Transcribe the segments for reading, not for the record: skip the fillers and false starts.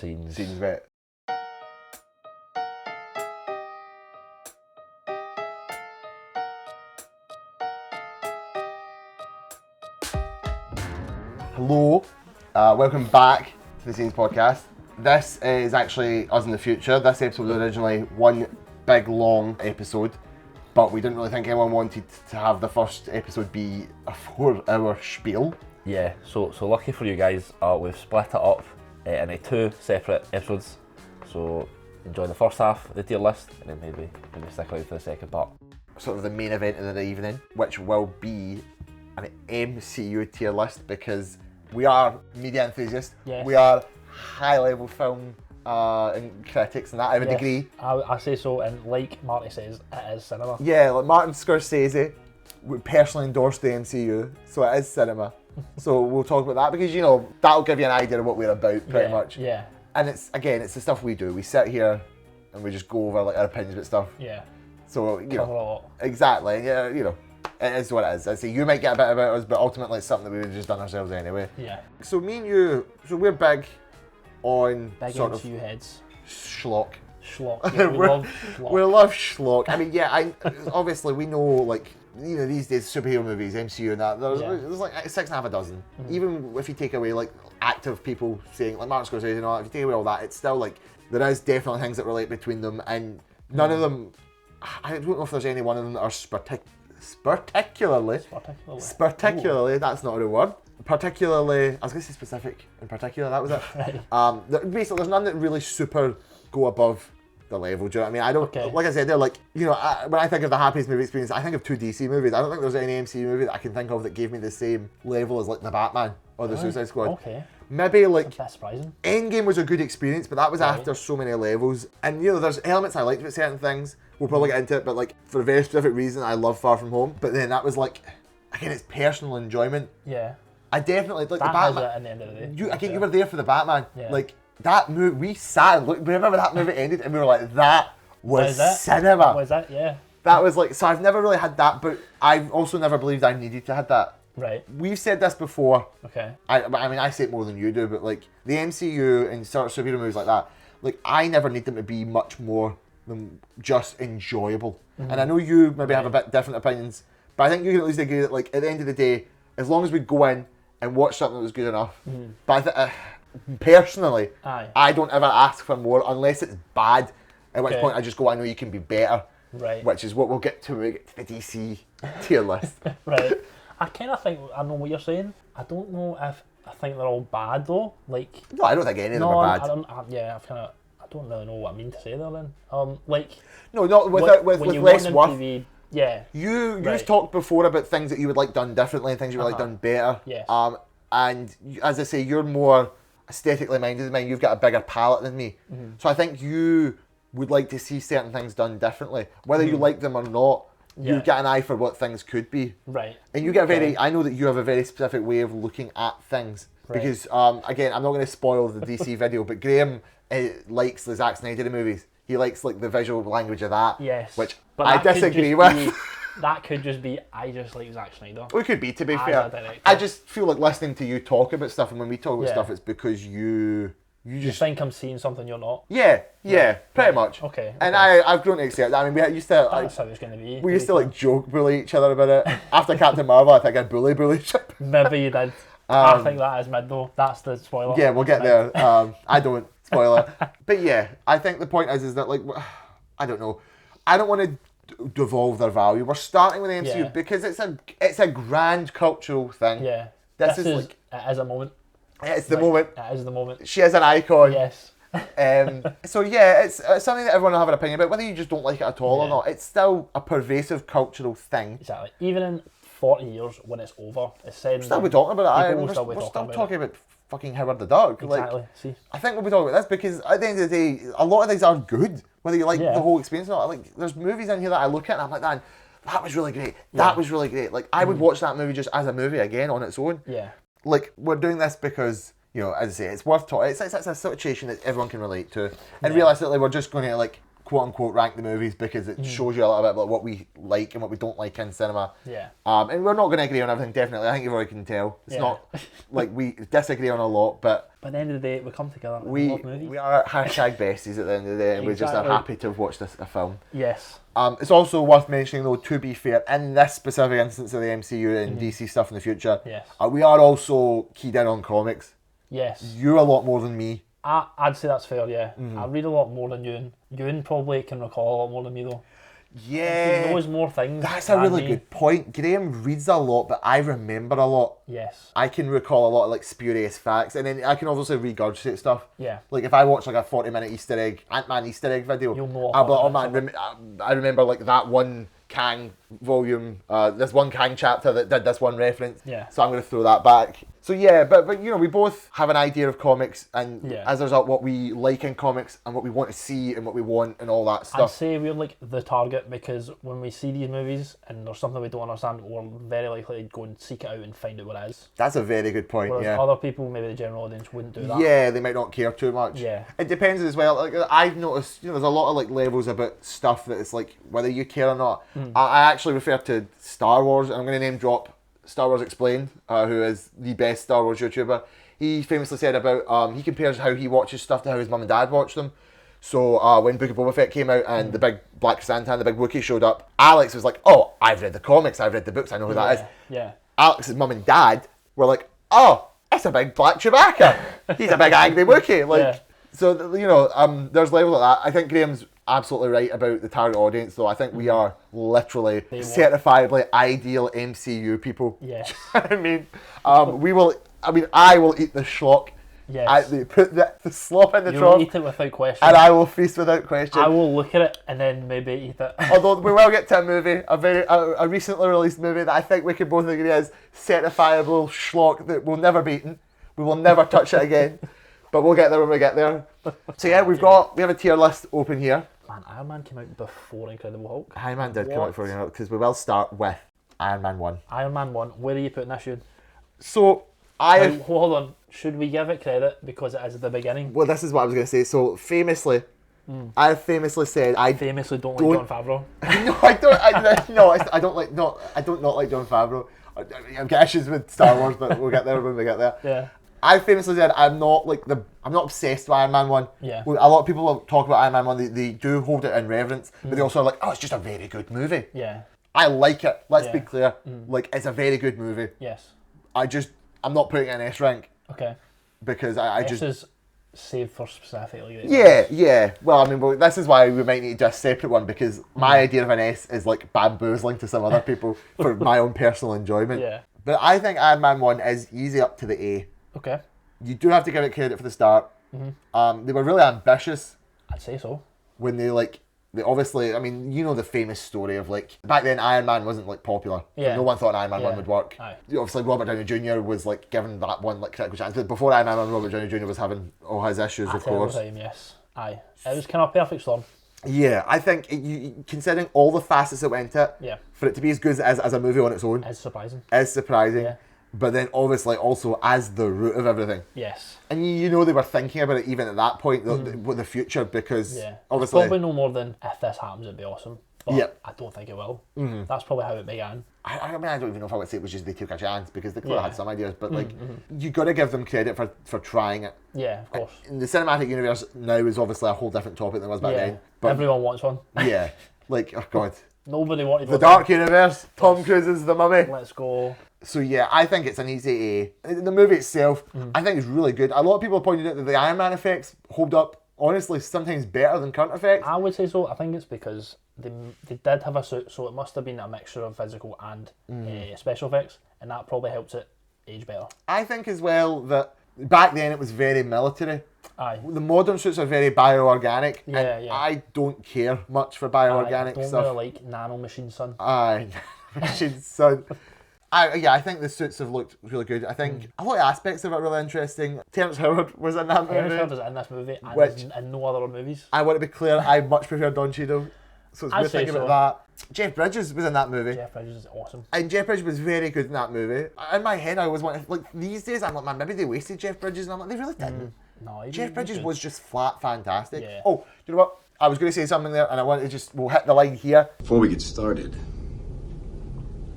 Scenes. Scenes, right. Hello, welcome back to the Scenes podcast. This is actually us in the future. This episode was originally one big long episode, but we didn't really think anyone wanted to have the first episode be a 4-hour spiel. Yeah, so lucky for you guys, we've split it up into 2 separate episodes. So enjoy the first half of the tier list, and then maybe stick around for the second part. Sort of the main event of the evening, which will be an MCU tier list, because we are media enthusiasts. Yes. We are high-level film and critics, and that I would agree. I say so, and like Marty says, it is cinema. Yeah, like Martin Scorsese would personally endorse the MCU, so it is cinema. So we'll talk about that, because you know that'll give you an idea of what we're about, pretty much. Yeah. And it's the stuff we do. We sit here and we just go over like our opinions about stuff. Yeah. So you Cover a know lot. exactly. Yeah, you know. It is what it is. I say you might get a bit about us, but ultimately it's something that we've just done ourselves anyway. Yeah. So me and you, we're big on Big sort MCU of heads. schlock. Schlock. Yeah, we love schlock. We love schlock. I mean, yeah, obviously we know, like, you know, these days superhero movies, MCU and that, there's like 6.5 dozen. Mm-hmm. Even if you take away like active people saying, like Martin Scorsese and all that, if you take away all that, it's still like, there is definitely things that relate between them, and none of them, I don't know if there's any one of them that are particularly, that's not a real word. Particularly, I was going to say specific in particular, that was it. Right. Basically, there's none that really super go above the level, do you know what I mean? I don't, like I said, they're like, you know, when I think of the happiest movie experience, I think of 2 DC movies. I don't think there's any MCU movie that I can think of that gave me the same level as like the Batman or the Suicide Squad. Okay. Maybe like That's surprising. Endgame was a good experience, but that was after so many levels. And you know, there's elements I liked about certain things. We'll probably get into it, but like for a very specific reason, I love Far From Home. But then that was like, again, it's personal enjoyment. Yeah. I definitely like That the Batman. has it at the end of the day. You were there for the Batman. Yeah. Like that movie, we sat and looked. Remember that movie ended, and we were like, that was cinema. Was that? Yeah. That was like, so I've never really had that, but I've also never believed I needed to have that. Right. We've said this before. Okay. I mean, I say it more than you do, but like the MCU and sort of superhero movies like that, like I never need them to be much more than just enjoyable. Mm-hmm. And I know you maybe have a bit different opinions, but I think you can at least agree that like at the end of the day, as long as we go in and watch something that was good enough, but personally, I don't ever ask for more unless it's bad, at which point I just go, I know you can be better. Right. Which is what we'll get to when we get to the DC tier list. Right. I kind of think I know what you're saying. I don't know if I think they're all bad though. Like. No, I don't think any of them are bad. I don't really know what I mean to say there then. Like. No, not with less worth. TV, yeah. You talked before about things that you would like done differently and things you would like done better. Yes. And as I say, you're more aesthetically minded than mine. You've got a bigger palette than me. Mm-hmm. So I think you would like to see certain things done differently. Whether you like them or not, you get an eye for what things could be. Right. And you get I know that you have a very specific way of looking at things. Right. Because, again, I'm not going to spoil the DC video, but Graeme likes the Zack Snyder movies. He likes like the visual language of that. Yes. Which but I disagree with. That could just be, I just like Zack Snyder. It could be, to be fair. I just feel like listening to you talk about stuff, and when we talk about stuff, it's because you just think I'm seeing something you're not. Yeah, pretty much. Okay. And I've grown to accept that. I mean, we used to that's how it's going to be. We used to like joke, bully each other about it. After Captain Marvel, I think I'd bully Chip. Maybe you did. I think that is mid though. That's the spoiler. Yeah, we'll get there. I don't spoiler, but yeah, I think the point is that like, I don't know. I don't want to devolve their value. We're starting with the MCU because it's a grand cultural thing. Yeah. This is like it is a moment. It's the moment. It is the moment. She is an icon. Yes. So yeah, it's something that everyone will have an opinion about, whether you just don't like it at all or not. It's still a pervasive cultural thing. Exactly. Even in 40 years when it's over, it's said. We'll still be talking about it. We're still talking about fucking Howard the Duck. Exactly. Like, see. I think we'll be talking about this because at the end of the day, a lot of these are good. Whether you like the whole experience or not. Like, there's movies in here that I look at and I'm like, man, that was really great. That was really great. Like, I would watch that movie just as a movie again on its own. Yeah. Like, we're doing this because, you know, as I say, it's worth talking. It's a situation that everyone can relate to. And realistically, we're just going to, like, quote unquote rank the movies because it shows you a little bit about what we like and what we don't like in cinema. Yeah. And we're not going to agree on everything, definitely. I think you've already can tell. It's not like we disagree on a lot, but at the end of the day, we come together and we love movies. We are hashtag besties at the end of the day, and we just are Exactly. happy to have watched a film. Yes. It's also worth mentioning, though, to be fair, in this specific instance of the MCU and DC stuff in the future, Yes. We are also keyed in on comics. Yes. You're a lot more than me. I'd say that's fair, yeah. I read a lot more than Ewan. Ewan probably can recall a lot more than me, though. Yeah. He knows more things. That's a really good point. Graeme reads a lot, but I remember a lot. Yes. I can recall a lot of like spurious facts, and then I can obviously regurgitate stuff. Yeah. Like if I watch like a 40-minute Easter egg, Ant-Man Easter egg video, You'll know I'll be like, oh about man, I remember like that one Kang volume, this one Kang chapter that did this one reference. Yeah. So I'm going to throw that back. So yeah, but you know, we both have an idea of comics, and as a result, what we like in comics and what we want to see and what we want and all that I'd stuff. say we're like the target because when we see these movies and there's something we don't understand, we're very likely to go and seek it out and find out what it is. That's a very good point. Whereas yeah. other people, maybe the general audience, wouldn't do that. Yeah, they might not care too much. Yeah. It depends as well. Like I've noticed, you know, there's a lot of like levels about stuff that it's like whether you care or not. I actually refer to Star Wars, and I'm going to name drop Star Wars Explained, who is the best Star Wars YouTuber. He famously said about he compares how he watches stuff to how his mum and dad watch them. So when Book of Boba Fett came out and the big Black Santan, the big Wookiee showed up, Alex was like, "Oh, I've read the comics, I've read the books, I know who that is." Yeah. Alex's mum and dad were like, "Oh, it's a big black Chewbacca. He's a big angry Wookiee." Like, so you know, there's levels like that. I think Graeme's absolutely right about the target audience, though. I think we are literally certifiably ideal MCU people. Yes. I mean, we will. I mean, I will eat the schlock. Yes. Put the slop in the You'll trough, eat it without question. and I will feast without question. I will look at it and then maybe eat it. Although we will get to a movie, a recently released movie that I think we can both agree is certifiable schlock that will never be eaten. We will never touch it again. But we'll get there when we get there. So yeah, we have a tier list open here. Man, Iron Man came out before Incredible Hulk. Iron Man did come out for you because we will start with Iron Man 1. Iron Man 1, where are you putting this, Ewan? So Now, hold on, should we give it credit because it is at the beginning? Well, this is what I was going to say. So famously, I famously said I Famously don't like Jon Favreau. No, I don't. I don't like. No, I don't not like Jon Favreau. I've got issues with Star Wars, but we'll get there when we get there. Yeah. I famously said I'm not obsessed with Iron Man 1. Yeah. A lot of people talk about Iron Man 1, they do hold it in reverence, but they also are like, oh, it's just a very good movie. Yeah. I like it. Let's be Yeah. clear. Like, it's a very good movie. Yes. I'm not putting it in S rank Okay. because I This just... is saved for specifically. Yeah. Well, I mean, this is why we might need to do a separate one because my idea of an S is like bamboozling to some other people for my own personal enjoyment. Yeah. But I think Iron Man 1 is easy up to the A. Okay. You do have to give it credit for the start. They were really ambitious I'd say so. when they obviously, I mean, you know the famous story of like, back then Iron Man wasn't like popular. Yeah. No one thought Iron Man 1 would work. Aye. Obviously Robert Downey Jr. was like given that one like critical chance. But before Iron Man 1, Robert Downey Jr. was having all his issues, of course. Time, yes. Aye. It was kind of a perfect storm. Yeah, I think considering all the facets that went into it, Yeah. for it to be as good as a movie on its own It's surprising. is surprising. Yeah. But then obviously also as the root of everything. Yes. And you know they were thinking about it even at that point, with the future, because Yeah. obviously... Probably no more than if this happens, it'd be awesome. But Yep. I don't think it will. That's probably how it began. I mean, I don't even know if I would say it was just they took a chance, because they clearly had some ideas, but like, you got to give them credit for trying it. Yeah, of course. In the cinematic universe now is obviously a whole different topic than it was back Yeah. then. But Everyone wants one. yeah, like, oh god. Nobody wanted The one. Dark Universe, Tom Cruise is the mummy. Let's go. So yeah, I think it's an easy A. The movie itself, I think is really good. A lot of people have pointed out that the Iron Man effects hold up, honestly, sometimes better than current effects. I would say so. I think it's because they did have a suit, so it must have been a mixture of physical and special effects, and that probably helps it age better. I think as well that back then it was very military. Aye. The modern suits are very bioorganic, Yeah, and yeah. I don't care much for I bioorganic don't stuff. really like nano machines, son. Aye, machines, son. I think the suits have looked really good. I think a lot of aspects of it are really interesting. Terrence Howard was in that Terrence movie. Howard is in this movie and Which- is in no other movies. I want to be clear, I much prefer Don Cheadle, so it's I'd worth say thinking so. about that. Jeff Bridges was in that movie. Jeff Bridges is awesome. And Jeff Bridges was very good in that movie. In my head, I always want like these days. I'm like, man, maybe they wasted Jeff Bridges, and I'm like, they really didn't. No, Jeff Bridges was just flat fantastic. Yeah. Oh, you know what? I was going to say something there, and I want to we'll hit the line here. Before we get started,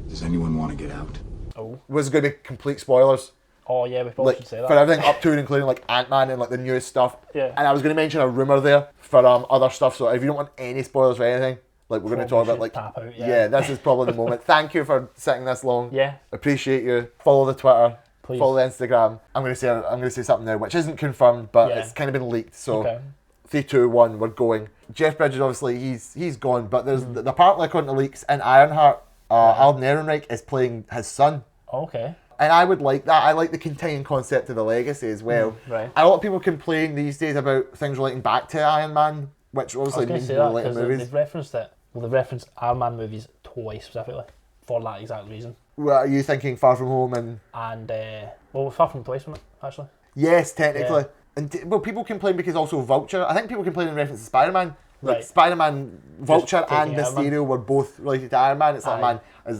does anyone want to get out? Oh. Was going to be complete spoilers. Oh yeah, we probably Like, should say that. for everything up to and including like Ant-Man and like the newest stuff. Yeah. And I was going to mention a rumour there for other stuff, so if you don't want any spoilers or anything, like we're going to talk about like... tap out, yeah, this is probably the moment. Thank you for sitting this long. Yeah. Appreciate you. Follow the Twitter. Please. Follow the Instagram. I'm going to say something now, which isn't confirmed, but Yeah. it's kind of been leaked. So Okay. 3, 2, 1, we're going. Jeff Bridges, obviously, he's gone, but there's apparently according to leaks in Ironheart, Alden Ehrenreich is playing his son. Okay. And I would like that. I like the contained concept of the legacy as well. Right. A lot of people complain these days about things relating back to Iron Man, which I was obviously going to means say more that later because movies. they've referenced it. Well, they've referenced Iron Man movies twice specifically for that exact reason. Well, are you thinking Far From Home and... And, well, Far From twice, wasn't it, actually? Yes, technically. Yeah. And well, people complain because also Vulture. I think people complain in reference to Spider-Man. Like Right. Spider-Man, Vulture and taking Iron Man. Mysterio were both related to Iron Man. It's like, Aye. man,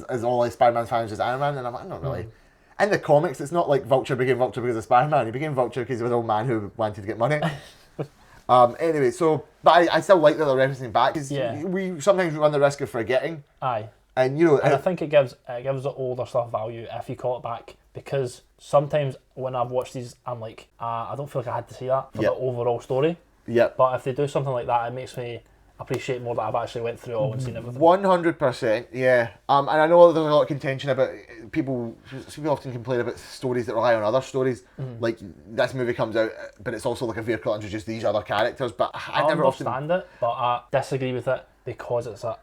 as all like Spider-Man fans just Iron Man, and I'm like, not really. In the comics, it's not like Vulture became Vulture because of Spider-Man. He became Vulture because he was an old man who wanted to get money. Anyway, so, but I still like that they're referencing back because Yeah. we sometimes run the risk of forgetting. Aye. And you know, And I think it gives the older stuff value if you call it back, because sometimes when I've watched these, I'm like, I don't feel like I had to see that for Yep. the overall story. yeah, But if they do something like that, it makes me appreciate more that I've actually went through it all and seen everything. 100%, yeah. And I know there's a lot of contention about people often complain about stories that rely on other stories. Like this movie comes out, but it's also like a vehicle to introduce these other characters. But I never often. understand it, but I disagree with it because it's a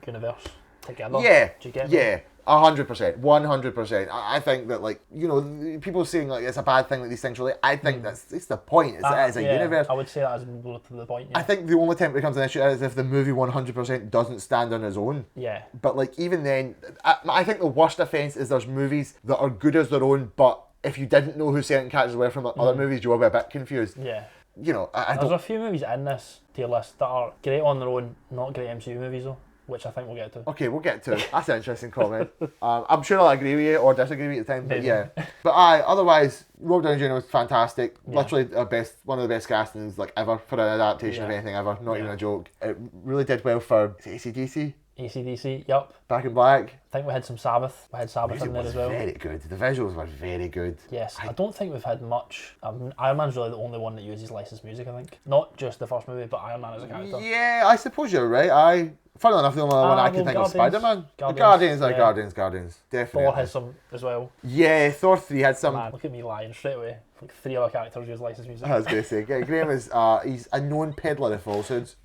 universe together. Yeah, Do you get me? yeah. 100%, 100%. I think that, like, you know, people saying like it's a bad thing that these things relate. I think it's the point. It's a Yeah, universe. I would say that as more to the point. Yeah. I think the only time it becomes an issue is if the movie 100% doesn't stand on its own. Yeah. But like even then, I think the worst offence is there's movies that are good as their own, but if you didn't know who certain characters were from other movies, you will be a bit confused. Yeah. You know, I There's don't. a few movies in this tier list that are great on their own, not great MCU movies though, which I think we'll get to. Okay, we'll get to it. That's an interesting comment. I'm sure I'll agree with you or disagree with you at the time, but Maybe. yeah. But otherwise, Robert Downey Jr. was fantastic. Yeah. Literally one of the best castings like ever for an adaptation of Yeah. anything ever. Not even Yeah. a joke. It really did well for AC/DC, AC/DC, yup. Back in Black. I think we had some Sabbath. We had Sabbath Music in there was as well. very good. The visuals were very good. Yes, I don't think we've had much. Iron Man's really the only one that uses licensed music, I think. Not just the first movie, but Iron Man as a character. Yeah, I suppose you're right. Funnily enough, the only one I can think of is Spider-Man. Guardians, Guardians, definitely. Thor has some as well. Yeah, Thor 3 had some. Man, look at me lying straight away. Like 3 other characters use licensed music. I was going to say, Graeme is he's a known peddler of falsehoods,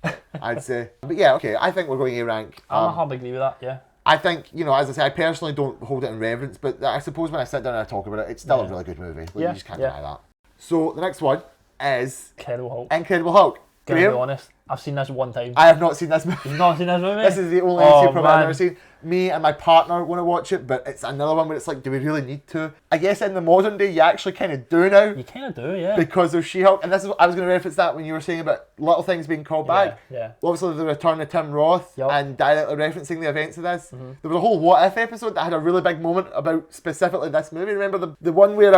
I'd say. But yeah, okay, I think we're going A rank. I hardly agree with that, yeah. I think, you know, as I say, I personally don't hold it in reverence, but I suppose when I sit down and I talk about it, it's still a Yeah. really good movie. Like, Yeah, you just can't yeah. deny that. So the next one is Incredible Hulk. Incredible Hulk. Gonna be Graeme, honest, I've seen this one time. I have not seen this movie. You've not seen this movie? This is the only Oh, MCU film I've man. never seen. Me and my partner want to watch it, but it's another one where it's like, do we really need to? I guess in the modern day, you actually kind of do now You kind of do, yeah. because of She-Hulk. And this is I was going to reference that when you were saying about little things being called back. Yeah. Obviously, the return of Tim Roth Yup. and directly referencing the events of this. There was a whole What If episode that had a really big moment about specifically this movie. Remember the one where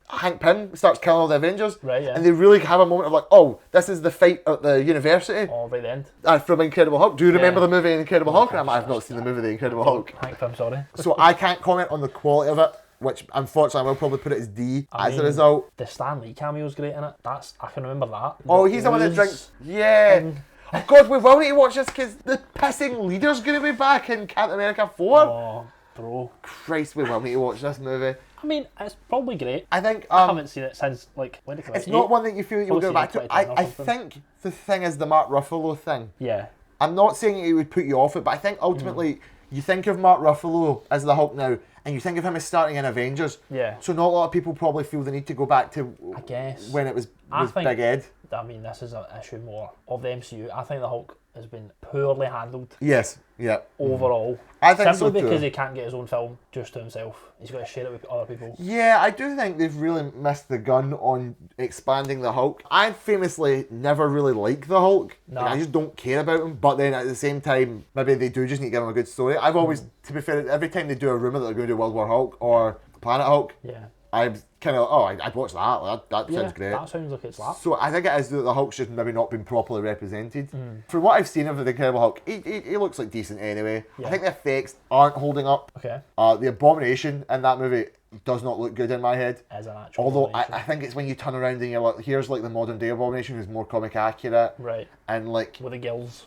Hank Pym starts killing all the Avengers? Right, yeah. And they really have a moment of like, oh, this is the fight at the university Oh, right at the end. from Incredible Hulk. Do you remember Yeah. the movie Incredible Hulk? And I've not seen the movie The Incredible Hulk. Hank Pym, sorry. So I can't comment on the quality of it, which unfortunately I will probably put it as D I as a mean, result. The Stan Lee cameo's great in it. I can remember that. Oh, he's the one that Blues drinks. Yeah. and- Oh God, we will need to watch this because the pissing leader's going to be back in Captain America 4. Oh, bro. Christ, we will need to watch this movie. I mean, it's probably great. I think I haven't seen it since, like, when did it come out? it's not one that you feel you'll Probably go back seen it to. I 2010 or something. think the thing is the Mark Ruffalo thing. Yeah. I'm not saying it would put you off it, but I think ultimately you think of Mark Ruffalo as the Hulk now, and you think of him as starting in Avengers. Yeah. So not a lot of people probably feel the need to go back to I guess. when it was I think- Big Ed. I mean, this is an issue more of the MCU. I think the Hulk has been poorly handled Yes. Yeah. overall. I think so Simply too. because he can't get his own film just to himself. He's got to share it with other people. Yeah, I do think they've really missed the gun on expanding the Hulk. I famously never really like the Hulk. No. Like, I just don't care about him. But then at the same time, maybe they do just need to give him a good story. I've always, to be fair, every time they do a rumour that they're going to do World War Hulk or Planet Hulk, Yeah. I've kind of, oh, I'd watch that. Like, that Yeah, sounds great. that sounds like it's that. So I think it is that the Hulk's just maybe not been properly represented. From what I've seen of the Incredible Hulk, he looks like decent anyway. Yeah. I think the effects aren't holding up. Okay. The abomination in that movie does not look good in my head. As an actual Although abomination. I think it's when you turn around and you're like, here's like the modern day abomination who's more comic accurate. Right. And like With the gills.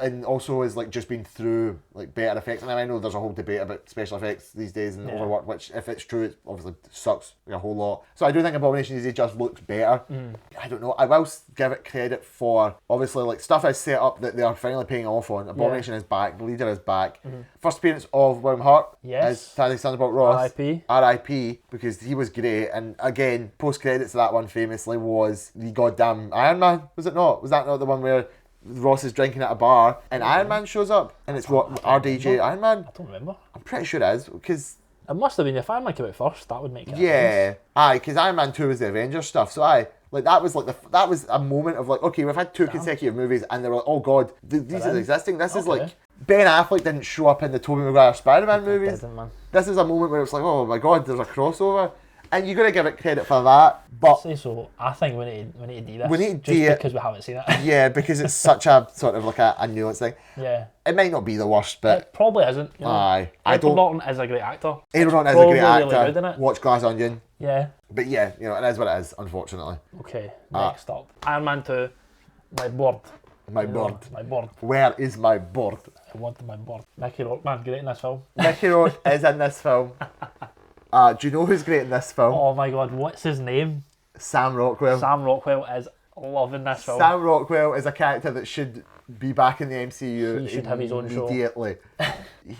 and also is like just been through like better effects. And I know there's a whole debate about special effects these days and Yeah. overwork, which if it's true, it obviously sucks like a whole lot. So I do think Abomination these days just looks better. I don't know. I will give it credit for obviously like stuff is set up that they are finally paying off on. Abomination is back. The leader is back. First appearance of William Hart Yes. as Thaddeus Thunderbolt Ross. R.I.P.. R.I.P. because he was great. And again, post credits to that one famously was the goddamn Iron Man. Was it not? Was that not the one where Ross is drinking at a bar and Iron Man shows up and it's what RDJ Iron Man? I don't remember. I'm pretty sure it is because It must have been if Iron Man came out first. That would make it. yeah, aye, because Iron Man 2 was the Avengers stuff. So that was a moment of like, okay, we've had two consecutive movies and they were like, oh god, these are existing. This is like Ben Affleck didn't show up in the Tobey Maguire Spider-Man movies. Didn't, man. This is a moment where it's like, oh my god, there's a crossover. And you got to give it credit for that. But Say so. I think we need to do this. We need to just do it. because we haven't seen it. yeah, because it's such a sort of like a nuanced thing. Yeah. It might not be the worst, but It probably isn't. You know? aye. I Edward don't. Norton is a great actor. Edward Norton is a Probably great really actor. good in it. Watch Glass Onion. Yeah. But yeah, you know, it is what it is, unfortunately. Okay. Next up, Iron Man 2. My board. My board. My board. Where is my board? I want my board. Mickey Rourke, man, great in this film. Mickey Rourke is in this film. Do you know who's great in this film? Oh my god, what's his name? Sam Rockwell. Sam Rockwell is loving this film. Sam Rockwell is a character that should be back in the MCU He should have his own show. immediately.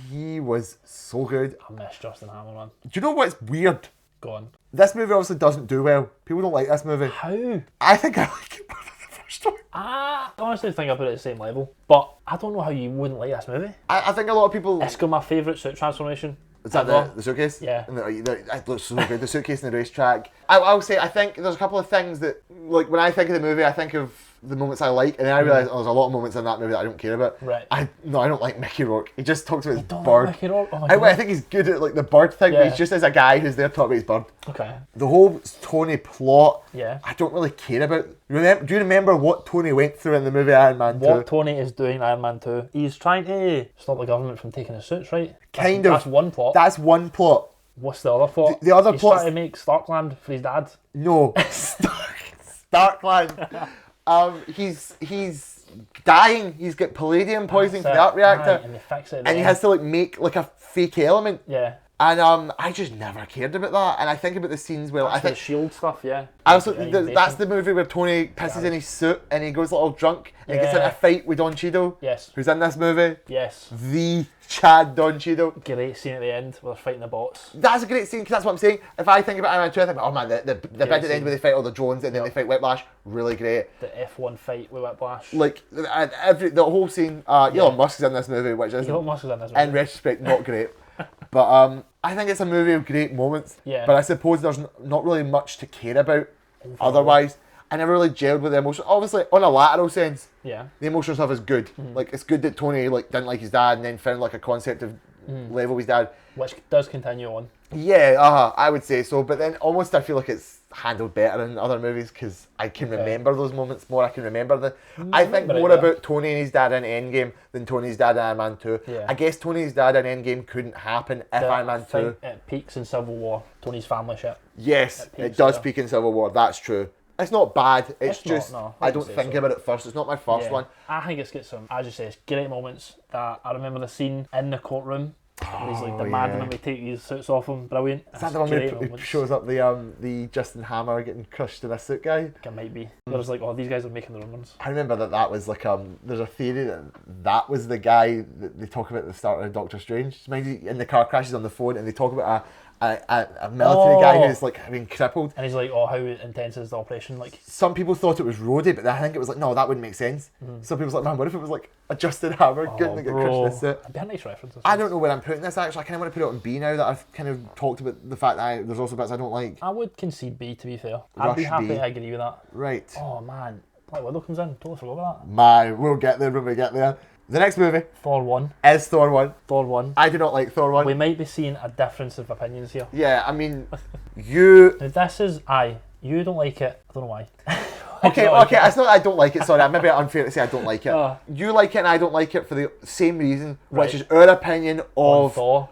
He was so good. I miss Justin Hammer, man. Do you know what's weird? Go on. This movie obviously doesn't do well. People don't like this movie. How? I think I like it better than the first one. I honestly think I put it at the same level. But I don't know how you wouldn't like this movie. I think a lot of people... It's got my favourite suit transformation. Is that ever. the suitcase? Yeah. And it looks so good. The suitcase and the racetrack. I'll say, I think there's a couple of things that, like, when I think of the movie, I think of the moments I like, and then I realise there's a lot of moments in that movie that I don't care about. Right. I don't like Mickey Rourke. He just talks about his Don't bird. like Mickey Rourke? Oh my I god. think he's good at, like, the bird thing, but Yeah. he's just as a guy who's there talking about his bird. Okay. The whole Tony plot, Yeah. I don't really care about. Do you remember what Tony went through in the movie Iron Man 2? What Tony is doing in Iron Man 2, he's trying to stop the government from taking his suits, right? Kind of. That's one plot. That's one plot. What's the other plot? The other he's plot's- trying to make Starkland for his dad. No, Starkland. He's dying. He's got palladium poisoning from the arc reactor, Aye, and they fix it at the and he end. has to like make like a fake element. Yeah. And I just never cared about that. And I think about the scenes where I That's the think shield stuff, yeah. I also Yeah, that's the movie where Tony pisses in his suit and he goes a little drunk and he gets in Yeah. a fight with Don Cheadle, Yes. who's in this movie. Yes. The Chad Don Cheadle. Great scene at the end where they're fighting the bots. That's a great scene because that's what I'm saying. If I think about Iron Man 2, I think, oh man, the bit at the end scene. where they fight all the drones and then they fight Whiplash, really great. The F1 fight with Whiplash. Like the whole scene. Elon Musk is in this movie, which is Elon Musk is in this movie. in retrospect not great. But I think it's a movie of great moments. Yeah. But I suppose there's not really much to care about. Otherwise, I never really gelled with the emotion. Obviously, on a lateral sense, Yeah. the emotional stuff is good. Like it's good that Tony like didn't like his dad and then found like a concept of level with his dad. Which does continue on. Yeah, I would say so. But then almost I feel like it's handled better in other movies because I can remember those moments more. I can remember I think remember it, more yeah. about Tony and his dad in Endgame than Tony's dad in Iron Man 2. Yeah. I guess Tony's dad in Endgame couldn't happen if Iron Man 2. think it peaks in Civil War. Tony's family ship. Yes, peaks it does there. peak in Civil War. That's true. It's not bad. It's It's not, just no, I I don't wouldn't say think so. about it first. It's not my first one. I think it's got some, as you say, it's great moments. That I remember the scene in the courtroom where he's like demanding yeah. him to take his suits off him. Brilliant. Is that the one where he moments. shows up the Justin Hammer getting crushed in a suit guy? It might be. Whereas like, oh, these guys are making their own ones. I remember that was like there's a theory that was the guy that they talk about at the start of Doctor Strange. Maybe in the car crashes on the phone and they talk about a military guy who's like been crippled. And he's like, oh, how intense is the operation? Like, Some people thought it was Rhodey, but I think it was like, no, that wouldn't make sense. Some people was like, man, what if it was like a Justin Hammer getting to get crushed in a suit? It'd be a nice reference. I don't know where I'm putting this actually. I kind of want to put it on B now that I've kind of talked about the fact that there's also bits I don't like. I would concede B, to be fair. I'd be Rush happy B. to agree with that. Right. Oh man, Black Widow comes in. Totally forgot about that. My, we'll get there when we get there. The next movie Thor 1. is Thor 1. Thor 1. I do not like Thor 1. We might be seeing a difference of opinions here. Yeah, I mean, you... Now this is, you don't like it. I don't know why. Okay, it's not that I don't like it, sorry, maybe unfair to say I don't like it. You like it and I don't like it for the same reason, which is our opinion of Thor.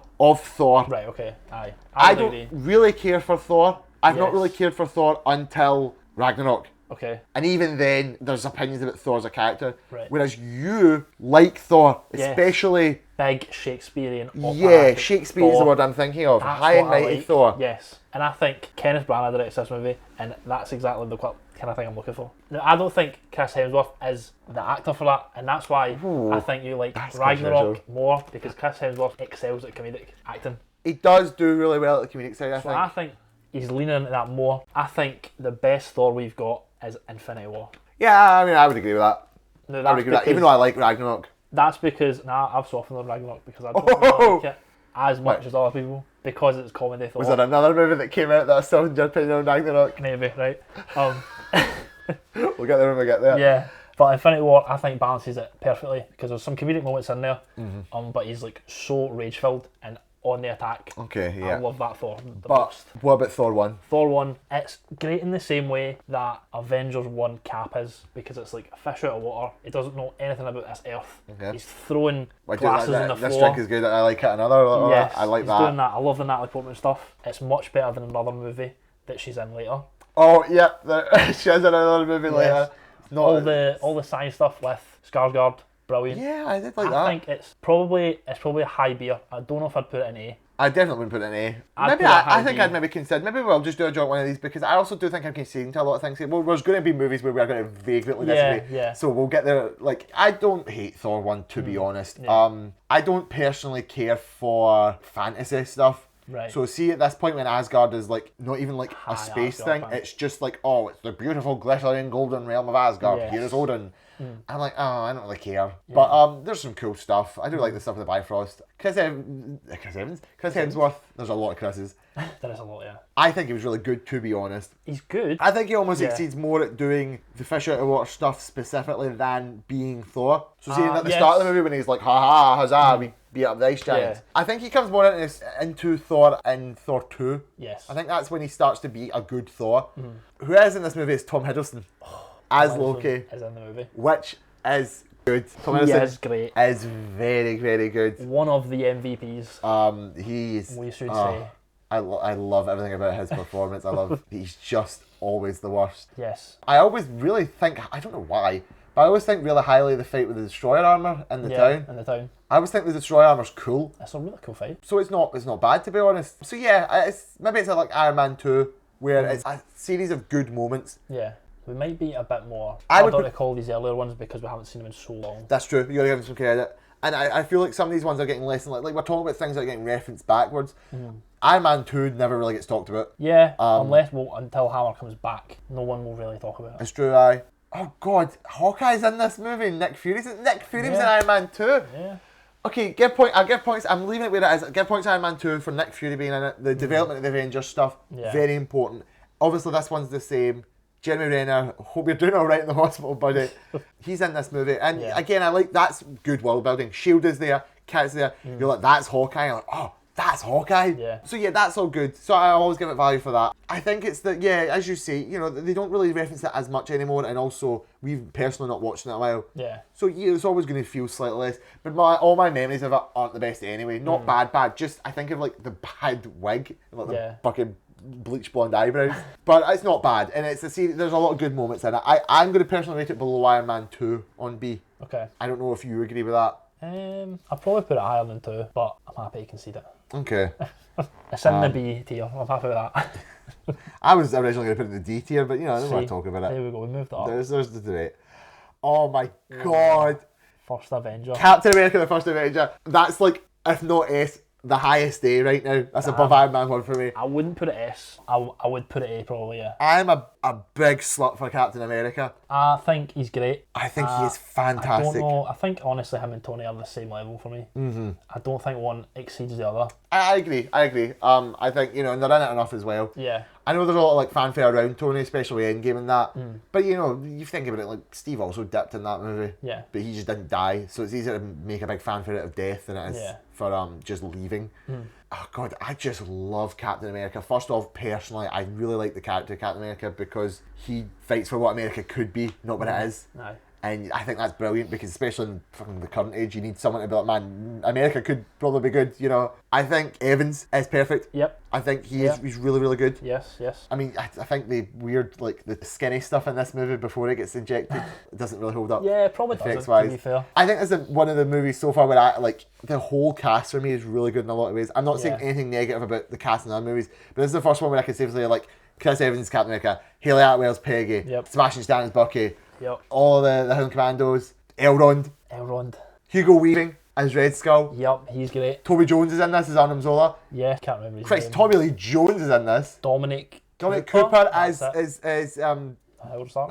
Right, okay, aye. I don't really care for Thor. I've not Yes. really cared for Thor until Ragnarok. Okay. And even then, there's opinions about Thor as a character. Right. Whereas you like Thor, Yes. especially... Big Shakespearean Yeah, Shakespeare's the word I'm thinking of. That's High and what I mighty like. Thor. Yes. And I think Kenneth Branagh directs this movie, and that's exactly the kind of thing I'm looking for. Now, I don't think Chris Hemsworth is the actor for that, and that's why I think you like Ragnarok more, because Chris Hemsworth excels at comedic acting. He does do really well at the comedic side, I So think. I think he's leaning into that more. I think the best Thor we've got is Infinity War. Yeah, I mean, I would agree with that. Now, I that's would agree with that, even though I like Ragnarok. That's because I've softened on Ragnarok because I don't really like it as much as other people, because it's comedy Thor. Was there another movie that came out that I still enjoyed putting on Ragnarok? Maybe, right? We'll get there when we get there. Yeah. But Infinity War, I think, balances it perfectly, because there's some comedic moments in there, but he's like so rage-filled and on the attack. Okay, I yeah. love that Thor. But what about Thor 1? Thor 1, it's great in the same way that Avengers 1 Cap is, because it's like a fish out of water. He doesn't know anything about this earth. Okay. He's throwing glasses on the This floor. drink is good, I like it another. Yes, I like he's that. doing that. I love the Natalie Portman stuff. It's much better than another movie that she's in later. Oh, yeah, she has another movie later. Not All the science stuff with Skarsgård, brilliant. Yeah, I did like that. I think it's probably a high beer. I don't know if I'd put it in A. I definitely wouldn't put it in A. I'd Maybe put it I high think B. I'd maybe consider. Maybe we'll just do a joint one of these, because I also do think I'm conceding to a lot of things. Well, there's going to be movies where we're going to vaguely disagree. Yeah. So we'll get there. Like, I don't hate Thor 1, to be honest. Yeah. I don't personally care for fantasy stuff. Right. So see, at this point when Asgard is like not even like High a space Asgard thing, fan. it's just like, oh, it's the beautiful glittering golden realm of Asgard. Yes. Here is Odin. I'm like, oh, I don't really care. But there's some cool stuff. I do like the stuff with the Bifrost. Chris Hemsworth. There's a lot of Chris's. There is a lot, yeah. I think he was really good, to be honest. He's good. I think he almost Yeah. succeeds more at doing the fish out of water stuff specifically than being Thor. So seeing at the yes. start of the movie when he's like, ha ha, huzzah, we beat up the ice giants. Yeah. I think he comes more into Thor in Thor 2. Yes. I think that's when he starts to be a good Thor. Who is in this movie is Tom Hiddleston as Loki, is in the movie. which is good. Tom He Hiddleston is great. is very, very good. One of the MVPs, He's... we should say. I love everything about his performance. He's just always the worst. Yes. I always really think, I don't know why, but I always think really highly of the fight with the destroyer armor in the town. In the town. I always think the destroyer armor's cool, It's a really cool fight. so it's not bad, to be honest. So yeah, maybe it's like Iron Man 2, where it's a series of good moments. Yeah. We might be a bit more. I I would don't put- recall these earlier ones because we haven't seen them in so long. That's true. You gotta give him some credit. And I feel like some of these ones are getting less and like we're talking about things that are getting referenced backwards. Iron Man 2 never really gets talked about. Yeah, until Hammer comes back, no one will really talk about it. It's true, aye. Oh god, Hawkeye's in this movie. Nick Fury's in Yeah. Iron Man 2. Yeah. Okay, I'll give points. I'm leaving it where it is. Give points to Iron Man 2 for Nick Fury being in it. The development of the Avengers stuff, Yeah. very important. Obviously, this one's the same. Jeremy Renner, hope you're doing all right in the hospital, buddy. He's in this movie, and Yeah. again, I like that's good world building. Shield is there, Cat's there. You're like, that's Hawkeye. You're like, oh, that's Hawkeye. Yeah. So yeah, that's all good. So I always give it value for that. I think it's that, yeah, as you say, you know, they don't really reference it as much anymore, and also we've personally not watched it in a while. Yeah. So yeah, it's always going to feel slightly less. But all my memories of it aren't the best anyway. Not bad. Just I think of like the bad wig, and, like Yeah. the fucking bleach blonde eyebrows. But it's not bad, and it's a series. There's a lot of good moments in it. I'm going to personally rate it below Iron Man 2 on B. Okay. I don't know if you agree with that. I'd probably put it higher than 2, but I'm happy to concede it. Okay. It's in the B tier. I'm happy with that. I was originally going to put it in the D tier, but you know, I don't want to talk about There it. we go. We moved it up. There's the debate. Oh my god. First Avenger. Captain America: The First Avenger. That's like, if not S, the highest A right now. That's above Iron Man 1 for me. I wouldn't put it S. I would put it A probably, yeah. I'm a a big slut for Captain America. I think he's great. I think he is I fantastic. don't know. I think honestly him and Tony are the same level for me. Mm-hmm. I don't think one exceeds the other. I agree. I think, you know, and they're in it enough as well. Yeah. I know there's a lot of like fanfare around Tony, especially Endgame and that. But you know, you think about it, like Steve also dipped in that movie. Yeah. But he just didn't die, so it's easier to make a big fanfare out of death than it is Yeah. for just leaving. Oh God, I just love Captain America. First off, personally, I really like the character of Captain America because he fights for what America could be, not what it is. Aye. And I think that's brilliant because especially in fucking the current age, you need someone to be like, man, America could probably be good, you know. I think Evans is perfect. Yep. I think he's really, really good. Yes. I mean, I think the weird, like, the skinny stuff in this movie before it gets injected, it doesn't really hold up. Yeah, probably doesn't, effects-wise. to be fair. I think this is one of the movies so far where I, like, the whole cast for me is really good in a lot of ways. I'm not saying anything negative about the cast in other movies, but this is the first one where I can safely say, like, Chris Evans, Captain America, Hayley Atwell's Peggy, Sebastian Stan's Bucky, all of the Home Commandos, Elrond, Hugo Weaving as Red Skull. Yep, he's great. Toby Jones is in this as Arnim Zola. Yeah, can't remember his Christ, name. Tommy Lee Jones is in this. Dominic Cooper as Howard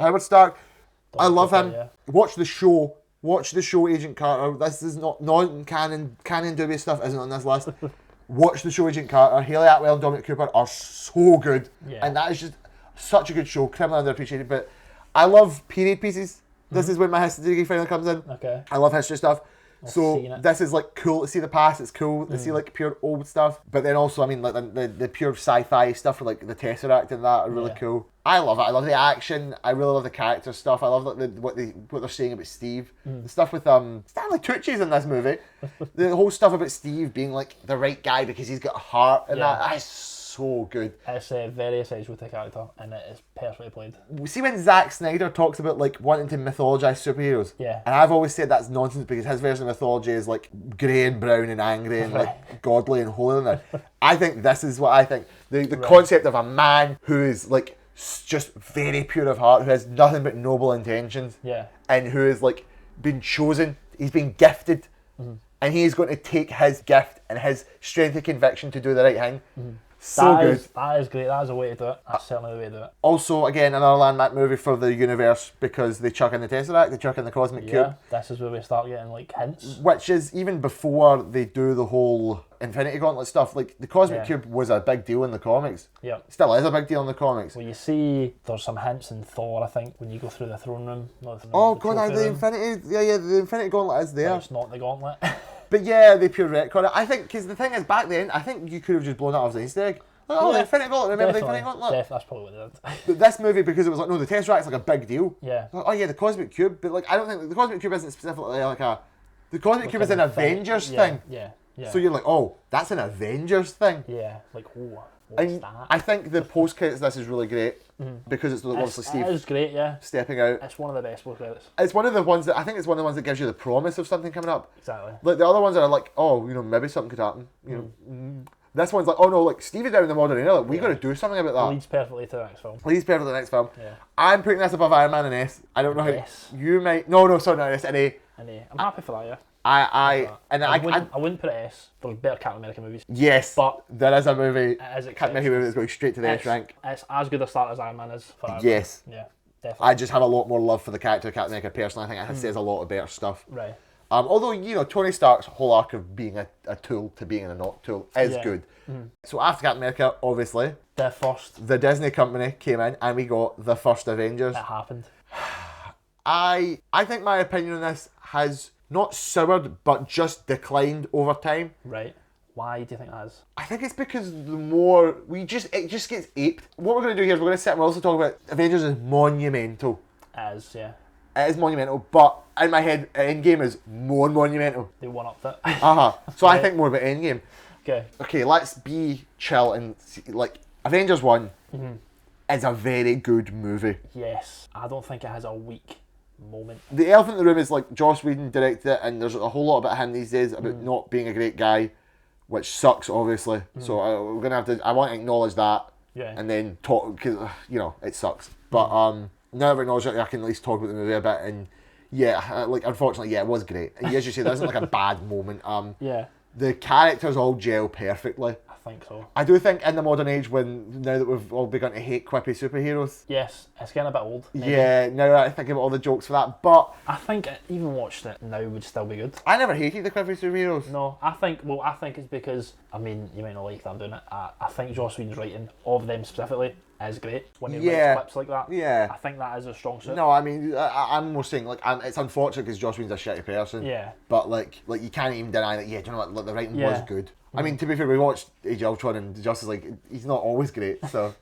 Howard Stark. I love Cooper, him. yeah. Watch the show. Watch the show, Agent Carter. This is not non-canon, dubious stuff isn't on this list. Watch the show, Agent Carter. Hayley Atwell and Dominic Cooper are so good. Yeah. And that is just such a good show. Criminally underappreciated. But I love period pieces. This is when my history degree finally comes in. Okay. I love history stuff. Seen So it. this is like cool to see the past. It's cool to see like pure old stuff. But then also, I mean, like the pure sci-fi stuff, like the Tesseract and that are really cool. I love it. I love the action. I really love the character stuff. I love like what they're saying about Steve. The stuff with Stanley Tucci's in this movie. The whole stuff about Steve being like the right guy because he's got a heart and that is so good. It's very essential to the character and it is perfectly played. See when Zack Snyder talks about like wanting to mythologize superheroes, Yeah. and I've always said that's nonsense because his version of mythology is like grey and brown and angry and like godly and holy. And I think this is what I think. The concept of a man who is like just very pure of heart, who has nothing but noble intentions, and who is like been chosen, he's been gifted, and he's going to take his gift and his strength of conviction to do the right thing. So good. That is great. That is a way to do it. That's certainly the way to do it. Also, again, another landmark movie for the universe because they chuck in the Tesseract, they chuck in the Cosmic Cube. This is where we start getting like hints. Which is even before they do the whole Infinity Gauntlet stuff. Like the Cosmic Cube was a big deal in the comics. Yeah. Still is a big deal in the comics. Well, you see, there's some hints in Thor, I think, when you go through the throne room. Oh god, the Infinity, the Infinity Gauntlet is there. But it's not the gauntlet. But yeah, they pure retcon it. I think because the thing is, back then, I think you could have just blown it off as an Easter egg. Like, oh, the Infinity Gauntlet, remember the Infinity Gauntlet? That's probably what they did. But this movie, because it was like, no, the Tesseract's like a big deal. Yeah. Like, oh yeah, the Cosmic Cube, but like I don't think the Cosmic Cube isn't specifically like a. The Cosmic Cube is an Avengers thing. Yeah. So you're like, oh, that's an Avengers thing. Yeah. Like, oh, what's And that? I think the post credits this is really great because it's obviously Steve It is great, yeah. stepping out. It's one of the best post credits. It's one of the ones that I think it's one of the ones that gives you the promise of something coming up. Exactly. Like the other ones are like, oh, you know, maybe something could happen. You know, this one's like, oh no, like Steve is down in the modern era. Like, we got to do something about that. Leads perfectly to the next film. Leads perfect to the next film. Yeah. I'm putting this above Iron Man and S. I don't know how S. you might. No, sorry, not S. An A. I'm happy for that, yeah. I wouldn't put it S. There's better Captain America movies. Yes, but there is a movie. It is Captain America movie that's going straight to the S rank. It's as good a start as Iron Man is for Iron Yes. Man. Yeah, definitely. I just have a lot more love for the character of Captain America personally. I think it says a lot of better stuff. Right. Although, you know, Tony Stark's whole arc of being a tool to being a not tool is good. So after Captain America, obviously, the Disney company came in and we got the first Avengers. It happened. I think my opinion on this has not soured, but just declined over time. Right. Why do you think that is? I think it's because the more it just gets aped. What we're going to do here is we're going to sit and we'll also talk about Avengers is monumental. It is, yeah. It is monumental, but in my head, Endgame is more monumental. They one-upped it. So I think more about Endgame. Okay, let's be chill and see, like Avengers 1 is a very good movie. Yes. I don't think it has a weak moment. The elephant in the room is like Joss Whedon directed it, and there's a whole lot about him these days about not being a great guy, which sucks obviously. So we're gonna have to. I want to acknowledge that, and then talk because you know it sucks. But now I've acknowledged it, I can at least talk about the movie a bit. And yeah, like unfortunately, yeah, it was great. As you say, there isn't like a bad moment. Yeah. The characters all gel perfectly. I think so. I do think in the modern age, now that we've all begun to hate quippy superheroes, Yes, it's getting a bit old. Maybe. yeah, now that I think about all the jokes for that, but I think even watched it now would still be good. I never hated the quippy superheroes. No, I think it's because, I mean, you might not like that I'm doing it. I think Joss Whedon's writing of them specifically is great. When he writes clips like that, Yeah. I think that is a strong suit. No, I mean, I'm more saying, like, it's unfortunate because Joss Whedon's a shitty person. Yeah. But, like you can't even deny that, yeah, do you know what, like, the writing was Yeah. good. I mean, to be fair, we watched Age of Ultron and Joss is like, he's not always great, so.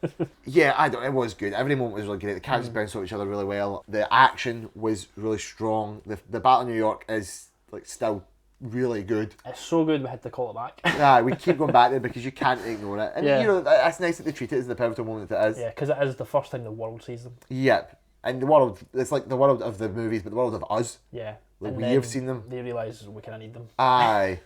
Yeah, it was good. Every moment was really great. The characters bounced off each other really well. The action was really strong. The Battle of New York is, like, still really good. It's so good we had to call it back. Yeah, we keep going back there because you can't ignore it. And, Yeah. you know, it's nice that they treat it as the pivotal moment that it is. Yeah, because it is the first time the world sees them. Yep. And the world, it's like the world of the movies, but the world of us. Yeah. Like, And we then have seen them. They realise we kind of need them. Aye.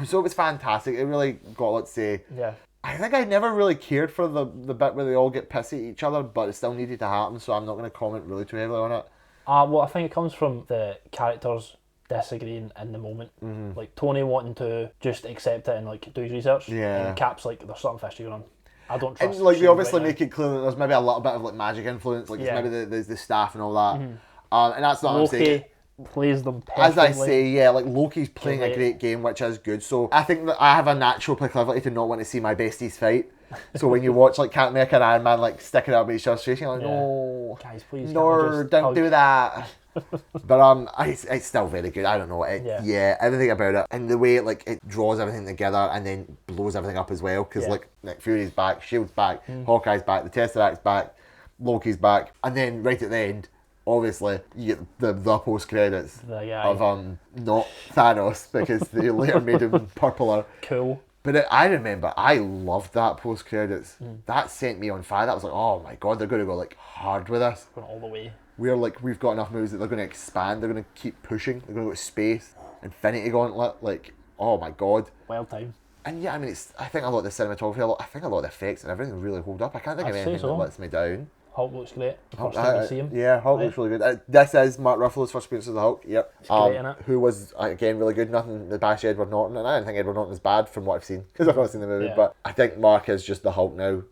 So it was fantastic. It really got a lot to say. Yeah. I think I never really cared for the bit where they all get pissy at each other, but it still needed to happen, so I'm not going to comment really too heavily on it. Well, I think it comes from the characters disagreeing in the moment. Like Tony wanting to just accept it and like do his research. Yeah. And Cap's like, there's something fishy going on. I don't And trust. like we Shield obviously right make it clear that there's maybe a little bit of like magic influence, like Yeah. it's maybe the staff and all that. And that's not now. what I'm saying. Loki plays them perfectly. As I say, yeah, like Loki's playing a Great. great game, which is good. So I think that I have a natural proclivity to not want to see my besties fight. So when you watch like Captain America and Iron Man like sticking out with each other's face, you're like, Yeah. no, Guys, please. no, can we just don't hug? do that. But it's still very good. I don't know, Yeah. everything about it and the way it draws everything together and then blows everything up as well. Because Yeah. like Nick Fury's back, Shield's back, Hawkeye's back, the Tesseract's back, Loki's back, and then right at the end, obviously you get the post credits The guy. of not Thanos because they later made him purpler. Cool. But I remember I loved that post credits. That sent me on fire. That was like, oh my god, they're going to go like hard with this. Going all the way. We've got enough movies that they're going to expand. They're going to keep pushing. They're going to go to space, Infinity Gauntlet. Like, oh my god. Well timed. And yeah, I mean, I think a lot of the cinematography, I think a lot of the effects and everything really hold up. I can't think of I'd say anything so. that lets me down. Hulk looks great. The first time you see him. Yeah, Hulk Right. looks really good. This is Mark Ruffalo's first appearance as the Hulk. Yep. He's great in it. Who was again really good. Nothing to bash Edward Norton, and I don't think Edward Norton is bad from what I've seen because I've not seen the movie. Yeah. But I think Mark is just the Hulk now.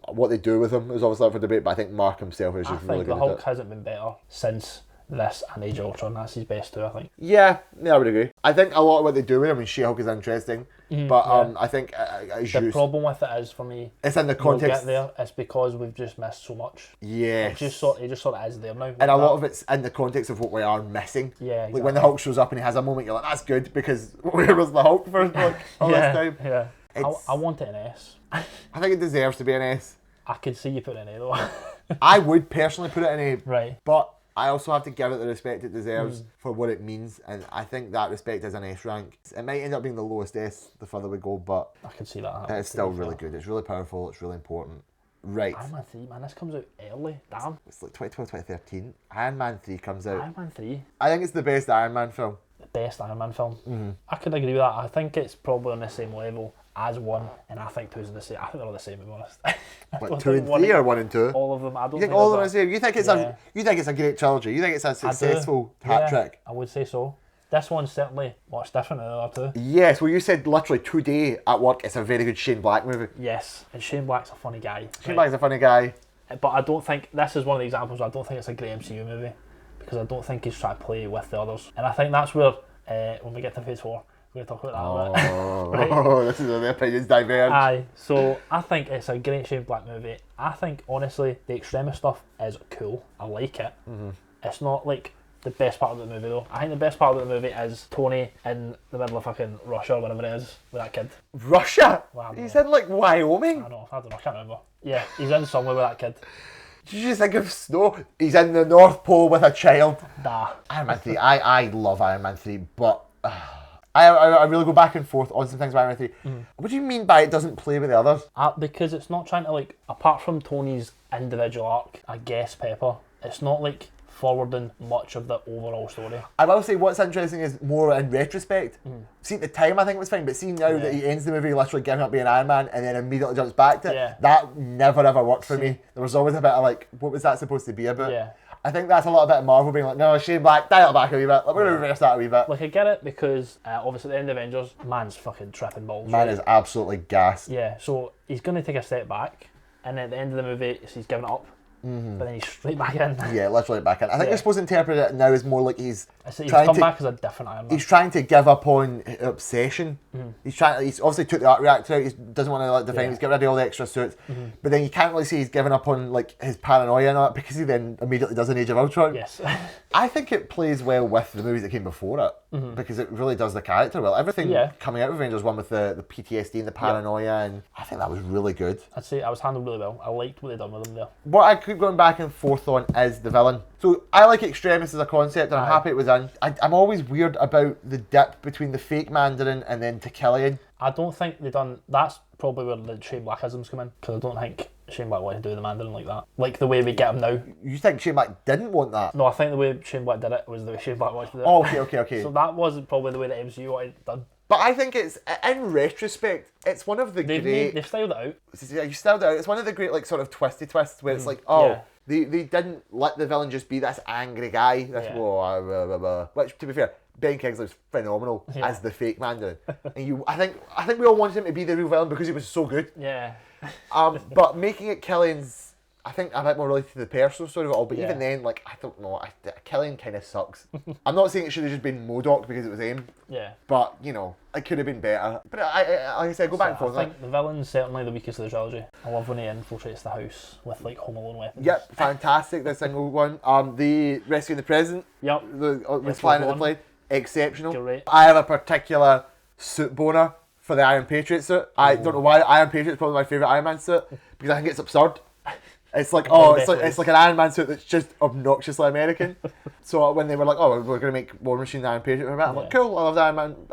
What they do with him is obviously up for debate, but I think Mark himself is I just think really the good Hulk at it. hasn't been better since this and Age of Ultron. That's his best too, I think. Yeah, I would agree. I think a lot of what they do with him, I mean, She-Hulk is interesting, but I think The problem with it is for me, it's in the we'll context. get there. It's because we've just missed so much. Yes. It just sort of is there now. And a lot of it's in the context of what we are missing. Yeah, Like when the Hulk shows up and he has a moment, you're like, that's good because where was the Hulk for like, all this time? Yeah. It's- I want it an S. I think it deserves to be an S. I could see you putting an A though. I would personally put it in A, Right. but I also have to give it the respect it deserves for what it means, and I think that respect is an S rank. It might end up being the lowest S the further we go, but I could see that happening. it's still really good. It's really powerful. It's really important. Right. Iron Man 3, man, this comes out early. Damn. It's like 2012, 2013. Iron Man 3 comes out. Iron Man 3, I think it's the best Iron Man film. the best Iron Man film. I could agree with that. I think it's probably on the same level as 1, and I think 2's the same. I think they're all the same, to be honest. I What, don't 2 think and one 3 is- or 1 and 2? All of them. I don't You think all of them are the there's same? You think it's Yeah. you think it's a great trilogy? You think it's a I do. successful hat Yeah, trick? I would say so. This one's certainly much different than the other two. Yes. Well, you said literally today at work it's a very good Shane Black movie. Yes, and Shane Black's a funny guy. Shane right? Black's a funny guy. But I don't think this is one of the examples where I don't think it's a great MCU movie because I don't think he's trying to play with the others. And I think that's where when we get to Phase 4, we're going to talk about that a bit. Oh, Right. this is where the opinions diverge. Aye, so I think it's a great Shane Black movie. I think honestly the extremist stuff is cool. I like it. It's not like the best part of the movie though. I think the best part of the movie is Tony in the middle of fucking Russia or whatever it is with that kid. Russia? Wow, He's no. in like Wyoming? I don't know, I can't remember. Yeah, he's in somewhere with that kid. Did you just think of snow? He's in the North Pole with a child. Nah. Iron Man 3. I love Iron Man 3, but I really go back and forth on some things about Iron Man 3. What do you mean by it doesn't play with the others? Because it's not trying to like, apart from Tony's individual arc, I guess Pepper, it's not like forwarding much of the overall story. I will say what's interesting is more in retrospect. See, at the time I think it was fine, but see now that he ends the movie literally giving up being Iron Man and then immediately jumps back to it, Yeah. that never ever worked for me. There was always a bit of like, what was that supposed to be about? Yeah. I think that's a little bit of Marvel being like, no, Shane Black, dial it back a wee bit. Like, we're going to reverse that a wee bit. Like, I get it because obviously at the end of Avengers, man's fucking tripping balls. Man right? is absolutely gassed. Yeah, so he's going to take a step back, and at the end of the movie, he's giving it up. But then he's straight back in. Yeah, literally back in. I think you're supposed to interpret it now as more like he's He's trying come to, back as a different Iron Man. he's trying to give up on obsession. He's obviously took the art reactor out. He doesn't want to like define. He's getting rid of all the extra suits. But then you can't really say he's given up on like his paranoia and all that because he then immediately does an Age of Ultron. Yes. I think it plays well with the movies that came before it because it really does the character well. Everything coming out of Avengers 1 with the PTSD and the paranoia, and I think that was really good. I'd say I was handled really well. I liked what they done with him there. What I keep going back and forth on is the villain. So I like Extremis as a concept, and I'm happy it was in. I'm always weird about the dip between the fake Mandarin and then T'Chillian. I don't think they done. That's probably where the Shane Blackisms come in, because I don't think Shane Black wanted to do the Mandarin like that. Like the way we get him now. You think Shane Black didn't want that? No, I think the way Shane Black did it was the way Shane Black wanted to do it. Oh, okay. So that wasn't probably the way the MCU wanted it done. But I think it's, in retrospect, it's one of the great... They've styled it out. You styled it out. It's one of the great, like, sort of twisty twists where it's like, they didn't let the villain just be this angry guy. Which, to be fair, Ben Kingsley's phenomenal as the fake Mandarin. And I think we all wanted him to be the real villain because he was so good. Yeah. But making it Killian's, I think, a bit more related to the personal story of it all. But even then, like, I don't know, Killian kind of sucks. I'm not saying it should have just been MODOK because it was AIM. Yeah. But, you know, it could have been better. But like I said, go back and forth. I think the villain's certainly the weakest of the trilogy. I love when he infiltrates the house with, like, Home Alone weapons. Yep, fantastic, the single one. The Rescuing the President. Yep. With flying at the plane. Exceptional. Great. I have a particular suit boner for the Iron Patriot suit. I don't know why. Iron Patriot is probably my favourite Iron Man suit because I think it's absurd. It's like, it's like an Iron Man suit that's just obnoxiously American. So when they were like, oh, we're going to make War Machine the Iron Patriot, I'm like, cool, I love the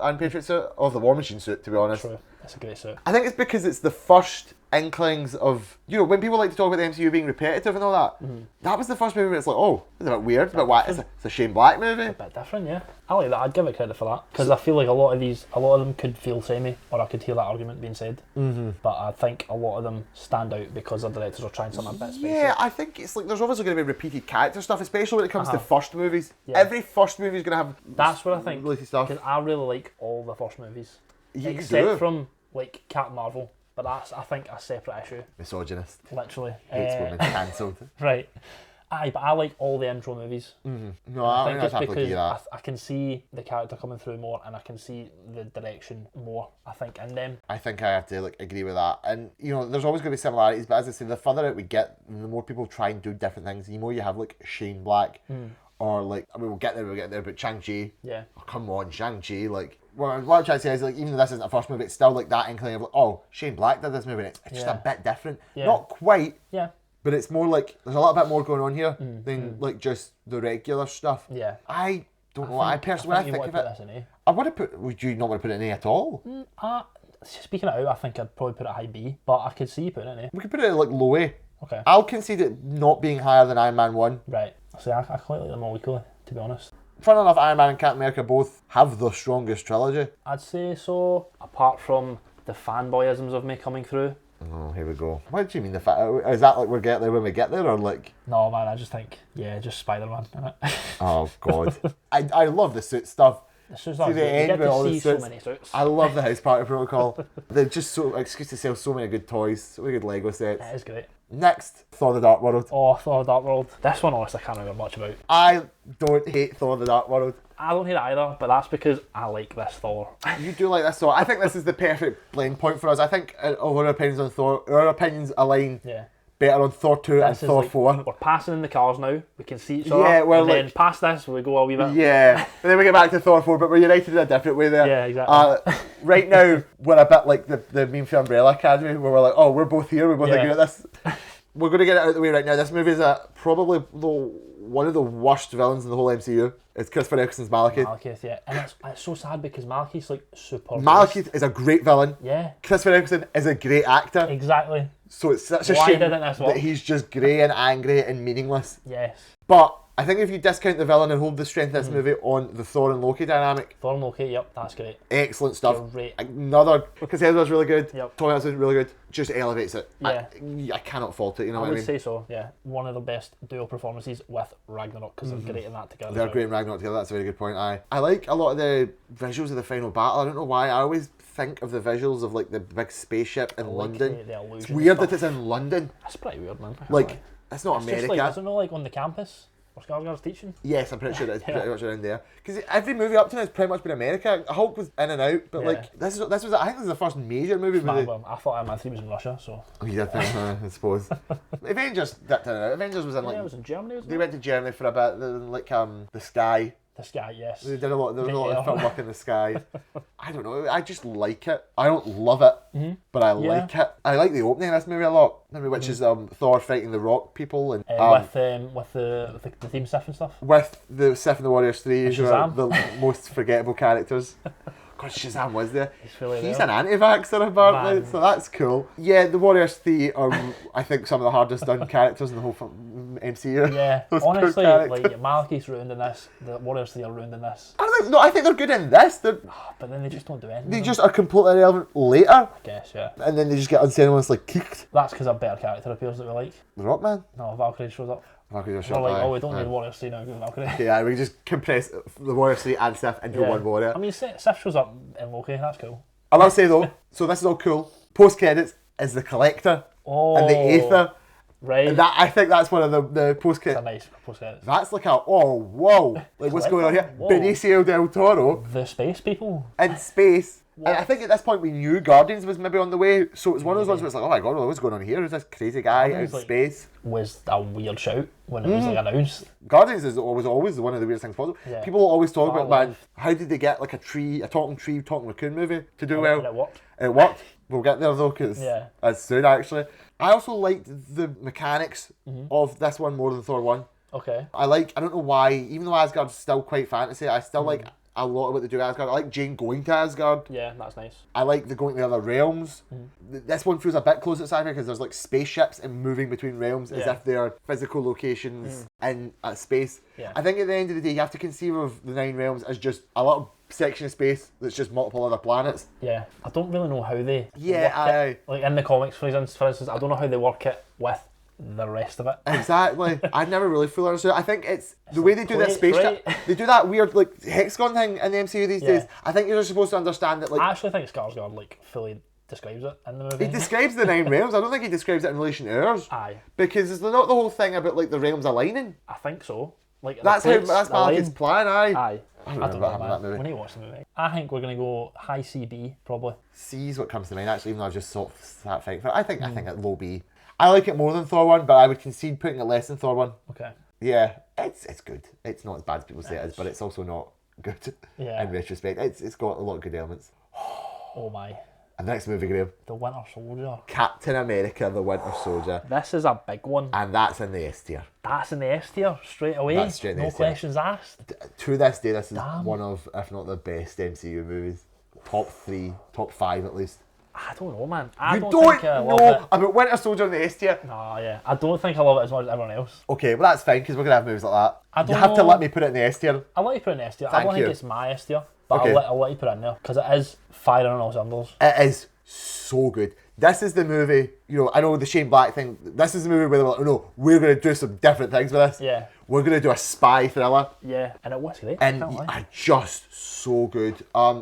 Iron Patriot suit. I love the War Machine suit, to be honest. True. It's a great suit. I think it's because it's the first inklings of, you know, when people like to talk about the MCU being repetitive and all that, that was the first movie where it's like, oh, it's a bit weird, a bit whack. It's a Shane Black movie. A bit different, yeah. I like that. I'd give it credit for that because I feel like a lot of them could feel samey, or I could hear that argument being said. But I think a lot of them stand out because the directors are trying something a bit spicy. Yeah, I think it's like there's obviously going to be repeated character stuff, especially when it comes to first movies. Yeah. Every first movie is going to have that's what I think. Related stuff. Because I really like all the first movies, except from like Captain Marvel. But that's, I think, a separate issue. Misogynist. Literally. Hates women. Cancelled. Right. Aye, but I like all the intro movies. No, I think it's because I can see the character coming through more, and I can see the direction more, I think, in them. I think I have to agree with that. And, you know, there's always going to be similarities, but as I say, the further out we get, the more people try and do different things, the more you have, like, Shane Black, or, like, I mean, we'll get there, but Shang-Chi. Yeah. Oh, come on, Shang-Chi, like... What I'm trying to say is, like, even though this isn't a first movie, it's still like that inkling of like, oh, Shane Black did this movie. And it's just a bit different. Yeah. Not quite. Yeah. But it's more like there's a little bit more going on here than like just the regular stuff. Yeah. I don't know. I personally, when I think of it, I would have put. Would you not want to put it in A at all? Speaking it out, I think I'd probably put it high B, but I could see you putting it in A. We could put it like low A. Okay. I'll concede it not being higher than Iron Man 1. Right. See, I quite like them all equally, to be honest. Fun enough, Iron Man and Captain America both have the strongest trilogy. I'd say so, apart from the fanboyisms of me coming through. Oh, here we go. What do you mean, is that like we'll get there when we get there, or like... No, man, I just think, just Spider-Man, innit? Oh, God. I love the suit stuff. The suits are great. You get to see so many suits. I love the House Party Protocol. They're just so excuse to sell so many good toys, so many good Lego sets. It is great. Next, Thor the Dark World. Oh, Thor the Dark World. This one, honestly, I can't remember much about. I don't hate Thor the Dark World. I don't hate it either, but that's because I like this Thor. You do like this Thor. I think this is the perfect blend point for us. I think our opinions on Thor, our opinions align better on Thor 2 and Thor 4. We're passing in the cars now. We can see each other. Yeah, well, then past this, we go a wee bit. Yeah, and then we get back to Thor 4, but we're united in a different way there. Yeah, exactly. Right now, we're a bit like the meme for Umbrella Academy, where we're like, oh, we're both here, we both agree at this. We're going to get it out of the way right now. This movie is probably one of the worst villains in the whole MCU. It's Christopher Eccleston's Malekith. Malekith, yeah. And it's so sad because Malekith's like super... Malekith is a great villain. Yeah. Christopher Eccleston is a great actor. Exactly. So it's such a shame that he's just grey and angry and meaningless. Yes. But I think if you discount the villain and hold the strength of this movie on the Thor and Loki dynamic, Thor and Loki, yep, that's great. excellent stuff. Great. Another, because Hemsworth's really good, Yep. Tommy Hiddleston's really good, just elevates it. Yeah. I cannot fault it, you know I what I would mean? say so, yeah. One of the best duo performances with Ragnarok, because they're great in that together. They're as great well. in Ragnarok together, that's a very good point. I like a lot of the visuals of the final battle. I don't know why, I always think of the visuals of like the big spaceship in I like London. the illusion It's weird stuff. that it's in London. That's pretty weird, man. Like, it's not It's America. just like, isn't it like on the campus where Skarsgård's teaching? Yes, I'm pretty sure it's Yeah. pretty much around there. Because every movie up to now has pretty much been America. Hulk was in and out, but Yeah. like this was I think this is the first major movie with the, I thought Iron Man 3 was in Russia, so. oh, you did think, I suppose. Avengers dipped in and out. Avengers was in like Yeah, it was in Germany, wasn't they it? went to Germany for a bit. They were in, like the sky. This guy, yes. They did a lot. There was a lot of Yeah. film work in the sky. I don't know. I just like it. I don't love it, but I like it. I like the opening of this movie a lot. Which is Thor fighting the Rock people and With the theme stuff and stuff. with the Sif and the Warriors 3, who are Shazam. the most forgettable characters. God, Shazam was there. Really He's there. an anti-vaxxer apparently, Man. so that's cool. Yeah, the Warriors 3 are, I think, some of the hardest done characters in the whole MCU. Yeah, Those poor honestly, characters. like Malachi's ruined in this. The Warriors 3 are ruined in this. I think they're good in this. But then they just don't do anything. They just are completely irrelevant later, I guess, yeah. and then they just get unceremoniously kicked. That's because of better character appeals that we like. The Rock Man. No, Valkyrie shows up. Valkyrie We're shot like, by- oh, we don't aye. need Warriors 3 now, give Valkyrie. Yeah, we just compress the Warriors 3 and Sif into Yeah. one warrior. I mean, Sif shows up in Loki, that's cool. I will say though, so this is all cool. Post credits is the Collector Oh, and the Aether. right. And that I think that's one of the post That's a credits. nice post credits. That's like a oh whoa, like what's going on here? Whoa. Benicio del Toro The space people. in space. And I think at this point we knew Guardians was maybe on the way, so it was one of those ones where it's like, oh my god, what's going on here? Who's this crazy guy out in Guardians, like- space? Was a weird shout when it was like announced. Guardians is always one of the weirdest things possible. Yeah. People always talk Far about, man, left. how did they get like a talking tree, talking raccoon movie to do And well? it worked. It worked. We'll get there though, because Yeah. it's soon actually. I also liked the mechanics of this one more than Thor 1. Okay. I don't know why, even though Asgard's still quite fantasy, I still like a lot of what they do with Asgard. I like Jane going to Asgard. Yeah, that's nice. I like the going to the other realms. This one feels a bit closer to sci-fi because there's like spaceships and moving between realms as Yeah. if they're physical locations in space. Yeah. I think at the end of the day, you have to conceive of the 9 realms as just a little section of space that's just multiple other planets. Yeah. I don't really know how they Yeah, work aye. it. Like in the comics, for instance, I don't know how they work it with the rest of it. Exactly. I've never really fully understood. I think it's the way they do this plates, spaceship. right? They do that weird like hexagon thing in the MCU these Yeah. days. I think you're supposed to understand that like I actually think Skarsgård like fully describes it in the movie. he describes the 9 realms. I don't think he describes it in relation to ours. Aye, Because it's not the whole thing about like the realms aligning. I think so. Like the That's plates, that's the Malekith's line- plan, aye. Aye. I don't remember know, having man. that movie. We need to watch the movie. I think we're gonna go high CB probably. C's what comes to mind actually, even though I've just sort of sat fighting for it. I think at low B. I like it more than Thor 1, but I would concede putting it less than Thor 1. Okay. Yeah, it's good. It's not as bad as people say it is, but it's also not good Yeah. in retrospect. It's got a lot of good elements. Oh my. And next movie, Graeme, The Winter Soldier. Captain America, the Winter Soldier. This is a big one. And that's in the S tier. That's in the S tier straight away. That's straight in the No S tier. questions asked. To this day, this is Damn. one of, if not the best MCU movies. Top 3, top 5 at least. I don't know, man. I You don't don't think I love know it. about Winter Soldier in the S tier? Nah, yeah. I don't think I love it as much as everyone else. Okay, well that's fine because we're going to have movies like that. I You don't have to know. let me put it in the S tier. I'll let you put it in S tier. I Thank don't you. think it's my S tier, but Okay. I'll let you put it in there because it is firing on all cylinders. It is so good. This is the movie, you know, I know the Shane Black thing. This is the movie where they're like, oh no, we're going to do some different things with this. Yeah. We're going to do a spy thriller. Yeah, and it was great. And Can't lie. are just so good.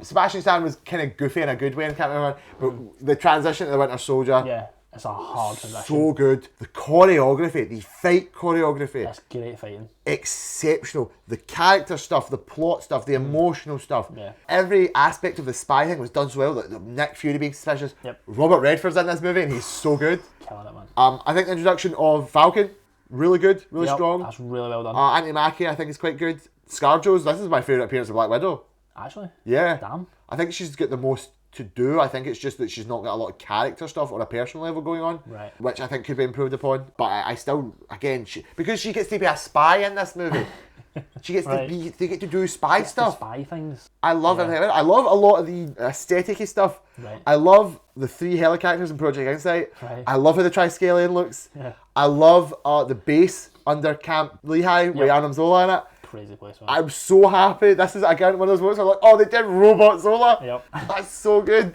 Sebastian Stan was kind of goofy in a good way in Captain America, but the transition to the Winter Soldier, Yeah, it's a hard transition. so good. The choreography, the fight choreography, It's great fighting. exceptional. The character stuff, the plot stuff, the emotional stuff. Yeah. Every aspect of the spy thing was done so well. The Nick Fury being suspicious. Yep. Robert Redford's in this movie and he's so good. Killing it, man. I think the introduction of Falcon, really good, really Yep, strong. That's really well done. Anthony Mackie, I think is quite good. ScarJo's, this is my favourite appearance of Black Widow. Actually. Yeah. Damn. I think she's got the most to do. I think it's just that she's not got a lot of character stuff on a personal level going on. Right. Which I think could be improved upon. But I still, again, because she gets to be a spy in this movie. She gets Right. they get to do spy The stuff. spy things. I love everything. I love a lot of the aesthetic-y stuff. Right. I love the 3 helicopters in Project Insight. Right. I love how the Triskelion looks. Yeah. I love the base under Camp Lehigh with Adam Zola in it. Crazy place, man. I'm so happy. This is again one of those moments where I'm like, oh, they did Robot Zola. Yep. That's so good.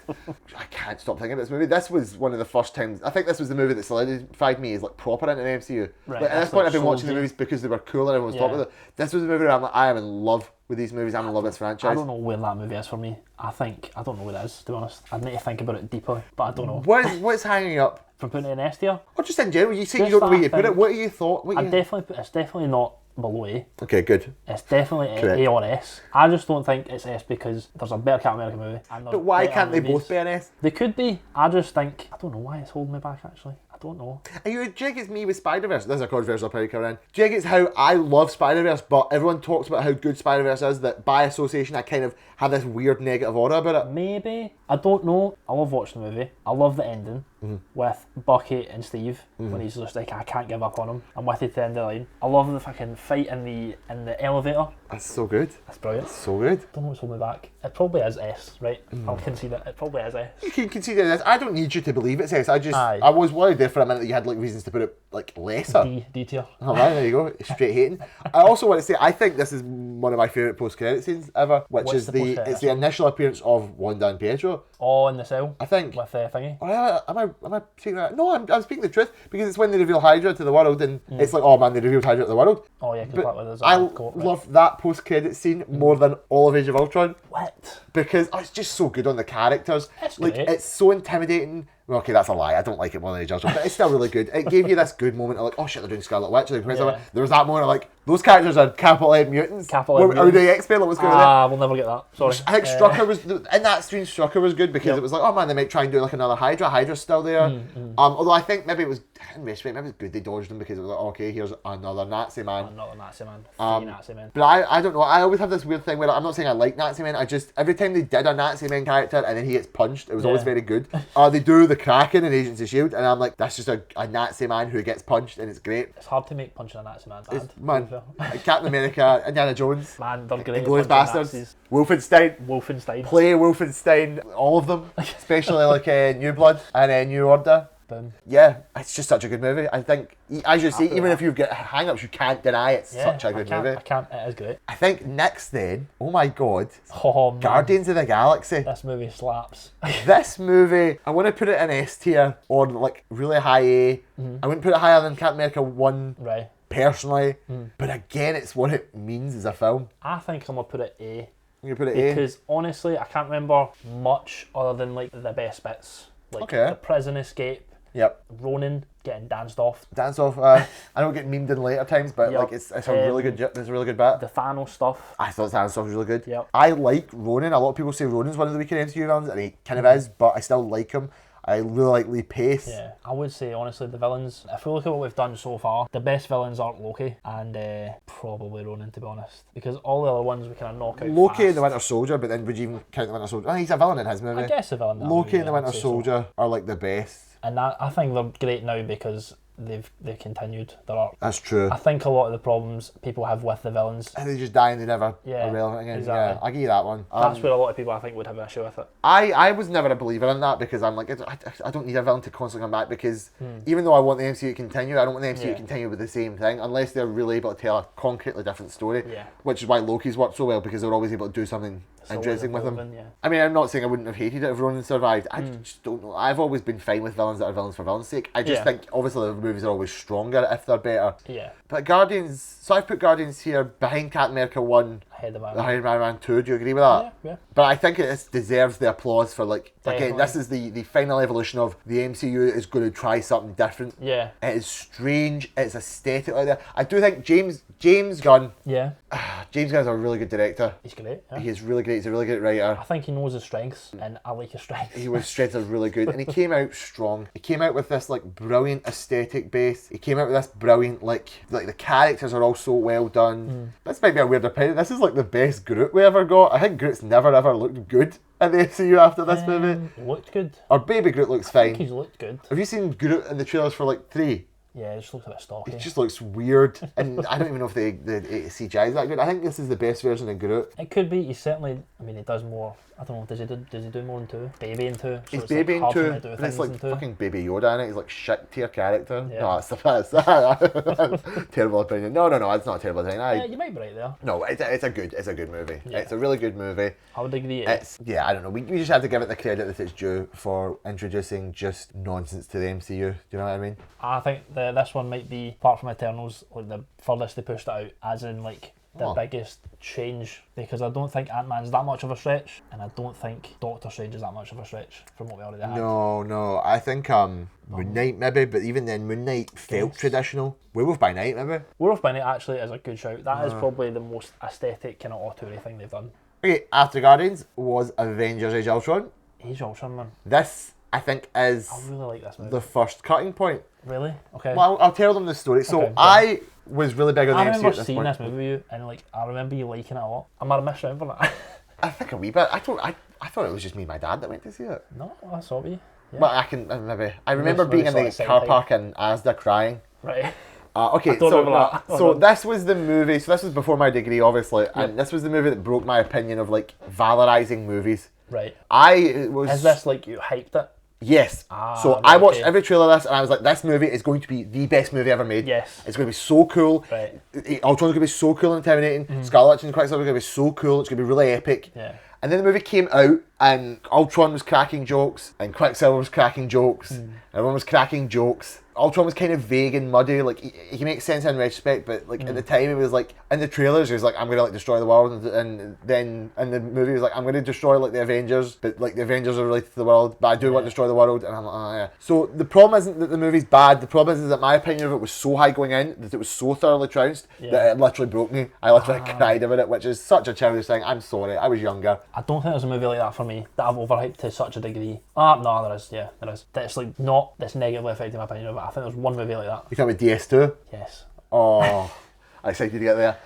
I can't stop thinking of this movie. This was one of the first times. I think this was the movie that solidified me as like proper into the MCU. Right, Like, at this that's point, like I've been watching the soldier. movies because they were cool and everyone was Yeah. talking about it. This was the movie where I'm like, I am in love with these movies. I'm in love with this franchise. I don't know where that movie is for me. I don't know where it is, to be honest. I'd need to think about it deeply, but I don't know. What's hanging up? From putting it in S tier, Or just in general, you say Just you don't know where that you put it. thing. What do you thought? it's definitely not below A. Okay, good. It's definitely Correct. A or S. I just don't think it's S because there's a better Captain America movie. And there's But why better can't they movies. both be an S? They could be. I just think, I don't know why it's holding me back actually. I don't know. Do you think it's me with Spider-Verse? This is a controversial opinion, Karen. Do you think it's how I love Spider-Verse, but everyone talks about how good Spider-Verse is, that by association I kind of have this weird negative aura about it? Maybe. I don't know. I love watching the movie. I love the ending with Bucky and Steve when he's just like, I can't give up on him. I'm with you to the end of the line. I love the fucking fight in the elevator. That's so good. That's brilliant. So good. Don't know what's holding me back. It probably is S, right? I'll concede it. It probably is S. You can consider this. I don't need you to believe it's S. Aye. I was worried there for a minute that you had like reasons to put it like lesser. D tier. Oh right, there you go. Straight hating. I also want to say I think this is one of my favourite post-credit scenes ever, which What's is the the post-credit it's the initial appearance of Wanda and Pietro. Oh, in the cell I think. with thingy. Or am I speaking that? No, I'm speaking the truth because it's when they reveal Hydra to the world and it's like, oh man, they revealed Hydra to the world. Oh yeah, because But there's I a coat, right? love that post-credit scene more than all of Age of Ultron What? because it's just so good on the characters. It's Like great. it's so intimidating. Well, okay, that's a lie. I don't like it more than Age of Ultron, but it's still really good. It gave you this good moment of like, oh shit, they're doing Scarlet Witch. Yeah. There was that moment of like, those characters are capital M mutants. Capital M Are mutants. they X-Men? Like, what's going on there? Ah, we'll never get that. Sorry. I think Strucker was in that scene. Strucker was good because Yep. it was like, oh man, they might try and do like another Hydra. Hydra's still there. Although I think maybe it was maybe it was good they dodged him because it was like, okay, here's another Nazi man. Not a Nazi man. Three Nazi men. But I don't know. I always have this weird thing where I'm not saying I like Nazi men. I just every time they did a Nazi men character and then he gets punched, it was always Yeah. very good. They do the Kraken in Agents of Shield, and I'm like, that's just a Nazi man who gets punched, and it's great. It's hard to make punching a Nazi man bad. Man, to be fair. Captain America, Indiana Jones, Man, they're great. Inglourious at punching Bastards, Nazis. Wolfenstein. Wolfenstein. Play Wolfenstein, all of them, especially like New Blood and New Order. Boom. Yeah, it's just such a good movie. I think, as you say, After even that. if you've got hang-ups, you can't deny it's Yeah, such a good I can't, movie. I can't. It is great. I think next then, oh my god, Oh man. Guardians of the Galaxy. This movie slaps. This movie, I want to put it in S tier or like really high A. I wouldn't put it higher than Captain America 1 Right. personally, but again, it's what it means as a film. I think I'm gonna put it A. You put it A. Because honestly, I can't remember much other than like the best bits. Like Okay. the prison escape, Yep. Ronan getting danced off, Dance off. I know it get memed in later times, but Yep. like it's a really good. It's a really good bit. the Thanos stuff. I thought Dance off was really good. Yep. I like Ronan. A lot of people say Ronan's one of the weaker MCU villains, and he kind of is, but I still like him. I really like Lee Pace. Yeah, I would say honestly the villains, if we look at what we've done so far, the best villains are Loki and probably Ronan, to be honest, because all the other ones we kind of knock out Loki fast. and the Winter Soldier, but then would you even count the Winter Soldier? Oh, he's a villain in his movie. I guess the villain. in that Loki movie, and the I'd Winter say so. Soldier are like the best. And that, I think they're great now because they've continued their arc. That's true. I think a lot of the problems people have with the villains, And they just die and they never Yeah, are relevant again. exactly. Yeah, I'll give you that one. that's where a lot of people I think would have an issue with it. I was never a believer in that because I'm like, I don't need a villain to constantly come back because even though I want the MCU to continue, I don't want the MCU to Yeah. continue with the same thing unless they're really able to tell a concretely different story. Yeah. Which is why Loki's worked so well because they're always able to do something So interesting with him. evolving, yeah. I mean, I'm not saying I wouldn't have hated it if Ronan survived. I just don't know. I've always been fine with villains that are villains for villains' sake. I just Yeah. think obviously the movies are always stronger if they're better. Yeah, But Guardians, so I've put Guardians here behind Captain America 1, ahead of the man. Iron Man 2. Do you agree with that? Yeah, yeah. But I think it deserves the applause for like again, Definitely. this is the final evolution of the MCU is going to try something different. Yeah, It is strange. It's aesthetic like that. I do think James Gunn. yeah. James Gunn's a really good director. He's great. Yeah. He is really great. He's a really good writer. I think he knows his strengths, and I like his strengths. He was straight as really good, and he came out strong. He came out with this like brilliant aesthetic base. He came out with this brilliant like the characters are all so well done. This might be a weird opinion. This is like the best Groot we ever got. I think Groot's never ever looked good in the MCU after this movie. Looked good. Or Baby Groot looks I think fine. he's looked good. Have you seen Groot in the trailers for like 3? Yeah, it just looks a bit stocky. It just looks weird, and I don't even know if the CGI is that good. I think this is the best version of Groot. It could be. He's certainly. I mean, he does more. I don't know. Does he do more in 2? Baby in 2. So He's it's Baby like in hard 2, for him to do but it's things like in 2. fucking Baby Yoda in it. He's like shit tier character. Yeah. No, that's terrible opinion. No, it's not a terrible opinion. Yeah, you might be right there. No, it's a good movie. Yeah. It's a really good movie. I would agree. I don't know. We just have to give it the credit that it's due for introducing just nonsense to the MCU. Do you know what I mean? I think this one might be, apart from Eternals, like the furthest they pushed it out, as in like the biggest change, because I don't think Ant-Man's that much of a stretch, and I don't think Doctor Strange is that much of a stretch from what we already had. No. I think Moon Knight maybe, but even then Moon Knight felt traditional. Werewolf by Night maybe. Werewolf by Night actually is a good shout. That is probably the most aesthetic kind of auteur thing they've done. Okay, after Guardians was Avengers Age of Ultron. Age of Ultron, man. This, I think, is I really like this movie. the first cutting point. Really? Okay. Well, I'll tell them the story. So Okay, I was really big on the I MCU remember at this seeing point. this movie with you, and like I remember you liking it a lot. I might have missed out for that. I think a wee bit. I thought it was just me and my dad that went to see it. No, I saw you. Yeah. But I remember Maybe being in the sort of car same park in Asda crying. Right. Okay, I don't so remember that. so this was the movie. So this was before my degree, obviously, and this was the movie that broke my opinion of like valorizing movies. Right. Is this like you hyped it? Yes. So right, I watched okay. every trailer of this, and I was like, this movie is going to be the best movie ever made. Yes. It's going to be so cool. Right. Ultron's going to be so cool and intimidating. Scarlet Witch and Quicksilver are going to be so cool. It's going to be really epic. Yeah. And then the movie came out, and Ultron was cracking jokes, and Quicksilver was cracking jokes, and everyone was cracking jokes. Ultron was kind of vague and muddy, like he makes sense in retrospect, but like at the time it was like, in the trailers he was like, I'm gonna like destroy the world, and then in the movie he was like, I'm gonna destroy like the Avengers, but like the Avengers are related to the world, but I do want to destroy the world, and I'm like, oh yeah. So the problem isn't that the movie's bad, the problem is that my opinion of it was so high going in, that it was so thoroughly trounced, that it literally broke me. I literally cried about it, which is such a childish thing. I'm sorry, I was younger. I don't think there's a movie like that for me that I've overhyped to such a degree. No, there is. Yeah, there is. That's like not this negatively affecting my opinion of it. I think there's one movie like that. You talking about DS2? Yes. Oh, I'm excited to get there.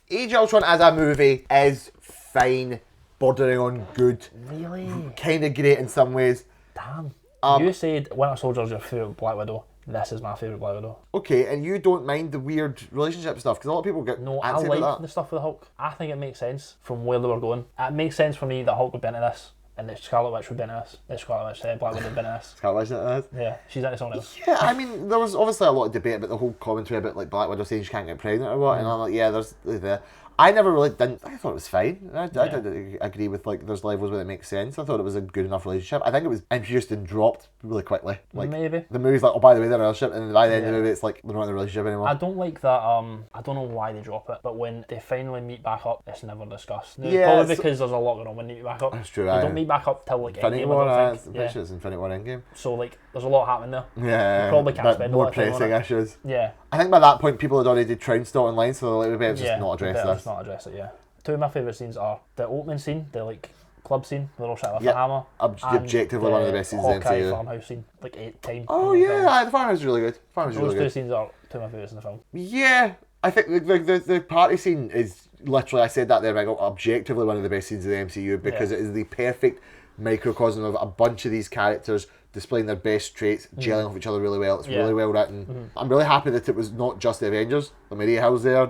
Age of Ultron as a movie is fine, bordering on good, Really? kind of great in some ways. Damn. You said Winter Soldier's your favourite Black Widow. This is my favourite Black Widow. Okay, and you don't mind the weird relationship stuff, because a lot of people get No, I antsy like about the that. stuff with Hulk. I think it makes sense from where they were going. It makes sense for me that Hulk would be into this, and that Scarlet Witch would be into this. Black Widow would be into this. Can't imagine that. Yeah, she's into someone else. Yeah, I mean, there was obviously a lot of debate about the whole commentary about like Black Widow saying she can't get pregnant or what, and I'm like, yeah, there's there. I never really didn't. I thought it was fine. I did agree with like there's levels where it makes sense. I thought it was a good enough relationship. I think it was introduced and dropped really quickly. Like Maybe. the movie's like, oh by the way, they're in a relationship, and by the end of the movie, it's like they're not in a relationship anymore. I don't like that. I don't know why they drop it, but when they finally meet back up, it's never discussed. Yeah, Probably because there's a lot going on when they meet back up. That's true. They don't meet back up till like Infinity Endgame, War. I don't I'm think. pretty sure it's Infinity War Endgame. So like, there's a lot happening there. Yeah, Probably can't but spend a more lot of time on pressing it. issues. Yeah. I think by that point people had already trounced it online, so like, we better just not address better this. just not address it. Yeah. Two of my favourite scenes are the opening scene, the like club scene, where they're all shot with Yep. a hammer. Objectively one of the best scenes in the Hawkeye MCU. farmhouse scene, like 8 times. Oh yeah, the farmhouse is really good. Farmhouse is Those really two good. scenes are two of my favourites in the film. Yeah, I think the party scene is literally, I said that there, I go, objectively one of the best scenes of the MCU, because it is the perfect microcosm of a bunch of these characters displaying their best traits, gelling off each other really well. It's really well written. I'm really happy that it was not just the Avengers. Like Maria Hill's there,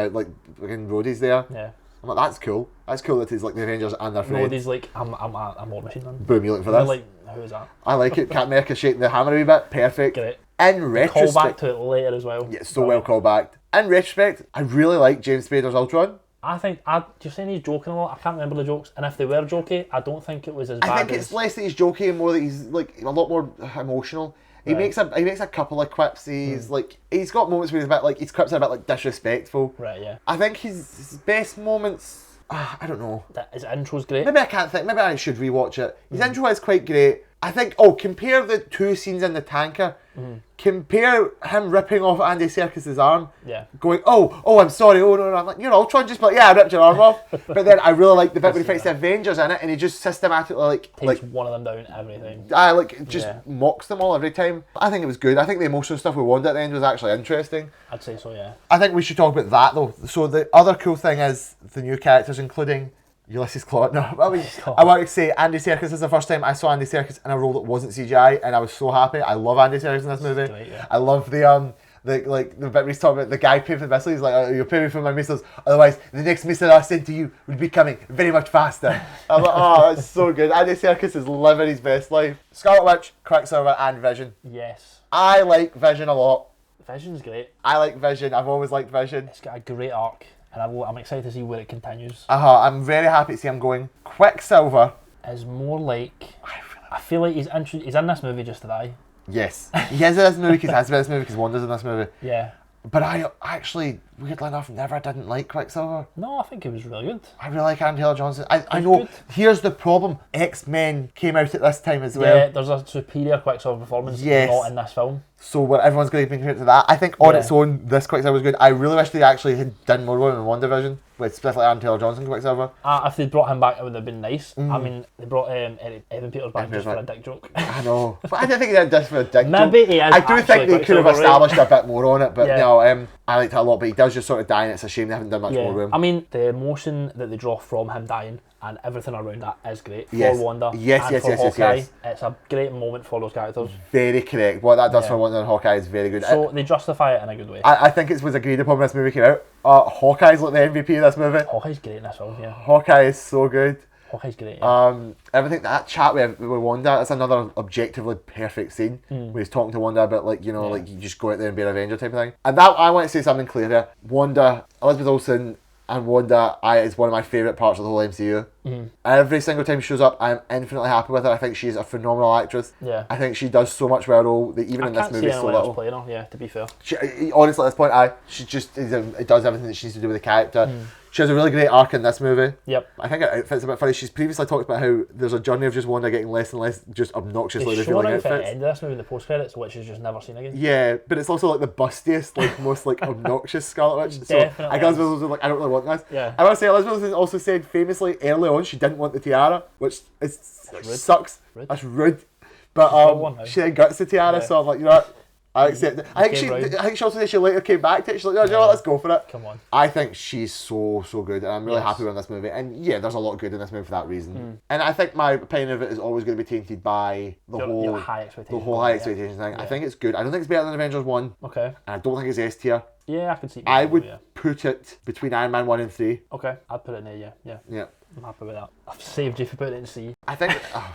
like fucking Rhodey's there. Yeah. I'm like, that's cool. That's cool that it's like the Avengers and their friends. Rhodey's like, I'm War Machine Man. Boom, you looking for They're this? like, who is that? I like it. Captain America shaking the hammer a wee bit. Perfect. Great. In Call retrospect, back to it later as well. yeah, so well called back. In retrospect, I really like James Spader's Ultron. I think, you're saying he's joking a lot. I can't remember the jokes, and if they were jokey, I don't think it was as bad I think as... it's less that he's jokey and more that he's like a lot more emotional. He makes a couple of quips. He's like, he's got moments where he's a bit like, his quips are a bit like disrespectful. Right, yeah. I think his best moments, I don't know. His intro's great. Maybe I can't think. Maybe I should rewatch it. His intro is quite great. I think. Compare the two scenes in the tanker. Compare him ripping off Andy Serkis's arm. Yeah. Going, oh, I'm sorry. Oh no, I'm like, you're Ultron. Just like, yeah, I ripped your arm off. But then I really like the bit when he fights the Avengers in it, and he just systematically Takes one of them down every time. just mocks them all every time. I think it was good. I think the emotional stuff with Wanda at the end was actually interesting. I'd say so, yeah. I think we should talk about that though. So the other cool thing is the new characters, including Ulysses Claw. No, I want to say Andy Serkis is the first time I saw Andy Serkis in a role that wasn't CGI, and I was so happy. I love Andy Serkis in this movie. Great, yeah. I love the the bit where he's talking about the guy paying for the missile. He's like, "You're paying me for my missiles. Otherwise, the next missile I send to you would be coming very much faster." I'm like, oh, that's so good. Andy Serkis is living his best life. Scarlet Witch, Quicksilver, and Vision. Yes. I like Vision a lot. Vision's great. I like Vision. I've always liked Vision. It's got a great arc, and I'm excited to see where it continues. I'm very happy to see him going. Quicksilver is more like, I feel like he's in this movie just to die. Yes, he is in this movie because he has to be in this movie because Wanda's in this movie. Yeah. But I actually, weirdly enough, never didn't like Quicksilver. No, I think it was really good. I really like Aaron Taylor-Johnson. I know, good. Here's the problem. X-Men came out at this time as well. Yeah, there's a superior Quicksilver performance not in this film. So where everyone's going to be compared to that. I think on its own, this Quicksilver was good. I really wish they actually had done more with him in WandaVision, with specifically Aaron Taylor-Johnson Quicksilver. If they'd brought him back, it would have been nice. I mean, they brought Evan Peters back just for a dick joke. I know. But I didn't think they did this for a dick joke. Maybe he is. I do think they could have established a bit more on it, but no, I liked it a lot, but he does just sort of die and it's a shame they haven't done much more with him. I mean, the emotion that they draw from him dying and everything around that is great for Wanda and for Hawkeye. It's a great moment for those characters. Very correct. What that does for Wanda and Hawkeye is very good. So they justify it in a good way. I think it was agreed upon when this movie came out. Hawkeye's like the MVP of this movie. Hawkeye's great in this film, yeah. Hawkeye is so good. Hawkeye's great, yeah. Everything, that chat with Wanda, that's another objectively perfect scene where he's talking to Wanda about like, you know, like you just go out there and be an Avenger type of thing. And that, I want to say something clear here. Wanda, Elizabeth Olsen and Wanda is one of my favourite parts of the whole MCU. Every single time she shows up, I'm infinitely happy with her. I think she's a phenomenal actress. Yeah. I think she does so much well, role that even in this movie so little. Playing her, yeah, to be fair. Honestly, at this point, she just it does everything that she needs to do with the character. She has a really great arc in this movie. Yep. I think her outfit's a bit funny. She's previously talked about how there's a journey of just Wanda getting less and less just obnoxiously revealing outfits. At the end of this movie, the post credits, which is just never seen again. Yeah, but it's also like the bustiest, like most like obnoxious Scarlet Witch. Definitely. So I guess Elizabeth was like, I don't really want this. Yeah. I want to say Elizabeth also said famously early on she didn't want the tiara, which sucks. Rude. That's rude. But she then got the tiara, so I'm like, you know what? I accept it. I think she also said she later came back to it. She's like, no, you know what, let's go for it. Come on. I think she's so good, and I'm really happy with this movie. And yeah, there's a lot of good in this movie for that reason. And I think my opinion of it is always going to be tainted by your high expectations. The whole high expectations thing. I think it's good. I don't think it's better than Avengers 1. Okay. And I don't think it's S tier. Yeah, I can see. I would put it between Iron Man 1 and 3. Okay, I'd put it in there. Yeah. I'm happy with that. I've saved you for putting it in C. I think, I'm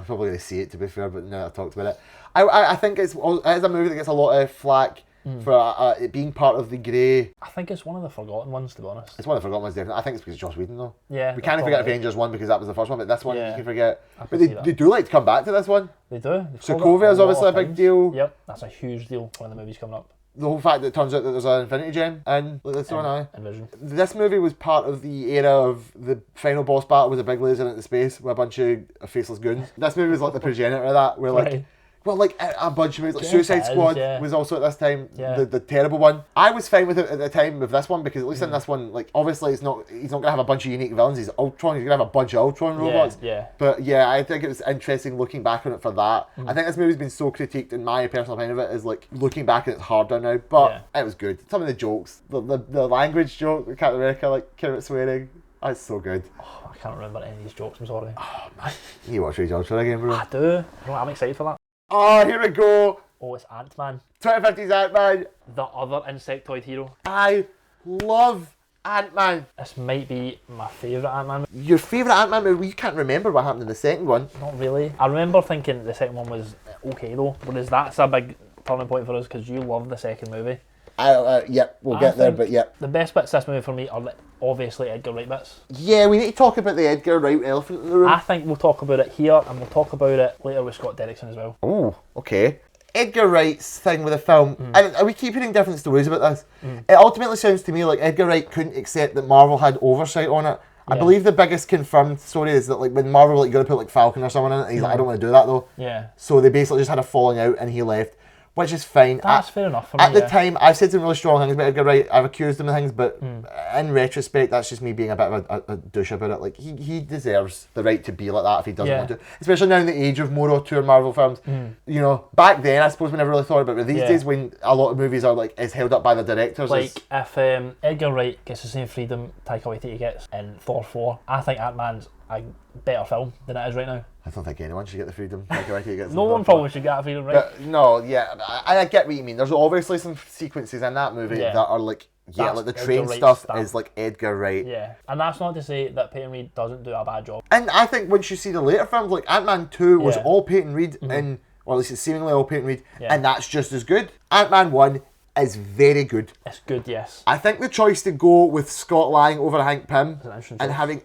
probably going to see it to be fair, but now I've talked about it. I think it is a movie that gets a lot of flack for it being part of the grey. I think it's one of the forgotten ones, to be honest. It's one of the forgotten ones, definitely. I think it's because of Joss Whedon, though. Yeah. We can't forget Avengers 1 because that was the first one, but this one you can forget. But they do like to come back to this one. They do. Sokovia is obviously a big deal. Yep, that's a huge deal when the movie's coming up. The whole fact that it turns out that there's an Infinity Gem in this one, Vision. This movie was part of the era of the final boss battle with a big laser into space with a bunch of faceless goons. This movie was like the progenitor of that, where like... Well, like a bunch of movies, like Suicide Squad was also at this time the terrible one. I was fine with it at the time with this one because at least in this one, like obviously he's not gonna have a bunch of unique villains. He's Ultron. He's gonna have a bunch of Ultron robots. Yeah. But yeah, I think it was interesting looking back on it for that. I think this movie's been so critiqued, and my personal opinion of it is like looking back and it's harder now. But it was good. Some of the jokes, the language joke, with Captain America like Kermit swearing. That's so good. Oh, I can't remember any of these jokes. I'm sorry. Oh man, you watch Age of Ultron again, bro? I do. I'm excited for that. Oh, here we go. Oh, it's Ant-Man. 2050's Ant-Man. The other insectoid hero. I love Ant-Man. This might be my favourite Ant-Man. Your favourite Ant-Man movie? You can't remember what happened in the second one. Not really. I remember thinking the second one was okay though, whereas that's a big turning point for us because you love the second movie. We'll get there, but yeah. The best bits of this movie for me are obviously Edgar Wright bits. Yeah, we need to talk about the Edgar Wright elephant in the room. I think we'll talk about it here and we'll talk about it later with Scott Derrickson as well. Oh, okay. Edgar Wright's thing with the film, and we keep hearing different stories about this. It ultimately sounds to me like Edgar Wright couldn't accept that Marvel had oversight on it. I believe the biggest confirmed story is that like when Marvel were like going to put like Falcon or someone in it, he's like, I don't want to do that though. Yeah. So they basically just had a falling out and he left. Which is fine. That's fair enough for me. At the time, I've said some really strong things about Edgar Wright. I've accused him of things, but in retrospect, that's just me being a bit of a douche about it. Like, he deserves the right to be like that if he doesn't want to. Especially now in the age of more auteur Marvel films. You know, back then, I suppose we never really thought about it, but these days when a lot of movies are like, is held up by the directors. Like, if Edgar Wright gets the same freedom Taika Waititi gets in Thor 4, I think Ant-Man's a better film than it is right now. I don't think anyone should get the freedom. Like, he gets No one probably should get a freedom, right? But, no, yeah, I get what you mean. There's obviously some sequences in that movie Yeah. that are like, yeah, That's like the Edgar train Wright's stuff stamp. is like Edgar Wright. Yeah, and that's not to say that Peyton Reed doesn't do a bad job. And I think once you see the later films, like Ant-Man 2 was Yeah. all Peyton Reed, and or at least it's seemingly all Peyton Reed, Yeah. and that's just as good. Ant-Man 1 is very good. It's good, yes. I think the choice to go with Scott Lang over Hank Pym It's an interesting and choice. having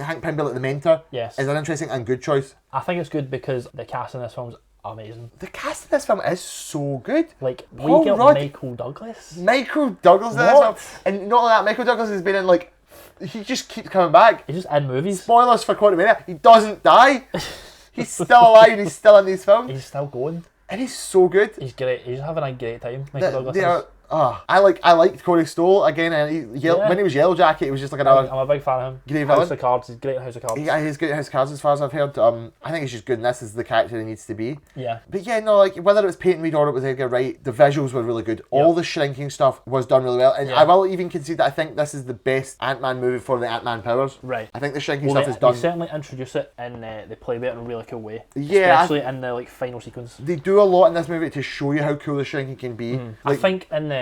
Hank Pym be like the mentor Yes. is an interesting and good choice. I think it's good because the cast in this film's amazing. The cast in this film is so good. Like, Paul we get Rudd. Michael Douglas. Michael Douglas in this What? film. And not only that, Michael Douglas has been in like, he just keeps coming back. He's just in movies. Spoilers for Quantumania, he doesn't die. He's still alive and he's still in these films. He's still going. And he's so good. He's great. He's having a great time, Michael Douglas. They is. are, I liked Corey Stoll again, and Yeah. when he was Yellow Jacket, it was just like another. I'm a big fan of him. Great House villain. of Cards. He's great at House of Cards. Yeah, he's good at his cards as far as I've heard. I think he's just good, and this is the character he needs to be. Yeah. But yeah, no, like whether it was Peyton Reed or it was Edgar Wright, the visuals were really good. All the shrinking stuff was done really well, and Yeah. I will even concede that I think this is the best Ant-Man movie for the Ant-Man powers. Right. I think the shrinking Well, stuff they, is done. they certainly introduce it and they play with it in a really cool way. Yeah, Especially in the like final sequence. They do a lot in this movie to show you how cool the shrinking can be. I think in the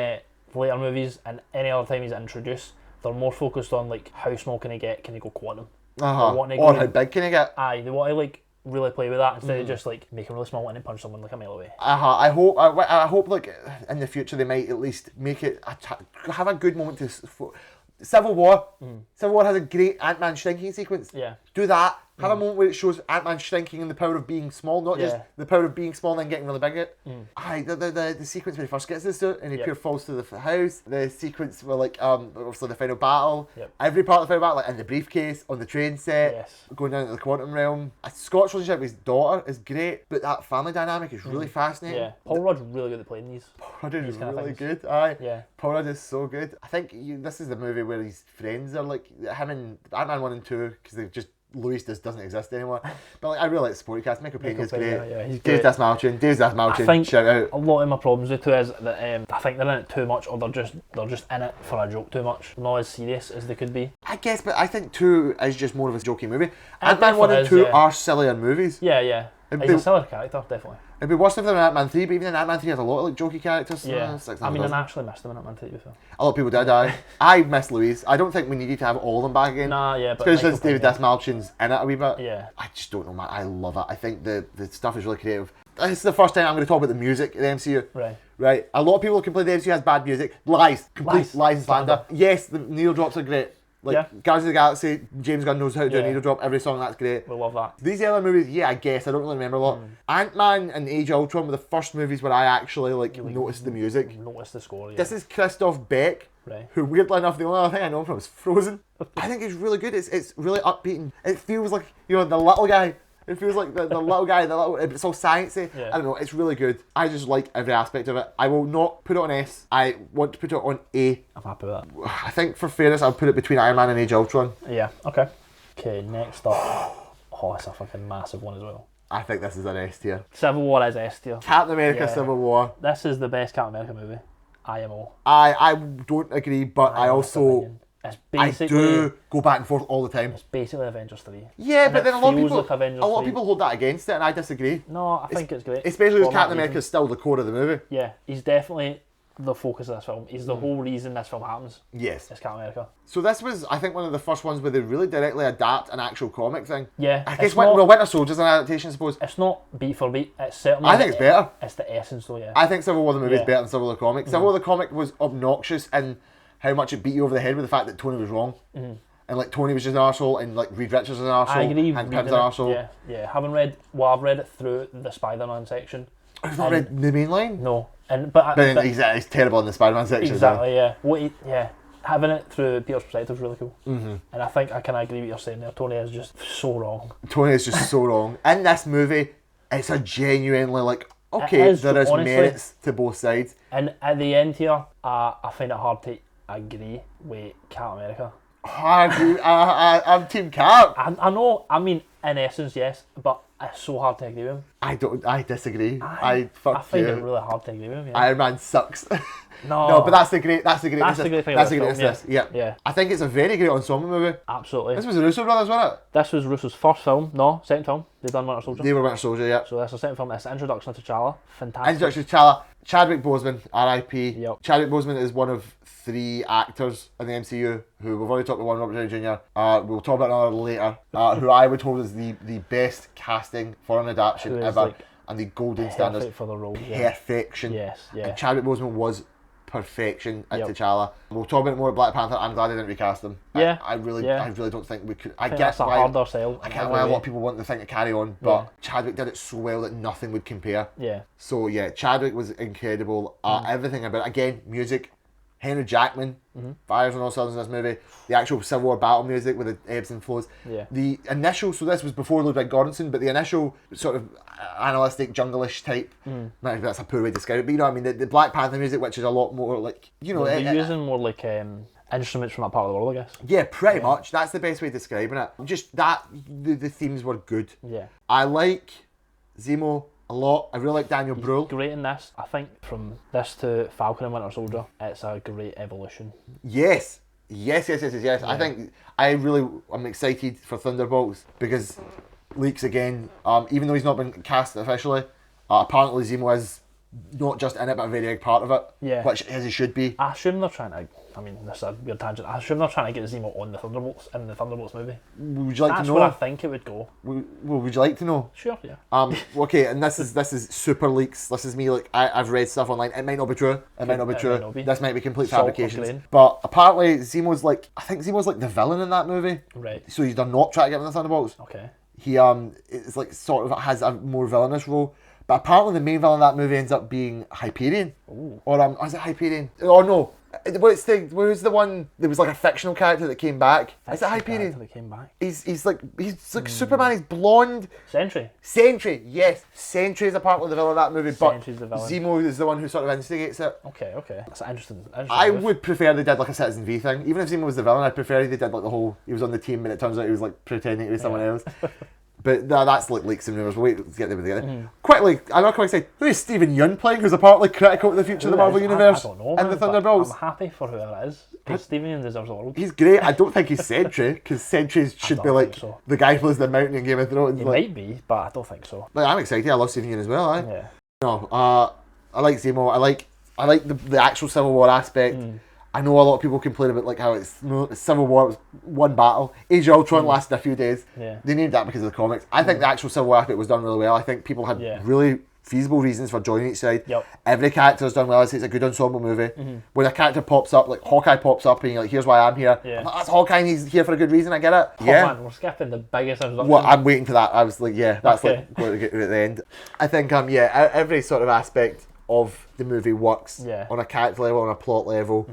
later movies and any other time he's introduced, they're more focused on like how small can he get? Can he go quantum? Or what Or they how go- big can he get? Aye, they want to like really play with that instead of just like make him really small and then punch someone like a mile away. I hope like in the future they might at least make it have a good moment to Civil War. Civil War has a great Ant-Man shrinking sequence. Yeah. Do that. Have a moment where it shows Ant-Man shrinking and the power of being small, not just Yeah. the power of being small and then getting really big. Aye, the sequence when he first gets the suit and he Yep. pure falls through the house. The sequence where like obviously the final battle. Yep. Every part of the final battle, like in the briefcase, on the train set, Yes. going down to the quantum realm. Scott's relationship with his daughter is great, but that family dynamic is really fascinating. Yeah. Paul Rudd's really good at playing these. Paul Rudd is These kind of really things. good. Aye. Yeah. Paul Rudd is so good. I think this is the movie where his friends are like him and Ant-Man 1 and 2 because they've just Luis just doesn't exist anymore. But like I really like the supporting cast. Michael Peña's Peña, great. yeah, he's David great. David I Dasmalchian, think shout out. a lot of my problems with two is that I think they're in it too much or they're just in it for a joke too much. Not as serious as they could be. I guess, but I think 2 is just more of a jokey movie. Ant-Man 1 and definitely 2 is, yeah. are sillier movies. Yeah, yeah. It'd He's be- a stellar character, definitely. It'd be worse if they were in Ant-Man 3, but even in Ant-Man 3 has a lot of like jokey characters. Yeah. Six I and a mean, I dozen. actually missed him in Ant-Man 3 before. A lot of people did. I miss Louise. I don't think we needed to have all of them back again. Nah, yeah, but Especially since Michael David Peña- Dasmalchian's in it a wee bit. Yeah. I just don't know, man. I love it. I think the stuff is really creative. This is the first time I'm going to talk about the music in the MCU. Right. Right. A lot of people complain the MCU has bad music. Lies. Complete lies and slander. Yes, the needle drops are great. Like Yeah. Guardians of the Galaxy, James Gunn knows how to do a Yeah. needle drop. Every song, that's great. We love that. These other movies, yeah, I guess. I don't really remember a lot. Ant-Man and Age of Ultron were the first movies where I actually noticed the music. Notice the score, yeah. This is Christoph Beck, Right. who weirdly enough, the only other thing I know him from is Frozen. I think it's really good. It's really upbeat. And it feels like, the little guy. It feels like the little guy, it's all sciencey. Yeah. I don't know, it's really good. I just like every aspect of it. I will not put it on S. I want to put it on A. I'm happy with that. I think for fairness, I'll put it between Iron Man and Age of Ultron. Yeah, okay. Okay, next up. Oh, it's a fucking massive one as well. I think this is an S tier. Civil War is S tier. Captain America Yeah. Civil War. This is the best Captain America movie. IMO. I don't agree, but I also... It's I basically do go back and forth all the time. it's basically Avengers 3. Yeah, And but it then a lot of feels people, like Avengers 3. hold that against it, and I disagree. No, I think it's great. Especially For because that Captain reason. America is still the core of the movie. Yeah, he's definitely the focus of this film. He's the whole reason this film happens. Yes. It's Captain America. So this was, I think, one of the first ones where they really directly adapt an actual comic thing. Yeah, I guess it's not, Winter Soldier's an adaptation, I suppose. it's not beat for beat. It's certainly. I think it's better. It's the essence, though. Yeah. I think Civil War the movie is Yeah. better than Civil War the comic. Civil War the comic was obnoxious in how much it beat you over the head with the fact that Tony was wrong. And like Tony was just an arsehole and like Reed Richards was an arsehole. I agree. And reading Pym's it, an arsehole. Yeah, yeah. I've read it through the Spider-Man section. I've not read the main line. No, but But then he's terrible in the Spider-Man section. exactly, yeah. Having it through Peter's perspective is really cool. And I think I can agree with what you're saying there. Tony is just so wrong. Tony is just so wrong. In this movie, it's a genuinely like, okay, It is, there is honestly. merits to both sides. And at the end here, I find it hard to agree with Captain America. I'm Team Cap. I know, I mean, in essence, yes, but It's so hard to agree with him. I disagree. I Fuck find you. it really hard to agree with him. Yeah. Iron Man sucks. No, But that's the great That's the great thing about the film, this. Yeah. Yeah. I think it's a very great ensemble movie. absolutely. This was the Russo brothers, wasn't it? This was Russo's first film. No, second film. They've done Winter Soldier. They were Winter Soldier, yeah. So that's the second film. It's the introduction to T'Challa. Fantastic. Introduction to T'Challa. Chadwick Boseman, R.I.P. Yep. Chadwick Boseman is one of 3 actors in the MCU who we've already talked about one, Robert Downey Jr. We'll talk about another later. Who I would hold is the best casting for an adaptation Who is, ever, like, and the golden standards. Perfect for the role. Yeah. Perfection. Yes. Yeah. And Chadwick Boseman was perfection at Yep. T'Challa. We'll talk about more at Black Panther. I'm glad they didn't recast him. Yeah. I really don't think we could. I think get that's a why. harder sell. I get why a lot of people want the thing to carry on, but Chadwick did it so well that nothing would compare. Yeah. So yeah, Chadwick was incredible. Everything about it. Again, music. Henry Jackman fires on all cylinders in this movie. The actual Civil War battle music with the ebbs and flows. Yeah. The initial, so this was before Ludwig Göransson, but the initial sort of analytic, jungle-ish type, maybe that's a poor way to describe it, but you know what I mean, the Black Panther music, which is a lot more like, you know... They're using more like instruments from that part of the world, I guess. Yeah, pretty much. That's the best way of describing it. Just that, the themes were good. Yeah. I like Zemo a lot. I really like Daniel Bruhl. Great in this. I think from this to Falcon and Winter Soldier, it's a great evolution. Yes. I think I'm excited for Thunderbolts because leaks again. Even though he's not been cast officially, apparently Zemo is not just in it but a very big part of it. Yeah. Which as he should be. I assume they're trying to. I mean, this is a weird tangent. I assume they're trying to get Zemo on the Thunderbolts in the Thunderbolts movie. Would you like That's to know? where I think it would go. Would you like to know? Sure. Yeah. Okay, and this is super leaks. This is me, like I've read stuff online. It might not be true. It might not be true. This might be complete Salt or fabrications. grain. But apparently Zemo's like, I think Zemo's like the villain in that movie. Right. So they're not trying to get him in the Thunderbolts. Okay. He it's like sort of has a more villainous role. But apparently the main villain in that movie ends up being Hyperion. Ooh. Or is it Hyperion? Oh no. Where's the one? There was like a fictional character that came back. Is it Hyperion? That came back. He's like Superman. He's blonde. Sentry. Sentry, yes. Sentry is apparently the villain of that movie, but Sentry's the villain. Zemo is the one who sort of instigates it. Okay. That's interesting. I would prefer they did like a Citizen V thing. Even if Zemo was the villain, I'd prefer they did like the whole, he was on the team and it turns out he was like pretending to be someone else. But no, that's like leaks and rumours. We'll wait to get them together. Quickly, I'm not quite excited. Who is Stephen Yeun playing? Who's apparently critical to the future of the Marvel Universe I don't know, and the Thunderbolts? I'm happy for whoever it is. Because Stephen Yeun deserves the world. He's great. I don't think he's Sentry, because Sentry should be like so. the guy who plays the mountain in Game of Thrones. He Like, might be, but I don't think so. I'm excited. I love Stephen Yeun as well. Yeah. No, I like Zemo. I like the actual Civil War aspect. I know a lot of people complain about like how it's Civil War was one battle. Age of Ultron lasted a few days. Yeah. They named that because of the comics. I think the actual Civil War aspect was done really well. I think people had really feasible reasons for joining each side. Yep. Every character has done well. It's a good ensemble movie. When a character pops up, like Hawkeye pops up and you're like, here's why I'm here. Yeah. I'm like, that's Hawkeye and he's here for a good reason. I get it. Oh yeah. man, we're skipping the biggest introduction. Well, I'm waiting for that. I was like, yeah, that's Okay. like going to get to at the end. I think every sort of aspect of the movie works on a character level, on a plot level.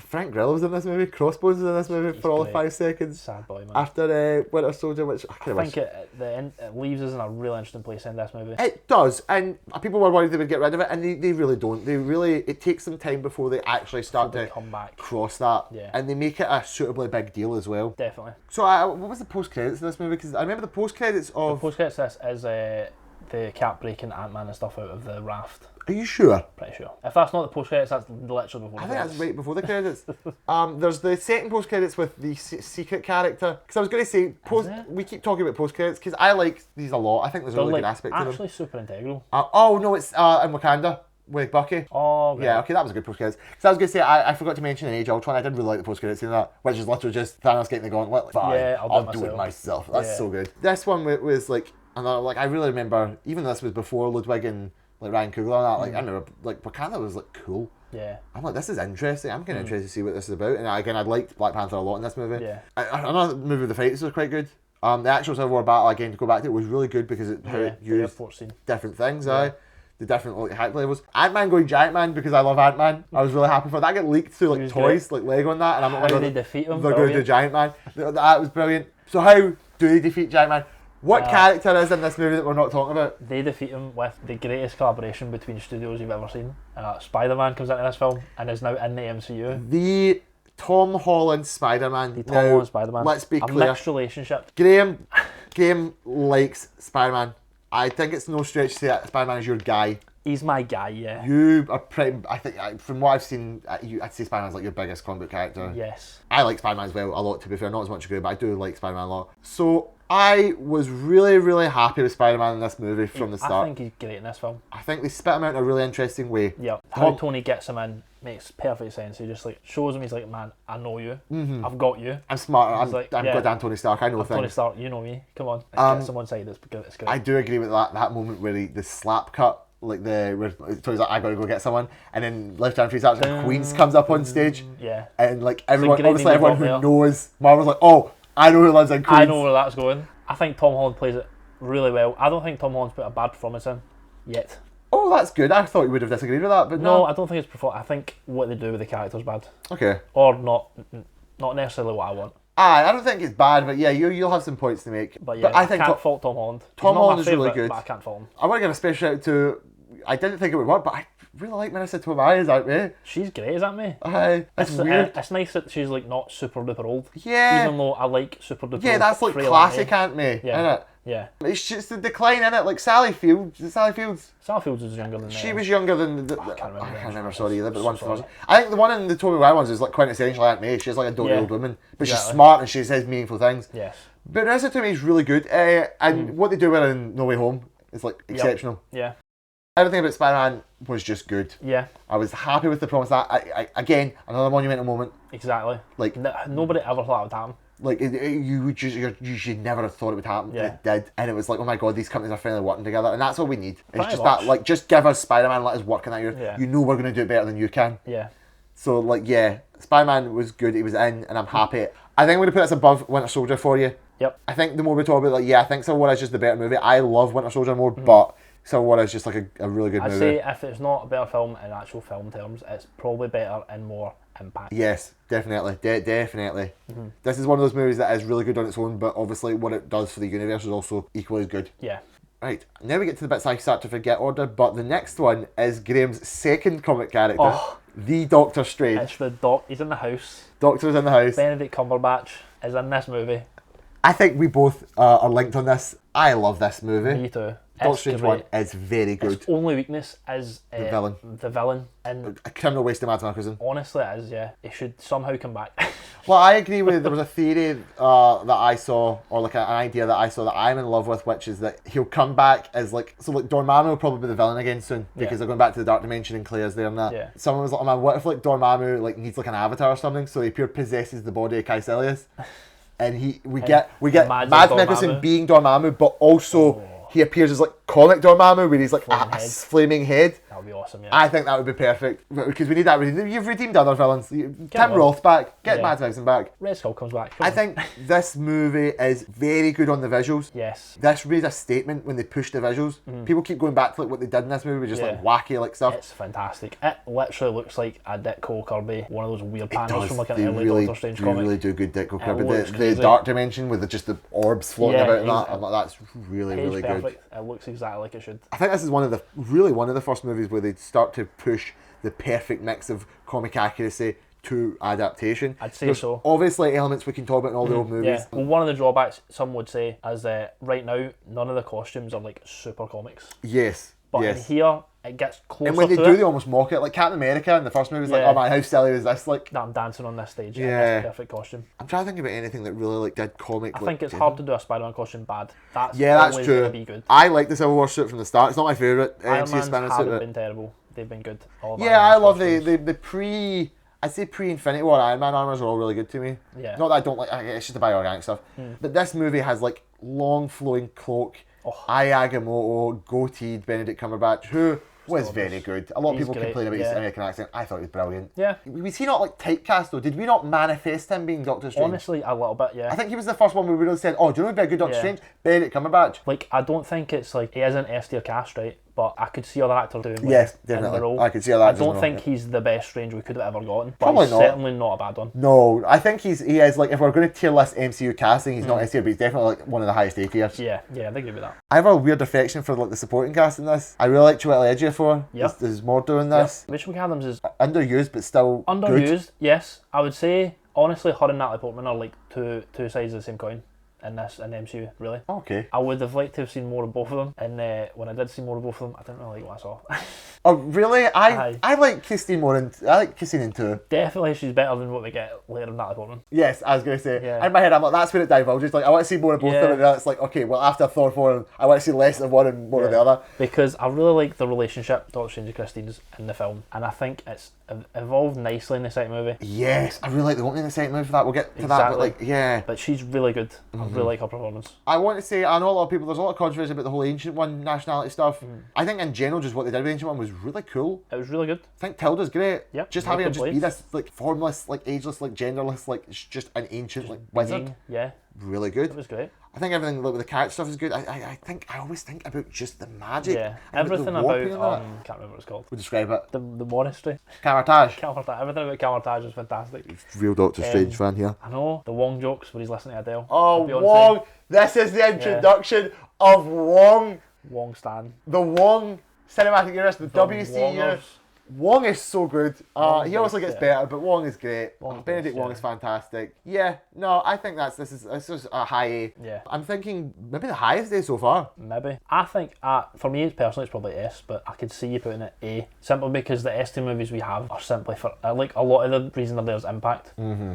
Frank Grillo was in this movie. Crossbones was in this movie for all of 5 seconds. Sad boy, man. After Winter Soldier, which I think it leaves us in a really interesting place in this movie. it does, and people were worried they would get rid of it, and they really don't. It takes some time before they actually start to come back. cross that, Yeah. and they make it a suitably big deal as well. Definitely. So, what was the post credits in this movie? Because I remember the post credits of. Post credits this is the Cap breaking Ant-Man and stuff out of the raft. Are you sure? Pretty sure. If that's not the post credits, that's literally before. I think that's right before the credits. There's the second post credits with the secret character. Because I was going to say, we keep talking about post credits because I like these a lot. I think there's a really good aspect to them. Actually, super integral. Oh no, it's in Wakanda with Bucky. Oh, right. Yeah, okay, that was a good post credits. Because I was going to say, I forgot to mention in Age of Ultron, I did really like the post credits in that, which is literally just Thanos getting the gauntlet. Fine, Yeah, I'll do it myself. That's so good. This one was like, and I really remember, even though this was before Ludwig and like Ryan Coogler and that, like I remember like Wakanda was like cool. Yeah. I'm like, this is interesting. I'm kind of interested to see what this is about. And again, I liked Black Panther a lot in this movie. Yeah. Another movie with the fights was quite good. The actual Civil War battle, again, to go back to it, was really good because it used different things. The different like hack levels. Ant-Man going Giant Man because I love Ant-Man. I was really happy for that. I get leaked through like toys, like Lego and that, and I'm not How they defeat him. They're going to do Giant Man. That was brilliant. So how do they defeat Giant Man? What character is in this movie that we're not talking about? They defeat him with the greatest collaboration between studios you've ever seen. Spider-Man comes into this film and is now in the MCU. The Tom Holland Spider-Man. The Tom Holland Spider-Man. Let's be a clear. mixed relationship. Graeme likes Spider-Man. I think it's no stretch to say that Spider-Man is your guy. He's my guy, yeah. You are pretty. I think from what I've seen, I'd say Spider-Man's like your biggest comic book character. Yes. I like Spider-Man as well a lot. To be fair, not as much as Graeme, but I do like Spider-Man a lot. So I was really, really happy with Spider-Man in this movie from the start. I think he's great in this film. I think they spit him out in a really interesting way. Yeah. How Tony gets him in makes perfect sense. He just like shows him he's like, man, I know you. I've got you. I'm smart. I'm like, goddamn Tony Stark. I know things. Tony Stark, you know me. Come on, get someone side. It's great. I do agree with that moment where the slap cut. Like where Tony's like, I gotta go get someone, and then Lifetime Free Starts and Queens comes up on stage, yeah, and like everyone, great obviously everyone who there. knows Marvel's like, oh, I know who lives in Queens. I know where that's going. I think Tom Holland plays it really well. I don't think Tom Holland's put a bad performance in yet. Oh, that's good. I thought you would have disagreed with that, but no. I don't think it's I think what they do with the character's bad. Okay. Or not necessarily what I want. I don't think it's bad, but yeah, you'll have some points to make. But yeah, I can't fault Tom Holland. Tom Holland is really good. But I can't fault him. I want to give a special shout out to. I didn't think it would work, but I really like Marissa Tomei, aren't we? She's great, isn't me? It's weird. It's nice that she's like not super duper old. Yeah. Even though I like super duper old. Yeah, that's like classic, Aunt May, yeah. isn't it? Yeah. It's just the decline in it, like Sally Fields. Sally Fields was younger than she was younger than I can't remember. Sorry either, but the one from I think the one in the Tobey Maguire ones is like quintessential Aunt May. She's like a doty old woman, but she's smart and she says meaningful things. Yes. But Marissa Tomei is really good, and what they do with her in No Way Home is like exceptional. Yeah. Everything about Spider-Man was just good. Yeah. I was happy with the promise. I again, another monumental moment. Exactly. Like nobody ever thought it would happen. Like you should never have thought it would happen. Yeah. It did, and it was like, oh my god, these companies are finally working together, and that's all we need. It's just much. that, like, just give us Spider-Man, let us work in that year. Yeah. You know we're gonna do it better than you can. Yeah. So like, yeah, Spider-Man was good. He was in, and I'm happy. I think I'm gonna put this above Winter Soldier for you. Yep. I think the more we talk about, like, yeah, I think Civil War is just the better movie. I love Winter Soldier more, but Civil War is just like a really good movie. I'd say if it's not a better film in actual film terms, it's probably better and more impact. Yes, definitely, definitely. This is one of those movies that is really good on its own, but obviously what it does for the universe is also equally as good. Yeah. Right, now we get to the bits I start to forget order, but the next one is Graeme's second comic character, the Doctor Strange. It's the he's in the house. Doctor's in the house. Benedict Cumberbatch is in this movie. I think we both are linked on this. I love this movie. Me too. Doctor Strange 1 is very good. Its only weakness is the villain. And a criminal waste of Mads Mikkelsen. Honestly, it is, yeah. He should somehow come back. Well, I agree with, there was a theory that I saw, or like an idea that I saw that I'm in love with, which is that he'll come back as like, so like Dormammu will probably be the villain again soon, because they're going back to the Dark Dimension and Claire's there and that. Yeah. Someone was like, oh man, what if like Dormammu like needs like an avatar or something, so he pure possesses the body of Caecilius, and we get Mads Mikkelsen being Dormammu, but also he appears as like comic Dormammu, where he's like a flaming head. That would be awesome, yeah. I think that would be perfect, because we need that. You've redeemed other villains. Tim Roth back, get Mads Mikkelsen back. Red Skull comes back. I think this movie is very good on the visuals. Yes. This really is a statement when they push the visuals. People keep going back to like what they did in this movie, with just like wacky like stuff. It's fantastic. It literally looks like a Ditko Kirby, one of those weird panels from like an early Doctor Strange comic. They really do good Ditko Kirby. The Dark Dimension with just the orbs floating about and that. I'm like, that's really good. It looks exactly like it should. I think this is one of the first movies where they start to push the perfect mix of comic accuracy to adaptation. I'd say so. Obviously elements we can talk about in all the old movies. Yeah. Well, one of the drawbacks some would say is that right now none of the costumes are like super comics. Yes. But in here it gets closer. And when they do, they almost mock it. Like Captain America in the first movie is like, oh man, how silly is this? Like that I'm dancing on this stage. Yeah. In this perfect costume. I'm trying to think about anything that really like did comic. I think it's hard to do a Spider-Man costume bad. That's true. Gonna be good. I like the Civil War suit from the start. It's not my favourite Iron MCU Man's Spider-Man suit. haven't been terrible. They've been good. I love the pre. I'd say pre-Infinity War Iron Man armors are all really good to me. Yeah. Not that I don't like. It's just the bioorganic stuff. But this movie has like long flowing cloak. Ai Agamotto, goateed Benedict Cumberbatch, who was very good. A lot of people complain about his American accent. I thought he was brilliant. Yeah. Was he not like typecast though? Did we not manifest him being Doctor Strange? Honestly, a little bit, yeah. I think he was the first one where we really said, oh, do you know who'd be a good Doctor Strange? Benedict Cumberbatch. Like, I don't think it's like, he isn't S tier cast, right? But I could see other actors doing definitely. The role. I could see other actors. I don't think he's the best Strange we could have ever gotten. But Probably he's not. Certainly not a bad one. No, I think he is like, if we're going to tier list MCU casting, he's not S tier, but he's definitely like one of the highest A tiers. Yeah, I agree with that. I have a weird affection for like the supporting cast in this. I really like Chiwetel Ejiofor. Yeah. There's more doing this. Rachel McAdams is underused, but still underused. Good. Yes, I would say honestly, her and Natalie Portman are like two sides of the same coin. in the MCU, really. Okay. I would have liked to have seen more of both of them, and when I did see more of both of them, I didn't really like what I saw. Oh, really? Aye. I like Christine more I like Christine in 2. Definitely she's better than what we get later in Natalie Portman. Yes, I was going to say. Yeah. In my head, I'm like, that's where it divulges. Like, I want to see more of both of them, and then it's like, okay, well, after Thor 4, I want to see less of one and more of the other. Because I really like the relationship Doctor Strange and Christine's in the film, and I think it's evolved nicely in the second movie. Yes, I really like the opening of the second movie for that. We'll get to that, but like, yeah. But she's really good. I really like her performance. I want to say, I know a lot of people, there's a lot of controversy about the whole Ancient One nationality stuff. I think in general, just what they did with the Ancient One was really cool. It was really good. I think Tilda's great. Yep, just no having her just be complaints. this like formless, like ageless, like genderless, like just an ancient like wizard. Yeah, Really good. it was great. I think everything like, with the character stuff is good. I think I always think about just the magic. Yeah, and everything the about warping and that. can't remember what it's called. We'll describe it. The monastery. Camartage. Everything about Camartage is fantastic. Real Doctor Strange fan here. I know the Wong jokes where he's listening to Adele. Oh, Beyonce. Wong! This is the introduction of Wong. Wong Stan. The Wong Cinematic Universe, the WCU. Wongers. Wong is so good. Wong's He also great, gets yeah. better, but Wong is great. Wong's Benedict best, Wong yeah. is fantastic. Yeah, no, I think this is a high A. Yeah. I'm thinking maybe the highest A so far. Maybe. I think, for me personally, it's probably S, but I could see you putting it A, simply because the S2 movies we have are simply for, like, a lot of the reason that there's impact.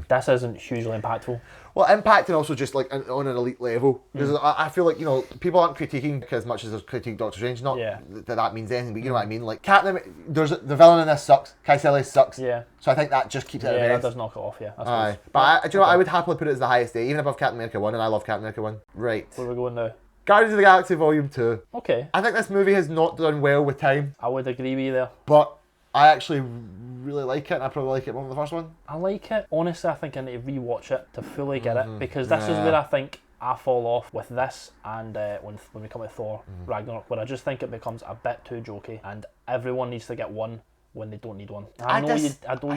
This isn't hugely impactful. Well, impact and also just like on an elite level. Because I feel like, you know, people aren't critiquing as much as they're critiquing Doctor Strange. Not Yeah. that means anything, but you know what I mean. Like, the villain in this sucks. Kaisele sucks. Yeah. So I think that just keeps it at Yeah, the that best. does knock it off, yeah. I Aye. suppose. But do you know what? I would happily put it as the highest A, even above Captain America 1, and I love Captain America 1. Right. Where are we going now? Guardians of the Galaxy Volume 2. Okay. I think this movie has not done well with time, I would agree with you there. but I actually really like it, and I probably like it more than the first one. I like it. Honestly, I think I need to rewatch it to fully get it, because this is where I think I fall off with this and when we come to Thor Ragnarok, where I just think it becomes a bit too jokey and everyone needs to get one when they don't need one. I know you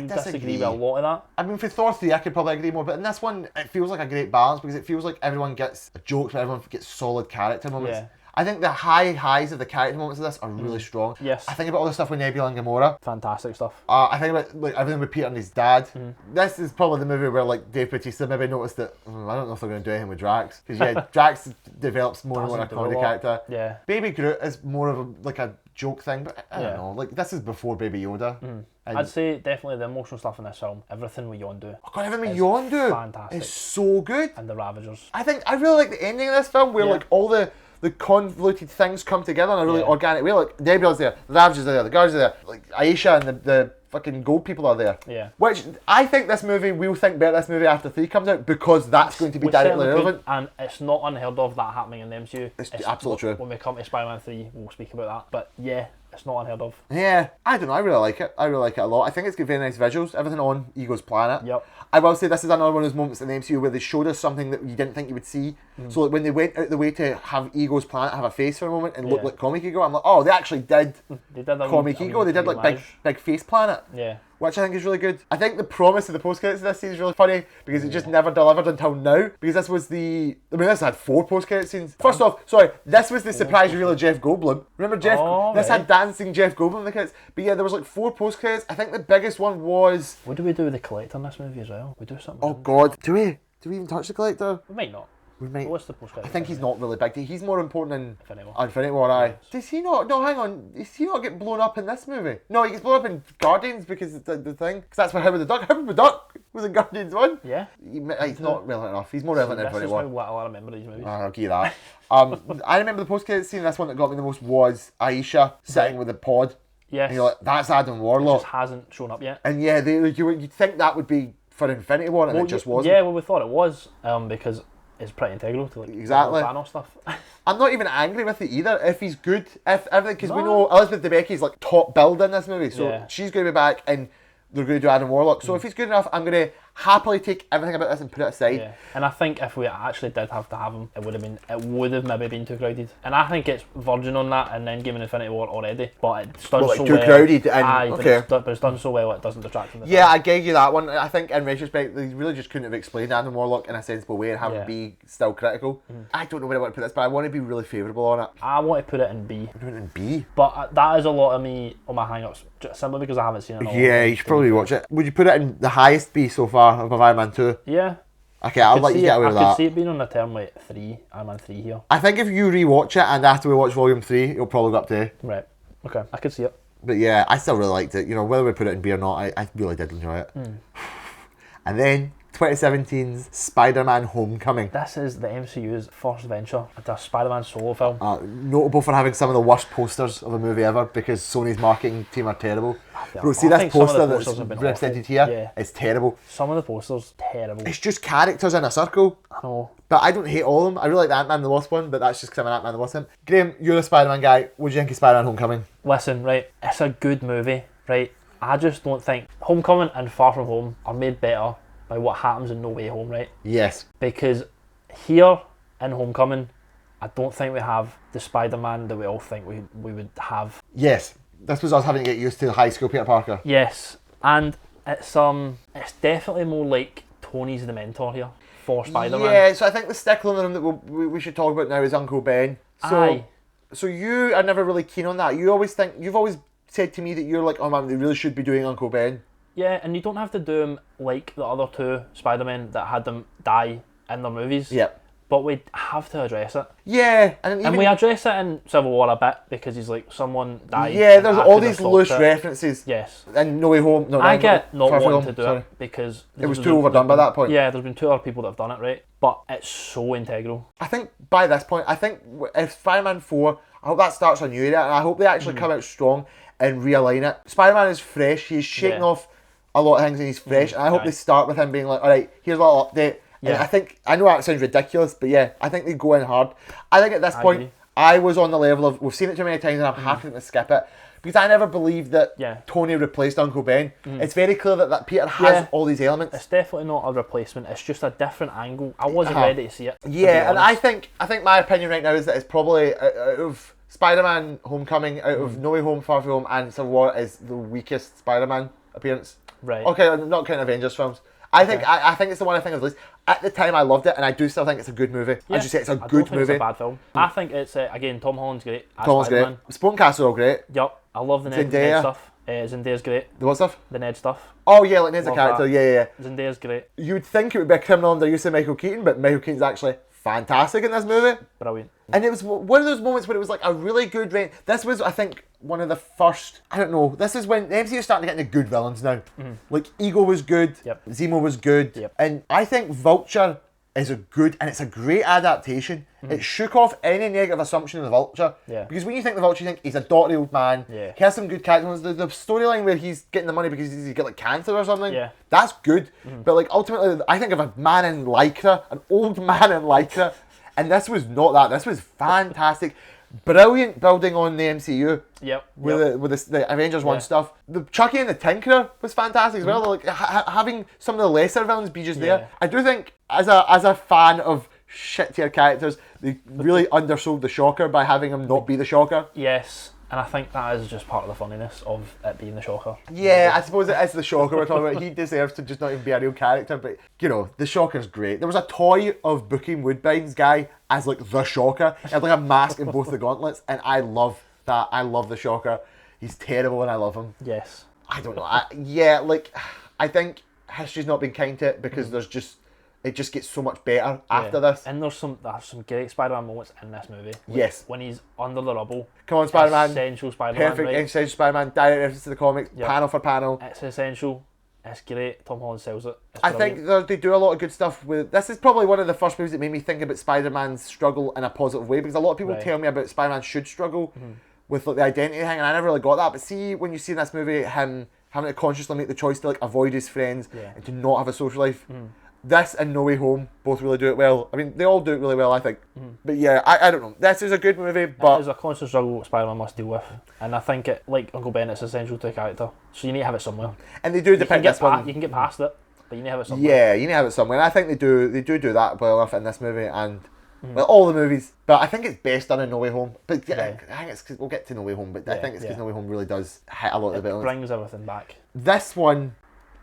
disagree with a lot of that. I mean, for Thor 3, I could probably agree more, but in this one, it feels like a great balance because it feels like everyone gets jokes, but everyone gets solid character moments. Yeah. I think the highs of the character moments of this are really strong. Yes. I think about all the stuff with Nebula and Gamora. Fantastic stuff. I think about like everything with Peter and his dad. This is probably the movie where like Dave Bautista maybe noticed that I don't know if they're going to do anything with Drax, because yeah, Drax develops more and more a Doesn't do a comedy lot. character. Yeah. Baby Groot is more of a joke thing, but I Yeah. don't know. Like this is before Baby Yoda. And I'd say definitely the emotional stuff in this film, everything with Yondu oh God, everything is Yondu fantastic. is so good. and the Ravagers. I think I really like the ending of this film where Yeah. like all the convoluted things come together in a really Yeah. organic way. Like Nebula's there, the Ravagers are there, the Guardians are there, like Aisha and the fucking gold people are there. Yeah. Which I think this movie, we'll think better this movie after 3 comes out because that's going to be We directly certainly could, relevant. and it's not unheard of that happening in the MCU. It's absolutely true. When we come to Spider-Man 3, we'll speak about that. But yeah, it's not unheard of. Yeah, I don't know, I really like it. I really like it a lot. I think it's got very nice visuals, everything on Ego's planet. Yep. I will say this is another one of those moments in the MCU where they showed us something that you didn't think you would see. So like when they went out the way to have Ego's planet have a face for a moment and look Yeah. like Comic Ego, I'm like, oh, they actually did They did a Comic wee- a Ego. wee They did like homage. big face planet. Yeah. Which I think is really good. I think the promise of the post-credits of this scene is really funny because it just never delivered until now. Because this was this had 4 post-credit scenes. First off, sorry, this was the surprise reveal of Jeff Goldblum. Remember Jeff? Oh, this right. had dancing Jeff Goldblum in the credits. But yeah, there was like 4 post-credits. I think the biggest one was... What do we do with the Collector in this movie as well? We do something. Oh God, do we even touch the Collector? We might not. We might. What's the post-credit? I think he's not really big. He's more important in Infinity War. Infinity War, aye. Yes. Does he not? No, hang on. Does he not get blown up in this movie? No, he gets blown up in Guardians because it's the thing. Because that's where Howard the Duck. Howard the Duck was in Guardians 1. Yeah. He's not relevant enough. He's more relevant in This is Infinity how War. little I remember these movies. I'll give you that. I remember the post-credit scene. This one that got me the most was Aisha sitting with the pod. Yes. And you're like, that's Adam Warlock. Just hasn't shown up yet. And yeah, you'd think that would be for Infinity War, and it just wasn't. Yeah, well, we thought it was because it's pretty integral to like Exactly. the Thanos stuff. I'm not even angry with it either. If he's good, if everything, because we No. know Elizabeth Debicki's like top build in this movie, so Yeah. she's going to be back, and they're going to do Adam Warlock. So if he's good enough, I'm going to happily take everything about this and put it aside. Yeah, and I think if we actually did have to have him, it would have maybe been too crowded. And I think it's verging on that and then giving Infinity War already, but it's done Well, like so too well. crowded and- Aye, okay. but it's done so well it doesn't detract from the Yeah, film. I gave you that one. I think in retrospect, they really just couldn't have explained Adam Warlock in a sensible way and have Yeah. him be still critical. I don't know where I want to put this, but I want to be really favourable on it. I want to put it in B, I'm doing it in B. but that is a lot of me on my hang-ups, just simply because I haven't seen it all. Yeah, you should probably watch it. Would you put it in the highest B so far above Iron Man 2? Yeah, Okay, I'll let you get away with I could that. see it being on the term like 3, Iron Man 3 here. I think if you rewatch it and after we watch Volume 3, it'll probably go up to A. Right. Okay, I could see it. But yeah, I still really liked it. You know, whether we put it in B or not, I really did enjoy it. And then 2017's Spider-Man Homecoming. This is the MCU's first venture into a Spider-Man solo film. Notable for having some of the worst posters of a movie ever because Sony's marketing team are terrible. Yeah, Bro, see I this think some of the poster posters that's have been represented awful. here? Yeah. It's terrible. Some of the posters, terrible. It's just characters in a circle. I know. But I don't hate all of them. I really like the Ant-Man and the Wasp one, but that's just because I'm an Ant-Man and the Wasp fan. Graeme, you're a Spider-Man guy. What do you think of Spider-Man Homecoming? Listen, right, it's a good movie, right? I just don't think Homecoming and Far From Home are made better by what happens in No Way Home, right? Yes. Because here in Homecoming, I don't think we have the Spider-Man that we all think we would have. Yes. This was us having to get used to high school Peter Parker. Yes, and it's definitely more like Tony's the mentor here for Spider-Man. Yeah, so I think the stickler in the room that we should talk about now is Uncle Ben. Aye. So you are never really keen on that. You've always said to me that you're like, oh man, they really should be doing Uncle Ben. Yeah, and you don't have to do him like the other two Spider-Men that had them die in their movies. Yep. But we have to address it. Yeah, and We address it in Civil War a bit because he's like, someone died. yeah, and there's I all could have these stopped loose it. references. Yes. And No Way Home. No, I get not Far From wanting Home, to do sorry. it because It was too overdone by that point. Yeah, there's been 2 other people that have done it, right? But it's so integral. I think by this point, if Spider-Man 4, I hope that starts a new era, and I hope they actually come out strong and realign it. Spider-Man is fresh. He's shaking off a lot of things and he's fresh. And I hope they start with him being like, all right, here's a little update. And I know that sounds ridiculous, but yeah, I think they go in hard. I think at this point, agree. I was on the level of, we've seen it too many times and I'm happy to skip it. Because I never believed that Tony replaced Uncle Ben. It's very clear that Peter has all these elements. It's definitely not a replacement. It's just a different angle. I wasn't ready to see it. Yeah, and I think my opinion right now is that it's probably out of Spider-Man Homecoming, out of No Way Home, Far From Home, and Civil War is the weakest Spider-Man appearance. Right. Okay, not counting Avengers films. I think it's the one I think of least. At the time, I loved it, and I do still think it's a good movie. Yeah. As you say, it's a I don't good think movie. It's a bad film. I think it's again Tom Holland's great. As Tom's great. Spider-Man. Spoken Cast are all great. Yup, I love the Ned Zendaya. stuff. Zendaya's great. The what stuff? The Ned stuff. Oh yeah, like Ned's a Love character. that. Yeah. Zendaya's great. You would think it would be a criminal under use of Michael Keaton, but Michael Keaton's actually fantastic in this movie. Brilliant. And it was one of those moments where it was like a really good range. This was, I think, one of the first. I don't know. This is when the MCU is starting to get into good villains now. Like Ego was good. Yep. Zemo was good. Yep. And I think Vulture is a good, and it's a great adaptation. It shook off any negative assumption of the Vulture. Yeah. Because when you think the Vulture, you think he's a dirty old man. Yeah. He has some good characters. The storyline where he's getting the money because he's got like cancer or something. Yeah. That's good. But like ultimately, I think of a man in Lycra, an old man in Lycra. And this was not that. This was fantastic. Brilliant building on the MCU. Yep. With the Avengers 1 stuff. The Chucky and the Tinkerer was fantastic as well. Like having some of the lesser villains be just there. I do think as a fan of shit tier characters, they really undersold the Shocker by having him not be the Shocker. Yes. And I think that is just part of the funniness of it being the Shocker. Yeah, I suppose it is the Shocker we're talking about. He deserves to just not even be a real character, but you know, the Shocker's great. There was a toy of Booking Woodbine's guy as like the Shocker. He had like a mask and both the gauntlets, and I love that. I love the Shocker. He's terrible and I love him. Yes. I don't know. I think history's not been kind to it because it just gets so much better after this. And there's some great Spider-Man moments in this movie. Yes. When he's under the rubble. Come on, Spider-Man. Essential Spider-Man. Perfect, right? essential Spider-Man, direct reference to the comics, panel for panel. It's essential. It's great. Tom Holland sells it. It's I brilliant. think they do a lot of good stuff with. This is probably one of the first movies that made me think about Spider-Man's struggle in a positive way, because a lot of people tell me about Spider-Man should struggle with like the identity thing, and I never really got that. But see, when you see in this movie him having to consciously make the choice to like avoid his friends and to not have a social life. This and No Way Home both really do it well. I mean, they all do it really well, I think. But yeah, I don't know. This is a good movie, but... It is a constant struggle Spider-Man must deal with. And I think, like Uncle Ben, it's essential to the character. So you need to have it somewhere. And they do depict this one... You can get past it, but you need to have it somewhere. Yeah, you need to have it somewhere. And I think they do that well enough in this movie and... Well, all the movies. But I think it's best done in No Way Home. But I think it's because we'll get to No Way Home, but I think it's because No Way Home really does hit a lot of the It villains. brings everything back. This one,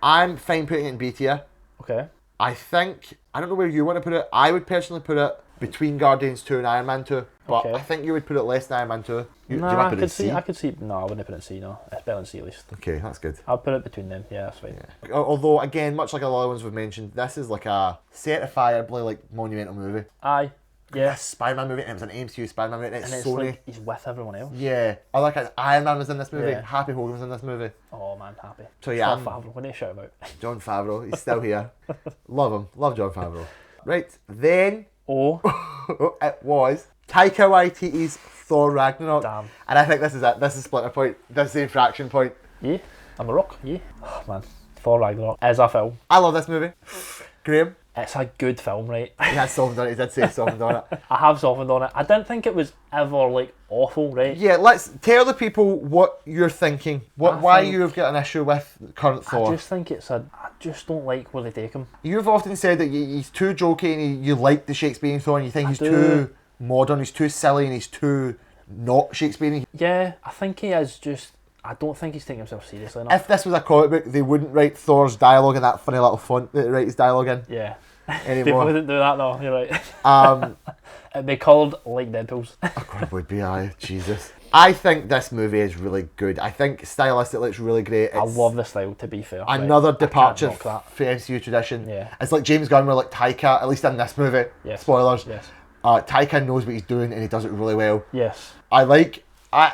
I'm fine putting it in B tier. Okay. I think, I don't know where you want to put it. I would personally put it between Guardians 2 and Iron Man 2, but Okay. I think you would put it less than Iron Man 2. Do you Nah, might I put it could see. C? I could see. No, I wouldn't put it in C. No, it's better than C at least. Okay, that's good. I'll put it between them. Yeah, that's fine. Although, again, much like all the other ones we've mentioned, this is like a certifiably like monumental movie. Aye. Yeah, Yeah. Spider-Man movie, and it was an MCU Spider-Man movie, and And it's it's Sony. like he's with everyone else. Yeah, I like it. Iron Man was in this movie. Yeah. Happy Hogan was in this movie. Oh man, happy. So yeah, John Favreau, we need to shout him out. John Favreau, he's still here. Love him. Love John Favreau. Right, then Oh, it was Taika Waititi's Thor Ragnarok. damn. And I think this is it. This is Splinter Point. This is the infraction point. Yeah, I'm a rock. Yeah. Oh man, Thor Ragnarok is a film. I love this movie. Graeme, It's a good film, right? he had softened on it. He did say softened on it. I have softened on it. I didn't think it was ever like awful, right? Yeah, let's tell the people what you're thinking. Why think- you've got an issue with current Thor. I just think I just don't like where they take him. You've often said that he's too jokey and you like the Shakespearean Thor and you think he's do. too modern, he's too silly and he's too not Shakespearean. Yeah, I think he is just. I don't think he's taking himself seriously enough. If this was a comic book, they wouldn't write Thor's dialogue in that funny little font that they write his dialogue in Yeah. They anymore. wouldn't do that, no, you're right. um, It'd be called like Deadpool's. God, would be I, Jesus. I think this movie is really good. I think stylistically it's really great. I It's love the style, to be fair. right? another I can't departure knock that. for MCU tradition. Yeah. It's like James Gunn were like Taika, at least in this movie. Yes. Spoilers. Yes. Taika knows what he's doing and he does it really well. Yes.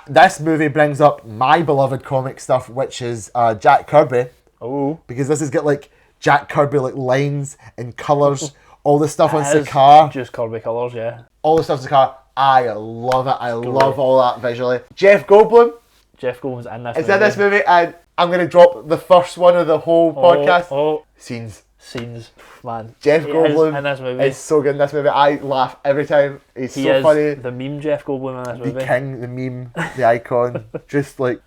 This movie brings up my beloved comic stuff, which is Jack Kirby, Oh. because this has got like Jack Kirby like lines and colours, all the stuff on It is Sakaar, just Kirby colours, yeah. all the stuff on Sakaar. I love it. I love great. all that visually. Jeff Goldblum Jeff Goldblum's in this is movie. in this movie, and I'm going to drop the first one of the whole podcast. Oh, Scenes. scenes. Man. Jeff He is Goldblum in this movie. is so good in this movie. I laugh every time. He's He so is funny. the meme Jeff Goldblum in this The movie. king, the meme, the icon. Just like,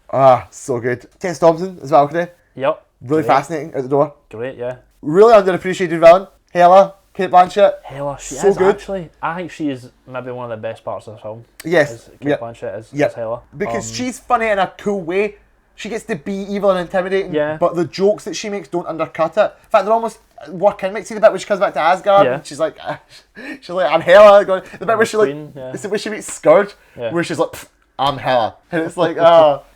so good. Tess Thompson as Valkyrie. Yep. Really Great. fascinating at the door. Great, yeah. Really underappreciated villain. Hela, Kate Blanchett. Hella, she So is good. actually. I think she is maybe one of the best parts of the film. Yes. Is Kate Yeah. Blanchett is, Yeah. is Hela. Because she's funny in a cool way. She gets to be evil and intimidating, Yeah. but the jokes that she makes don't undercut it. In fact, they're almost working. Like, see the bit where she comes back to Asgard Yeah. and she's like, I'm Hela. Going, the bit where she like, Queen, yeah. it's the way she meets Scourge, Yeah. where she's like, I'm Hela. And it's like,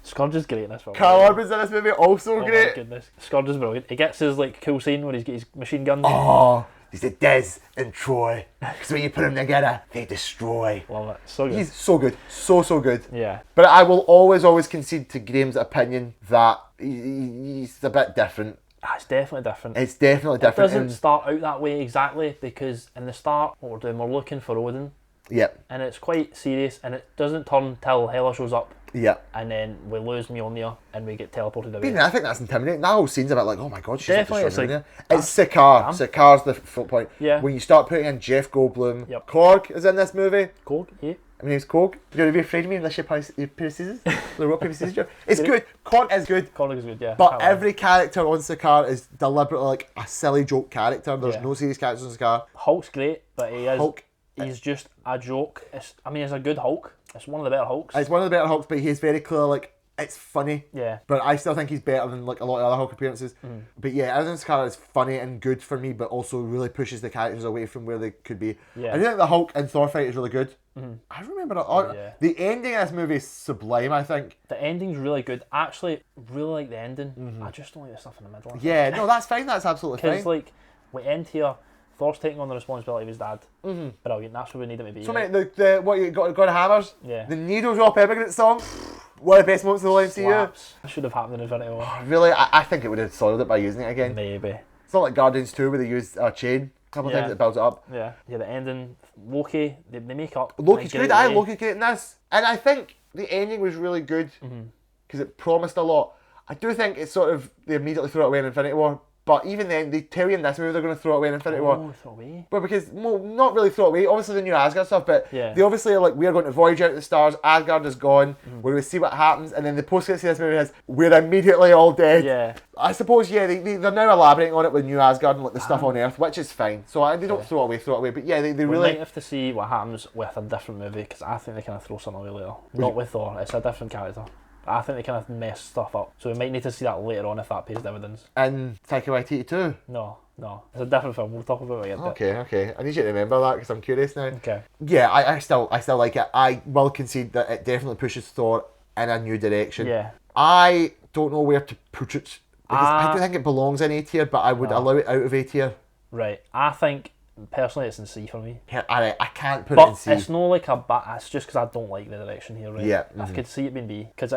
Scourge is great in this film. Carl Urban's in this movie, also Oh my great. goodness. Scourge is brilliant. He gets his like cool scene where he's got his machine guns. Oh, he said Des and Troy. Because when you put them together, they destroy. Love it. So good. He's so good. So good. Yeah. But I will always concede to Graeme's opinion that he's a bit different. It's definitely different. It's definitely It different. doesn't and- start out that way exactly because in the start, what we're doing, we're looking for Odin, Yep, and it's quite serious, and it doesn't turn till Hela shows up, yep. and then we lose Mjolnir, and we get teleported away. I think that's intimidating. That whole scene's a bit like, oh my god, she's Definitely, like it's it's Sakaar. damn. Sakaar's the foot point. Yeah. When you start putting in Jeff Goldblum, Yep. Korg is in this movie. Korg, yeah. My name's Korg. You're gonna be afraid of me unless you pair of scissors. The rock paper scissors. It's good. Korg is good. Korg is good, yeah. But I like every character on Sakaar is deliberately like a silly joke character. There's Yeah. no serious characters on Sakaar. it. Hulk's great, but he is. Hulk. He's just a joke. It's a good Hulk. It's one of the better Hulks. It's one of the better Hulks, but he's very clear like it's funny. Yeah. But I still think he's better than like a lot of other Hulk appearances. Mm. But yeah, everything Sakaar is funny and good for me, but also really pushes the characters away from where they could be. Yeah. I do think the Hulk and Thor fight is really good. I remember Yeah. the ending of this movie is sublime. I think. The ending's really good. Actually, really like the ending. I just don't like the stuff in the middle. Yeah, no, that's fine. That's absolutely Because fine. like we end here, Thor's taking on the responsibility of his dad. Brilliant. That's what we need him to be. So right? mate, the what you got to hammers? Yeah. The needle drop immigrant song. One of the best moments of the whole MCU. Slaps. That should have happened in Infinity War. Really, I think it would have soiled it by using it again. Maybe. It's not like Guardians 2 where they used a chain a couple of Yeah. times, it builds it up. Yeah. Yeah, the ending, Loki, they make up. Loki's in a good, great way. Loki's great in this. And I think the ending was really good because it promised a lot. I do think it's sort of, they immediately throw it away in Infinity War, but even then, they tell you in this movie they're going to throw it away in Infinity War. Oh, throw away. Well, because, well, not really throw it away, obviously the new Asgard stuff, but Yeah. they obviously are like, we're going to voyage out to the stars, Asgard is gone, we're going to see what happens, and then the post-credits to this movie is, we're immediately all dead. Yeah. I suppose, yeah, they're now elaborating on it with New Asgard and like the stuff on Earth, which is fine. So they don't throw it away, but yeah, they We really... might have to see what happens with a different movie because I think they kind of throw something away later. Not with Thor, it's a different character. I think they kind of mess stuff up. So we might need to see that later on if that pays dividends. And Taika Waititi too. No. No, it's a different film. We'll talk about it when we get there. Okay. I need you to remember that because I'm curious now. Okay. Yeah, I still like it. I will concede that it definitely pushes Thor in a new direction. Yeah. I don't know where to put it because I don't think it belongs in A tier, but I would allow it out of A tier. Right. I think personally it's in C for me. Yeah, I can't put it in But C. it's not like a bad. It's just because I don't like the direction here, right? Yeah, I could see it being B because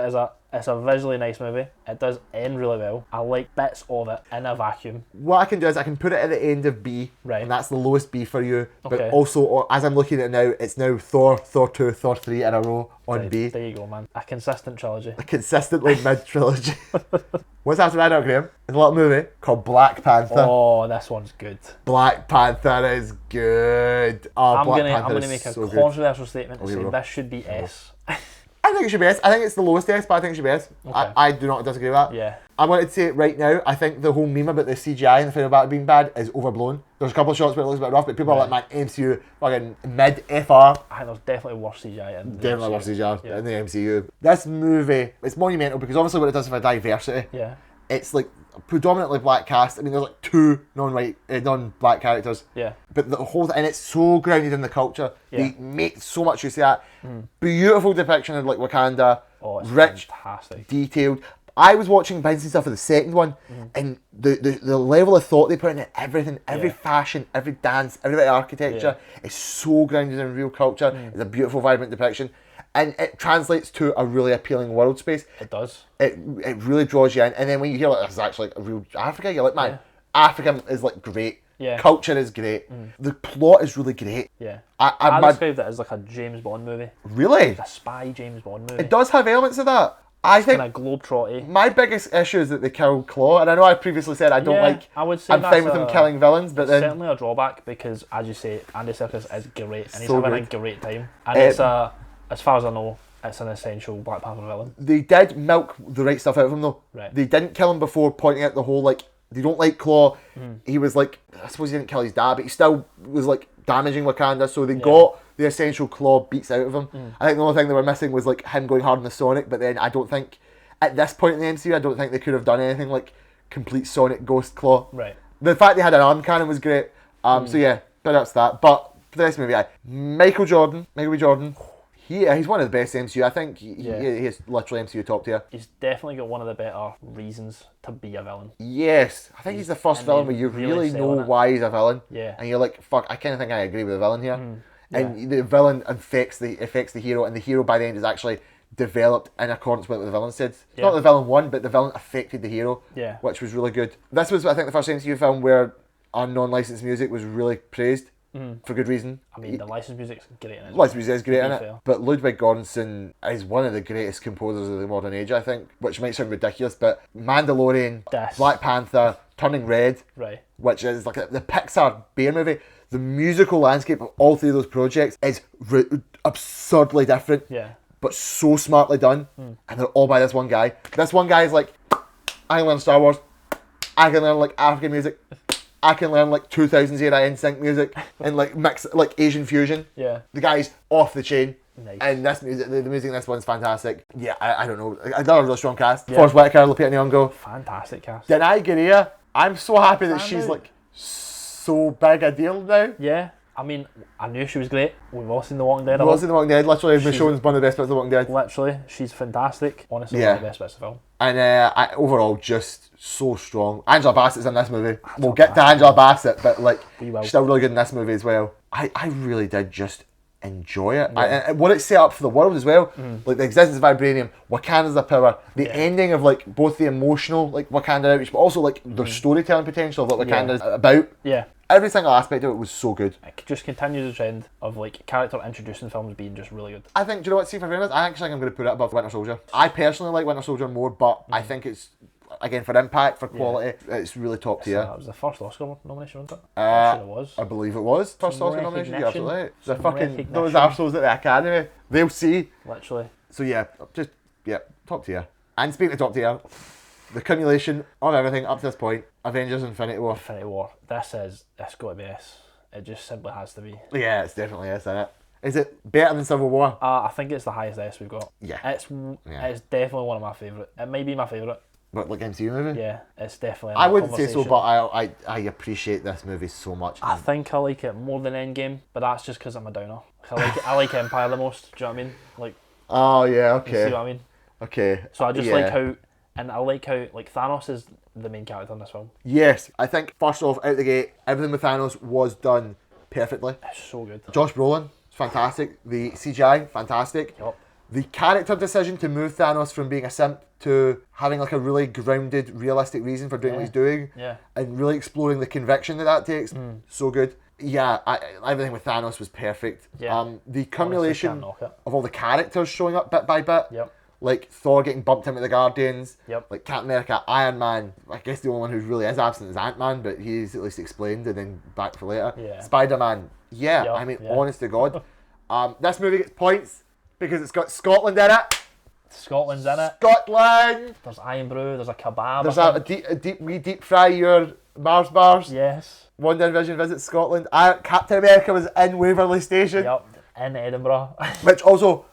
it's a visually nice movie. It does end really well. I like bits of it in a vacuum. What I can do is I can put it at the end of B, Right. and that's the lowest B for you. But Okay. also, as I'm looking at it now, it's now Thor 2, Thor 3 in a row on Right, B. there you go, man. A consistent trilogy. A consistently mid trilogy. What's after that now, Graeme? It's a little movie called Black Panther. Oh, this one's good. Black Panther is good. Oh, I'm Black gonna Panther is make a so good. controversial statement and Okay, say bro. this should be S. I think it should be S. I think it's the lowest S, but I think it should be S. Okay. I do not disagree with that. Yeah. I wanted to say it right now, I think the whole meme about the CGI in the final battle being bad is overblown. There's a couple of shots where it looks a bit rough, but people are like, man, MCU, fucking mid-FR. I think there's definitely worse CGI in the Definitely MCU. worse CGI Yeah. in the MCU. This movie, it's monumental because obviously what it does for diversity, Yeah. it's like predominantly black cast. I mean, there's like 2 non-black characters. Yeah. But the whole and it's so grounded in the culture. Yeah. They make so much use of that. Beautiful depiction of like Wakanda. Oh, it's rich, fantastic. detailed. I was watching bits and stuff for the second one, and the level of thought they put into everything, every Yeah. fashion, every dance, every bit of architecture is so grounded in real culture. It's a beautiful, vibrant depiction, and it translates to a really appealing world space. It does. It really draws you in, and then when you hear like this is actually like a real Africa, you're like, man, Yeah. Africa is like great. Yeah. Culture is great. The plot is really great. Yeah. I I mad- described it as like a James Bond movie. Really, A spy James Bond movie. it does have elements of that. I think Kind of globetrotty. my biggest issue is that they killed Claw, and I know I previously said I don't Yeah, like. I would say I'm that's fine with them a- killing villains, but then Certainly a drawback because, as you say, Andy Serkis is great and he's So having good. a great time. And it's as far as I know, it's an essential Black Panther villain. they did milk the right stuff out of him though. Right. They didn't kill him before pointing out the whole like they don't like Claw. He was like, I suppose he didn't kill his dad, but he still was like damaging Wakanda. So they got the essential Claw beats out of him. I think the only thing they were missing was like him going hard on the Sonic. But then I don't think at this point in the MCU, I don't think they could have done anything like complete Sonic Ghost Claw. Right. The fact they had an arm cannon was great. So yeah, but that's that. But for this movie, Michael B. Jordan, he's one of the best MCU. I think he is literally MCU top tier. He's definitely got one of the better reasons to be a villain. Yes, I think he's the first and villain they where you really really sell know it. why he's a villain. Yeah. And you're like, fuck, I kind of think I agree with the villain here. Yeah. And the villain affects the hero, and the hero by the end is actually developed in accordance with what the villain said. It's Yeah. not the villain won, but the villain affected the hero. Yeah. Which was really good. This was, I think, the first MCU film where our non-licensed music was really praised for good reason. I mean, the licensed music's great in it. Licensed music is great in be it, fair. but Ludwig Göransson is one of the greatest composers of the modern age, I think, which might sound ridiculous, but Mandalorian, This. Black Panther, Turning Red, Right. which is like the Pixar bear movie, the musical landscape of all 3 of those projects is absurdly different, Yeah. but so smartly done, and they're all by this one guy. This one guy is like, I can learn Star Wars, I can learn like African music, I can learn like 2000s era NSYNC music, and like mix like Asian fusion. Yeah. The guy's off the chain. Nice. And this music, the music in this one's fantastic. Yeah, I don't know. Another really strong cast. Yeah. Forrest Whitaker, Lupita Nyong'o. Fantastic cast. Denai Guerrera. I'm so happy that she's Stand out. like so big a deal now. Yeah. I mean, I knew she was great. We've all seen The Walking Dead. Was in The Walking Dead. Literally, Michonne's one of the best bits of The Walking Dead. Literally, she's fantastic. Honestly, Yeah. one of the best bits of the film. And overall, just so strong. Angela Bassett's in this movie. We'll get to Angela Bassett, but like, We will. she's still really good in this movie as well. I really did just enjoy it. And what it set up for the world as well. Like the existence of vibranium, Wakanda's the power, the Yeah. ending of like both the emotional like Wakanda outreach, but also like their storytelling potential of what Yeah. Wakanda's about. Yeah. Every single aspect of it was so good. It just continues the trend of like character introducing films being just really good. I think, do you know what, see for fairness, I actually think I'm going to put it above Winter Soldier. I personally like Winter Soldier more, but I think it's, again, for impact, for quality, it's really top So tier. that was the first Oscar nomination, wasn't it? Uh, Sure it was. I believe it was. First Some Oscar nomination, you're recognition. absolutely right. The Some fucking, those recognition. arseholes at the Academy, they'll see. Literally. So yeah, just, yeah, top tier. And speaking of top tier, the accumulation of everything up to this point, Avengers Infinity War. Infinity War. It's got to be S. It just simply has to be. Yeah, it's definitely S, isn't it? Is it better than Civil War? I think it's the highest S we've got. Yeah. It's definitely one of my favourite. It might be my favourite. But like MCU movie? Yeah, it's definitely. I wouldn't say so, but I appreciate this movie so much. I think I like it more than Endgame, but that's just because I'm a downer. I like Empire the most. Do you know what I mean? Like. Oh yeah, You okay. see what I mean? Okay. So I just like how, and I like how like Thanos is the main character in this film. Yes, I think first off, out the gate, everything with Thanos was done perfectly. It's so good. Josh Brolin, fantastic. The CGI, fantastic. Yup. The character decision to move Thanos from being a simp to having like a really grounded, realistic reason for doing what he's doing, and really exploring the conviction that takes, so good. Yeah, everything with Thanos was perfect. Yeah. The cumulation Honestly, can't knock of all the characters showing up bit by bit. Yep. Like Thor getting bumped into the Guardians. Yep. Like Captain America, Iron Man. I guess the only one who really is absent is Ant-Man, but he's at least explained and then back for later. Yeah. Spider-Man. Yeah, Yep, I mean, yeah. honest to God. This movie gets points because it's got Scotland in it. Scotland's in it. Scotland! There's Iron Brew. There's a kebab. There's I a think. deep fry your Mars bars. Yes. Wonder Vision visits Scotland. Captain America was in Waverley Station. Yep. In Edinburgh. Which also,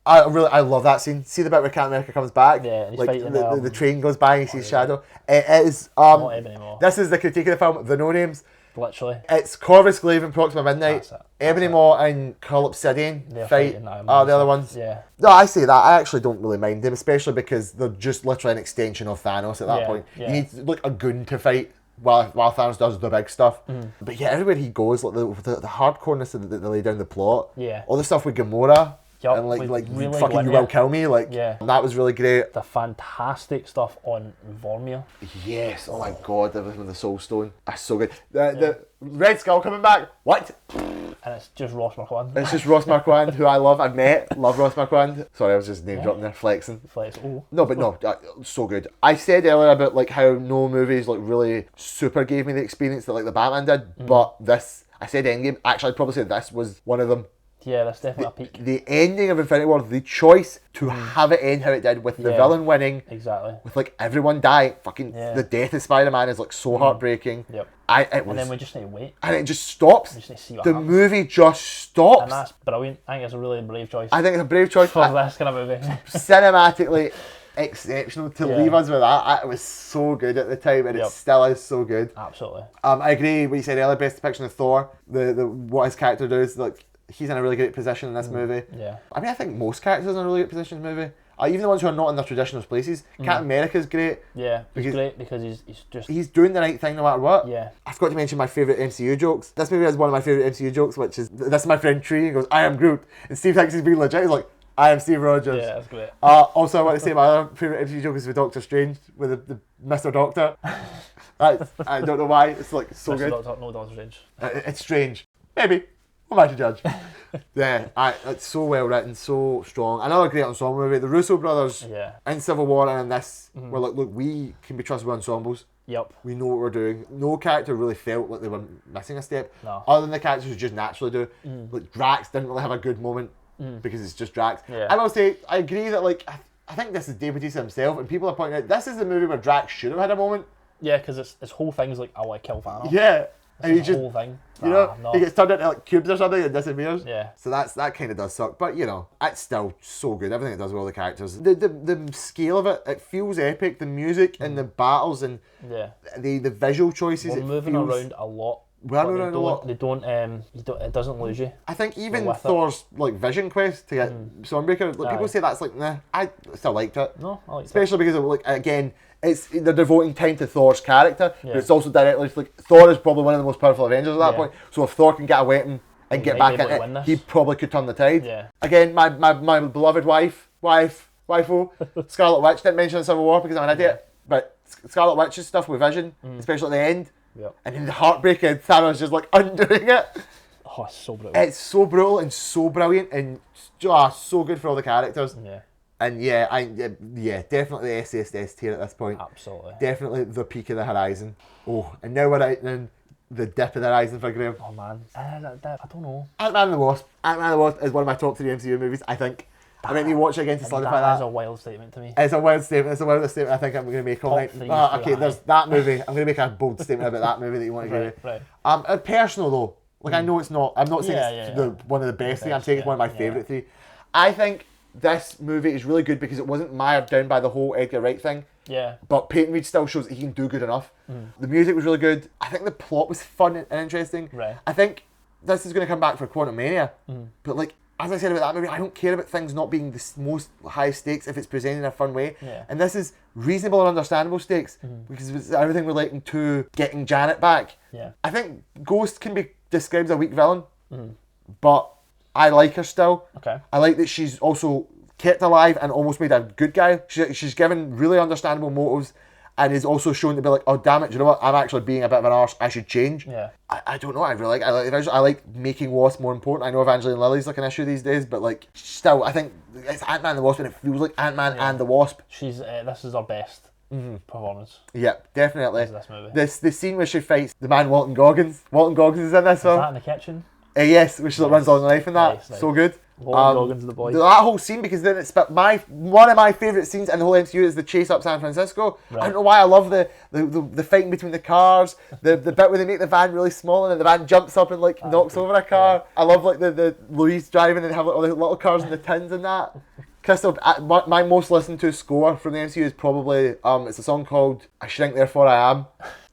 I love that scene. See the bit where Captain America comes back? Yeah, and he's like fighting, the train goes by and he sees Shadow. It is, Not Ebony Maw. this is the critique of the film, the no names. Literally. It's Corvus Glaive and Proxima Midnight. That's it. Ebony Maw and Cull Obsidian They're fight fighting Iron are Man the other and ones. stuff. Yeah. No, I say that. I actually don't really mind them, especially because they're just literally an extension of Thanos at that Yeah, point. yeah. You need like a goon to fight while Thanos does the big stuff. But yeah, everywhere he goes, like the hardcoreness that they lay down the plot. Yeah. All the stuff with Gamora. Yup, And like really fucking going you there. will kill me. Like Yeah. that was really great. The fantastic stuff on Vormir. Yes. Oh my god, everything with the Soul Stone. That's so good. The Red Skull coming back. What? And it's just Ross Marquand. It's just Ross Marquand, who I love. I've met. Love Ross Marquand. Sorry, I was just name dropping there, flexing. Flex. Oh. No, but no, so good. I said earlier about like how no movies like really super gave me the experience that like the Batman did, but this, I said Endgame. Actually, I'd probably say this was one of them. Yeah, that's definitely a peak. The ending of Infinity War, the choice to have it end how it did with the Yeah. villain winning, Exactly. with like everyone dying, fucking Yeah. the death of Spider-Man is like so heartbreaking. Yep. It was, And then we just need to wait. and it just stops. We just need to see what The happens. movie just stops. And that's brilliant. I think it's a really brave choice I think it's a brave choice. for this kind of movie. Cinematically exceptional to Yeah. leave us with that. It was so good at the time, and Yep. it still is so good. Absolutely. I agree what you said earlier. Best depiction of Thor. The what his character does. Like he's in a really great position in this movie. Yeah. I mean, I think most characters are in a really good position in this movie. Even the ones who are not in their traditional places. Captain America's great. Yeah. He's Because- great because he's just. He's doing the right thing no matter what. Yeah. I forgot to mention my favourite MCU jokes. This movie has one of my favourite MCU jokes, which is, this is my friend Tree. He goes, I am Groot. And Steve thinks he's being legit. He's like, I am Steve Rogers. Yeah, that's great. Also, I want to say my other favourite MCU joke is with Doctor Strange, with the Mr. Doctor. I don't know why. It's like so Mr. good. Doctor, no Doctor Strange. It's strange. Maybe. Who am I to judge? Yeah, it's so well written, so strong. Another great ensemble movie. The Russo brothers Yeah. in Civil War and in this were like, look, we can be trusted with ensembles. Yep. We know what we're doing. No character really felt like they were missing a step. No. Other than the characters who just naturally do. Like Drax didn't really have a good moment because it's just Drax. Yeah. I will say, I agree that like I think this is Dave Bautista himself, and people are pointing out this is the movie where Drax should have had a moment. Yeah, because its whole thing's like, I want to kill Thanos. Yeah. And he It's just, the whole thing. you know, no. he gets turned into like cubes or something and disappears. Yeah. So that kind of does suck, but you know, it's still so good. Everything it does with all the characters, the scale of it feels epic. The music and the battles and Yeah. the visual choices. We're it moving feels- around a lot. We are but moving around a lot. They don't. It doesn't lose you. I think even with it. Thor's like Vision Quest to get Stormbreaker, like, people Aye. say that's like nah. I still liked it, No, I like that. especially because of, like again. They're devoting time to Thor's character, Yeah. but it's also directly like Thor is probably one of the most powerful Avengers at that Yeah. point. So if Thor can get a weapon and get might back be in able to win it, this. he probably could turn the tide. Yeah. Again, my beloved wifey, Scarlet Witch, didn't mention in Civil War because I'm an idiot, but Scarlet Witch's stuff with Vision, especially at the end, Yep. and then the heartbreaking Thanos just like undoing it. Oh, it's so brutal. It's so brutal and so brilliant and so good for all the characters. Yeah. And yeah, definitely SSS tier at this point. Absolutely. Definitely the peak of the horizon. Oh, and now we're out in the dip of the horizon for Graeme. Oh man. I don't know. Ant-Man and the Wasp. Ant-Man and the Wasp is one of my top 3 MCU movies, I think. I mean, you watch it again to solidify That is that. a wild statement to me. It's a wild statement. It's a wild statement I think I'm going to make all Top night. 3 Okay, straight there's that movie. I'm going to make a bold statement about that movie that you want to Right. agree Right. with. Personal though. Like I know it's not. I'm not saying Yeah, it's yeah. one of the best things. I'm best, saying it's one of my yeah. favourite 3. I think this movie is really good because it wasn't mired down by the whole Edgar Wright thing. Yeah. But Peyton Reed still shows that he can do good enough. The music was really good. I think the plot was fun and interesting. Right. I think this is going to come back for Quantumania. But like, as I said about that movie, I don't care about things not being the most high stakes if it's presented in a fun way. Yeah. And this is reasonable and understandable stakes because it's everything relating to getting Janet back. Yeah. I think Ghost can be described as a weak villain, but I like her still. Okay. I like that she's also kept alive and almost made a good guy. She's given really understandable motives and is also shown to be like, oh damn it, do you know what? I'm actually being a bit of an arse. I should change. Yeah. I don't know. I really like. I like making Wasp more important. I know Evangeline Lilly's like an issue these days, but like still, I think it's Ant-Man and the Wasp, and it feels like Ant-Man and the Wasp. She's this is her best performance. Yeah, definitely. This movie. The scene where she fights the man Walton Goggins. Walton Goggins is in this Is film. that in the kitchen? Yes, which runs along the knife in that. Nice. So good. Walton Goggins, the boy. That whole scene, because then it's one of my favourite scenes in the whole MCU is the chase up San Francisco. Right. I don't know why I love the fighting between the cars, the bit where they make the van really small and then the van jumps up and like knocks over a car. I love like the Louise driving and they have like all the little cars and the tins and that. Crystal, my most listened to score from the MCU is probably it's a song called I Shrink Therefore I Am,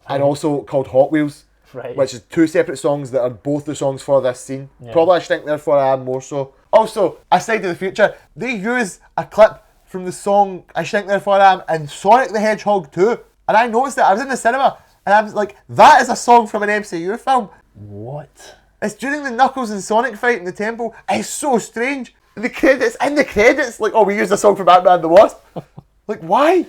and also called Hot Wheels. Right. Which is two separate songs that are both the songs for this scene. Yeah. Probably I Shrink Therefore I Am more so. Also, Aside to the Future, they use a clip from the song I Shrink Therefore I Am in Sonic the Hedgehog 2. And I noticed it, I was in the cinema, and I was like, that is a song from an MCU film. What? It's during the Knuckles and Sonic fight in the temple. It's so strange. In the credits, like, oh, we used a song from Ant-Man and the Wasp. Like, why?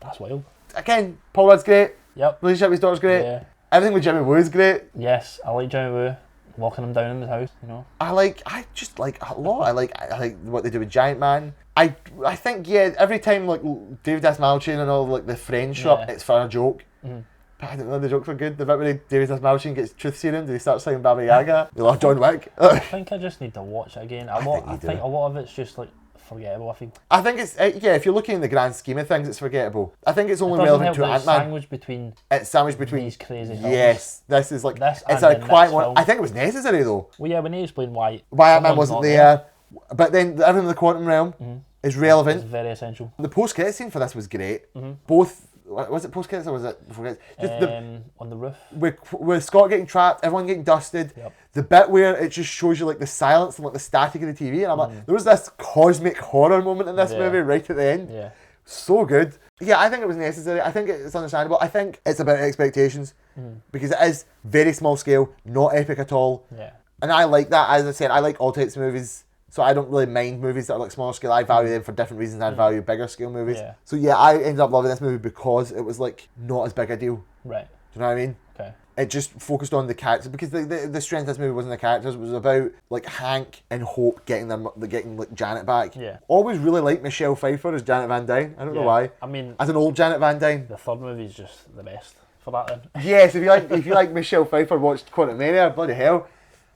That's wild. Again, Paul Rudd's great. Yep. Relationship with his daughter's great. Yeah. Everything with Jimmy Woo is great. Yes, I like Jimmy Woo walking him down in the house, you know. I just like a lot. I like what they do with Giant Man. I think every time like David Dasmalchian and all like the friends show up, it's for a joke. But I don't know, the jokes are good. The bit where David Dasmalchian gets truth serum, do they start singing Baba Yaga? They love John Wick. I think I just need to watch it again. I think a lot of it's just like forgettable, I think. I think it's if you're looking in the grand scheme of things, it's forgettable. I think it's only relevant to Ant-Man. It's sandwiched between these crazy films. Yes, this is like this it's and a quiet one. film. I think it was necessary though. Well, yeah, we need to explain why Ant-Man wasn't there. But then everything in the quantum realm is relevant. It's very essential. The post-credit scene for this was great. Both was it post-credits or was it before credits? Just on the roof. With Scott getting trapped, everyone getting dusted. Yep. The bit where it just shows you like the silence and like the static of the TV, and I'm like, there was this cosmic horror moment in this movie right at the end. Yeah. So good. Yeah, I think it was necessary. I think it's understandable. I think it's about expectations because it is very small scale, not epic at all. Yeah. And I like that. As I said, I like all types of movies. So I don't really mind movies that are like smaller scale. I value them for different reasons. I value bigger scale movies. Yeah. So yeah, I ended up loving this movie because it was like not as big a deal. Right. Do you know what I mean? Okay. It just focused on the characters because the strength of this movie wasn't the characters. It was about like Hank and Hope getting like Janet back. Yeah. Always really liked Michelle Pfeiffer as Janet Van Dyne. I don't know why. I mean, as an old Janet Van Dyne. The third movie is just the best for that then. Yes, if you like Michelle Pfeiffer, watch Quantumania. Bloody hell.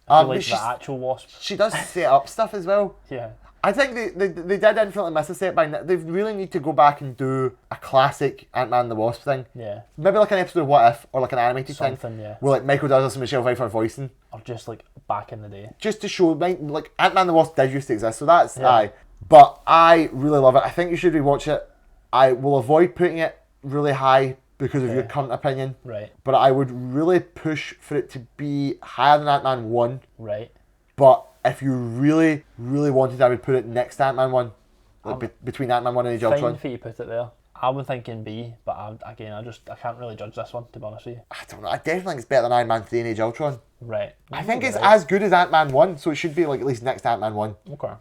Like the actual Wasp. She does set up stuff as well. Yeah. I think they did infinitely miss a set by now. They really need to go back and do a classic Ant-Man and the Wasp thing. Yeah. Maybe like an episode of What If or like an animated Something, thing. yeah. Where like Michael Douglas and Michelle Pfeiffer voicing. Or just like back in the day. Just to show like Ant-Man and the Wasp did used to exist, so that's aye. But I really love it. I think you should rewatch it. I will avoid putting it really high because of your current opinion. Right. But I would really push for it to be higher than Ant-Man 1. Right. But if you really, really wanted, I would put it next to Ant-Man 1. Like between Ant-Man 1 and Age of Ultron. Fine for you to put it there. I was thinking B, but I can't really judge this one, to be honest with you. I don't know. I definitely think it's better than Iron Man 3 and Age of Ultron. Right. I think it's as good as Ant-Man 1, so it should be like at least next to Ant-Man 1. Okay.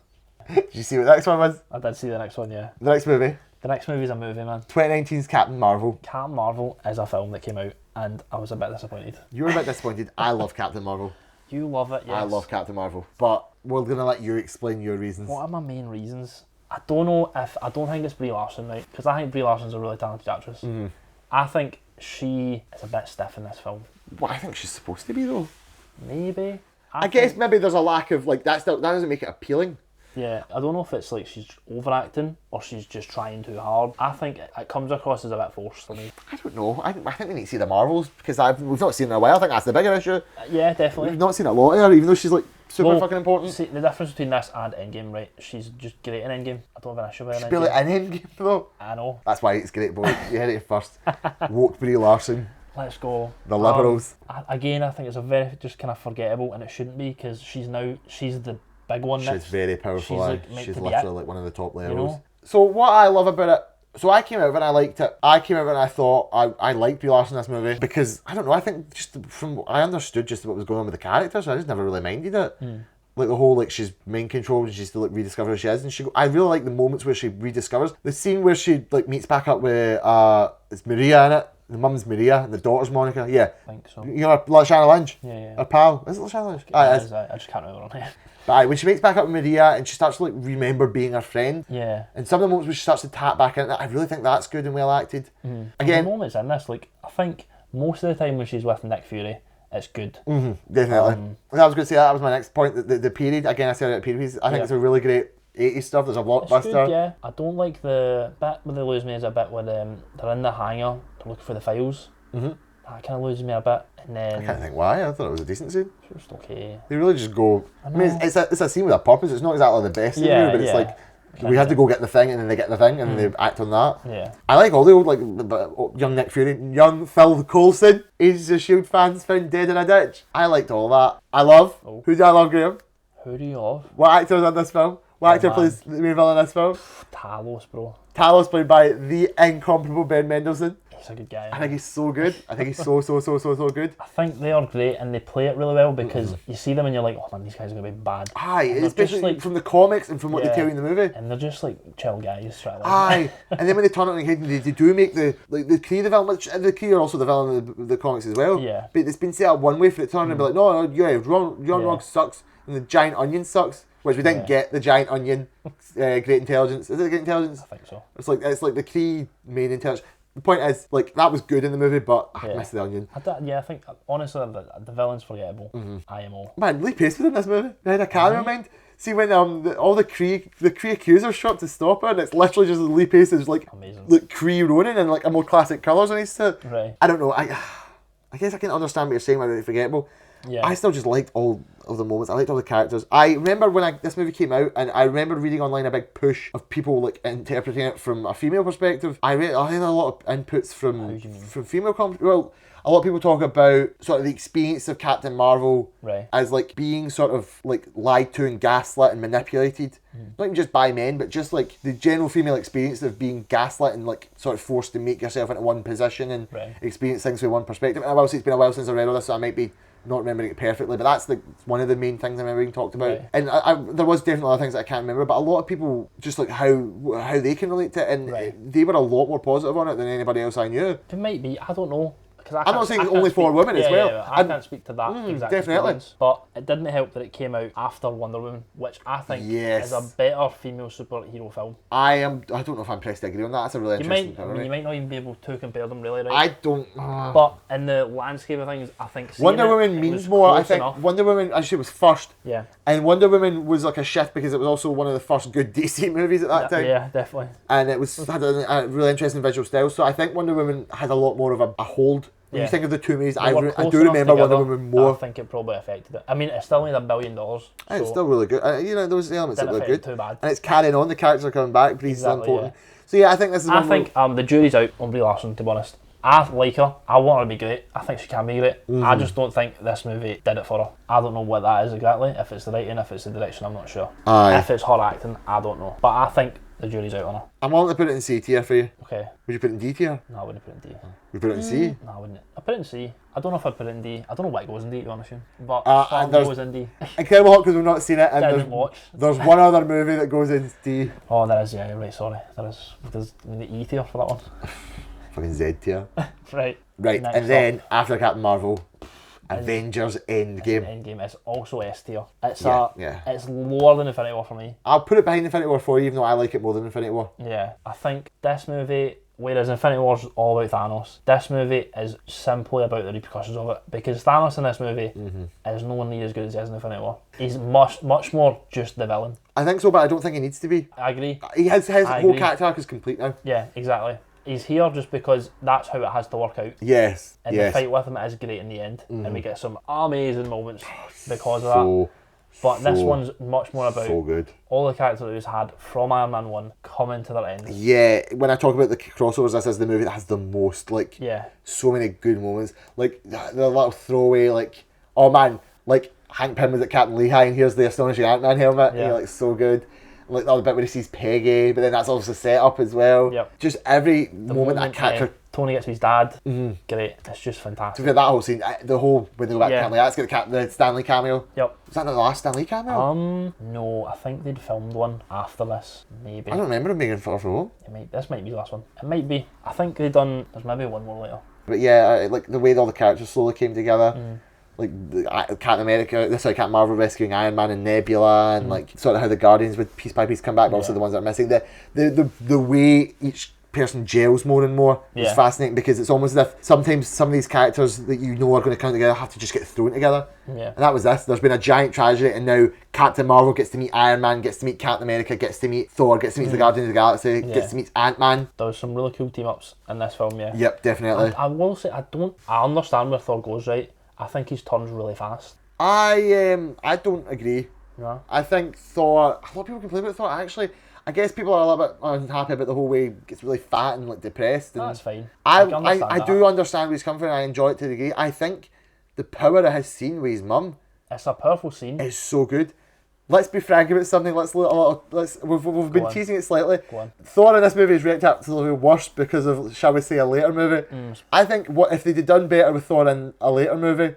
Did you see what the next one was? I did see the next one, yeah. The next movie? The next movie's a movie, man. 2019's Captain Marvel. Captain Marvel is a film that came out, and I was a bit disappointed. You were a bit disappointed. I love Captain Marvel. You love it, yes. I love Captain Marvel. But we're going to let you explain your reasons. What are my main reasons? I don't think it's Brie Larson, right? Because I think Brie Larson's a really talented actress. Mm-hmm. I think she is a bit stiff in this film. Well, I think she's supposed to be, though. Maybe. I guess maybe there's a lack of, like, that doesn't make it appealing. Yeah, I don't know if it's like she's overacting or she's just trying too hard. I think it comes across as a bit forced for me. I don't know. I think we need to see the Marvels because we've not seen her in a while. I think that's the bigger issue. Yeah, definitely. We've not seen a lot of her, even though she's like super fucking important. See, the difference between this and Endgame, right? She's just great in Endgame. I don't have an issue with her She's in barely Endgame. in Endgame though. I know. That's why it's great, boy. You heard it first. Woke Brie Larson, Let's go. the Liberals. Again, I think it's a very just kind of forgettable, and it shouldn't be because she's the big one. She's next. very powerful. She's, like, meant She's to be literally it, like one of the top you levels. know? So what I love about it. So I came out and I liked it. I came out and I thought I liked Brie Larson in this movie because I don't know. I think just from I understood just what was going on with the character, so I just never really minded it. Like the whole she's main control and she's to like rediscover who she is, and I really like the moments where she rediscovers the scene where she like meets back up with it's Maria in it. The mum's Maria and the daughter's Monica. Yeah, I think so. You know, Lashana Lynch. Yeah. Her pal. Is it Lashana Lynch? I It is. just can't remember her name. But when she meets back up with Maria and she starts to like remember being her friend. Yeah. And some of the moments where she starts to tap back in, I really think that's good and well acted. Again, the moments in this, like I think most of the time when she's with Nick Fury, it's good. definitely. I was going to say that was my next point. The period, again, I said it at period pieces. I think it's a really great 80s stuff. There's a It's blockbuster. good, yeah. I don't like the bit where they lose me is a bit where they're in the hangar, they're looking for the files. That kind of loses me a bit. And then I can't think why. I thought it was a decent scene. it's just okay. They really just go. I mean, it's a scene with a purpose. It's not exactly the best scene, Yeah, but it's yeah. like we had to go get the thing, and then they get the thing, and they act on that. Yeah. I like all the old young Nick Fury, young Phil Coulson, Agents of Shield fans found dead in a ditch. I liked all that. I love. Oh. Who do I love, Graham? Who do you love? What actor is in this film? What actor man. plays the main villain in this film? Talos, bro. Talos, played by the incomparable Ben Mendelsohn. He's a good guy. I think he's so good. I think he's so good. I think they are great and they play it really well because you see them and you're like, oh man, these guys are going to be bad. Aye, And they're especially just, like, from the comics and from what they Yeah. tell you in the movie. And they're just like chill guys. Right? Aye, and then when they turn it on their head and they do make the Kree development, and the Kree are also the villain of the comics as well. Yeah. But it's been set up one way for it to turn and be like, no, Ron Rog sucks and the Giant Onion sucks, which we didn't get the Giant Onion. Great Intelligence. Is it Great Intelligence? I think so. It's like the Kree main intelligence. The point is, like, that was good in the movie, but I missed the onion. I think honestly the villain's forgettable. IMO. Man, Lee Pace was in this movie. They had a camera mind. See when all the Kree accusers shot to stop her, and it's literally just Lee Pace's like Amazing. Kree Ronin in like a more classic colours on his suit. Right. I don't know. I guess I can understand what you're saying about it forgettable. Yeah. I still just liked all of the moments. I liked all the characters. I remember when this movie came out, and I remember reading online a big push of people like interpreting it from a female perspective. I had a lot of inputs from female well, a lot of people talk about sort of the experience of Captain Marvel as like being sort of like lied to and gaslit and manipulated. Not even just by men, but just like the general female experience of being gaslit and like sort of forced to make yourself into one position and experience things from one perspective. And I will say it's been a while since I read all this, so I might be not remembering it perfectly, but that's one of the main things I remember being talked about. And there was definitely other things that I can't remember, but a lot of people just like how they can relate to it, and they were a lot more positive on it than anybody else I knew. It might be. I don't know. I'm not saying it's only for women as well. Yeah, I can't speak to that exact definitely. experience, but it didn't help that it came out after Wonder Woman, which I think is a better female superhero film. I don't know if I'm pressed to agree on that. That's a really interesting you might not even be able to compare them really, right? I don't. But in the landscape of things, I think Wonder Woman means more. I think Wonder Woman actually was first. Yeah. And Wonder Woman was like a shift because it was also one of the first good DC movies at that time. Yeah, definitely. And it had a really interesting visual style. So I think Wonder Woman had a lot more of a hold. When you think of the two movies, I do remember Wonder Woman more. I think it probably affected it. I mean, it still made $1 billion. It's still really good. Those elements that look good. Too bad. And it's carrying on. The characters are coming back. Bree's still important. So yeah, I think this is. I think the jury's out on Brie Larson. To be honest, I like her. I want her to be great. I think she can be great. I just don't think this movie did it for her. I don't know what that is exactly. If it's the writing, if it's the direction, I'm not sure. If it's her acting, I don't know. But I think the jury's out on her. I'm willing to put it in C tier for you. Okay. Would you put it in D tier? No, I wouldn't put it in D. Would you put it in C? No, I wouldn't. I'd put it in C. I don't know if I'd put it in D. I don't know what goes in D, to be honest with you. But and goes in D. Incredible Hulk, because we've not seen it, and watch. There's one other movie that goes in D. Oh, there is, yeah, you're right, sorry. There is. There's the E tier for that one. Fucking Z tier. Right. Right, Next and then after Captain Marvel, Avengers Endgame. Endgame is also S tier. It's it's lower than Infinity War for me. I'll put it behind Infinity War for you, even though I like it more than Infinity War. Yeah, I think this movie, whereas Infinity War's all about Thanos, this movie is simply about the repercussions of it. Because Thanos in this movie is nowhere near as good as he is in Infinity War. He's much more just the villain. I think so, but I don't think he needs to be. I agree. His whole character arc is complete now. Yeah, exactly. He's here just because that's how it has to work out. Yes. And the fight with him is great in the end. And we get some amazing moments because of that. But this one's much more about so good. all the characters that he's had from Iron Man 1 coming to their end. Yeah, when I talk about the crossovers, this is the movie that has the most, like, Yeah. so many good moments. Like, the little throwaway, like, oh man, like, Hank Pym was at Captain Lehigh and here's the astonishing Ant-Man helmet. Yeah. You're like, so good. Like, the other bit where he sees Peggy, but then that's also set up as well. Yep. Just every moment that character... Tony gets his dad. Great. It's just To fantastic. be fair, that whole scene, the whole, when they go back to Yeah. Captain Lehigh, that's got the Stanley cameo. Yep. Was that the last Stanley cameo? No, I think they'd filmed one after this, maybe. I don't remember him being in Far From Home. This might be the last one. It might be. I think they've done. There's maybe one more later. But yeah, like the way all the characters slowly came together. Like Captain America, Captain Marvel rescuing Iron Man and Nebula, and like sort of how the Guardians would piece by piece come back, but also the ones that are missing. The way each person gels more and more is fascinating, because it's almost as if sometimes some of these characters that you know are going to come together have to just get thrown together. Yeah. And that was this. There's been a giant tragedy, and now Captain Marvel gets to meet Iron Man, gets to meet Captain America, gets to meet Thor, gets to meet the Guardians of the Galaxy, gets to meet Ant-Man. There was some really cool team ups in this film, yeah. Yep, definitely. I will say I understand where Thor goes, right? I think his turns really fast. I don't agree. No. I think Thor, a lot of people complain about Thor. Actually, I guess people are a little bit unhappy about the whole way he gets really fat and like depressed. And That's fine. I understand do that. understand where he's come from, and I enjoy it to a degree. I think the power of his scene with his mum It's a powerful scene. is so good. Let's be frank about something. We've been teasing it slightly. Go on. Thor in this movie is ranked absolutely worse because of, shall we say, a later movie. I think what if they'd have done better with Thor in a later movie,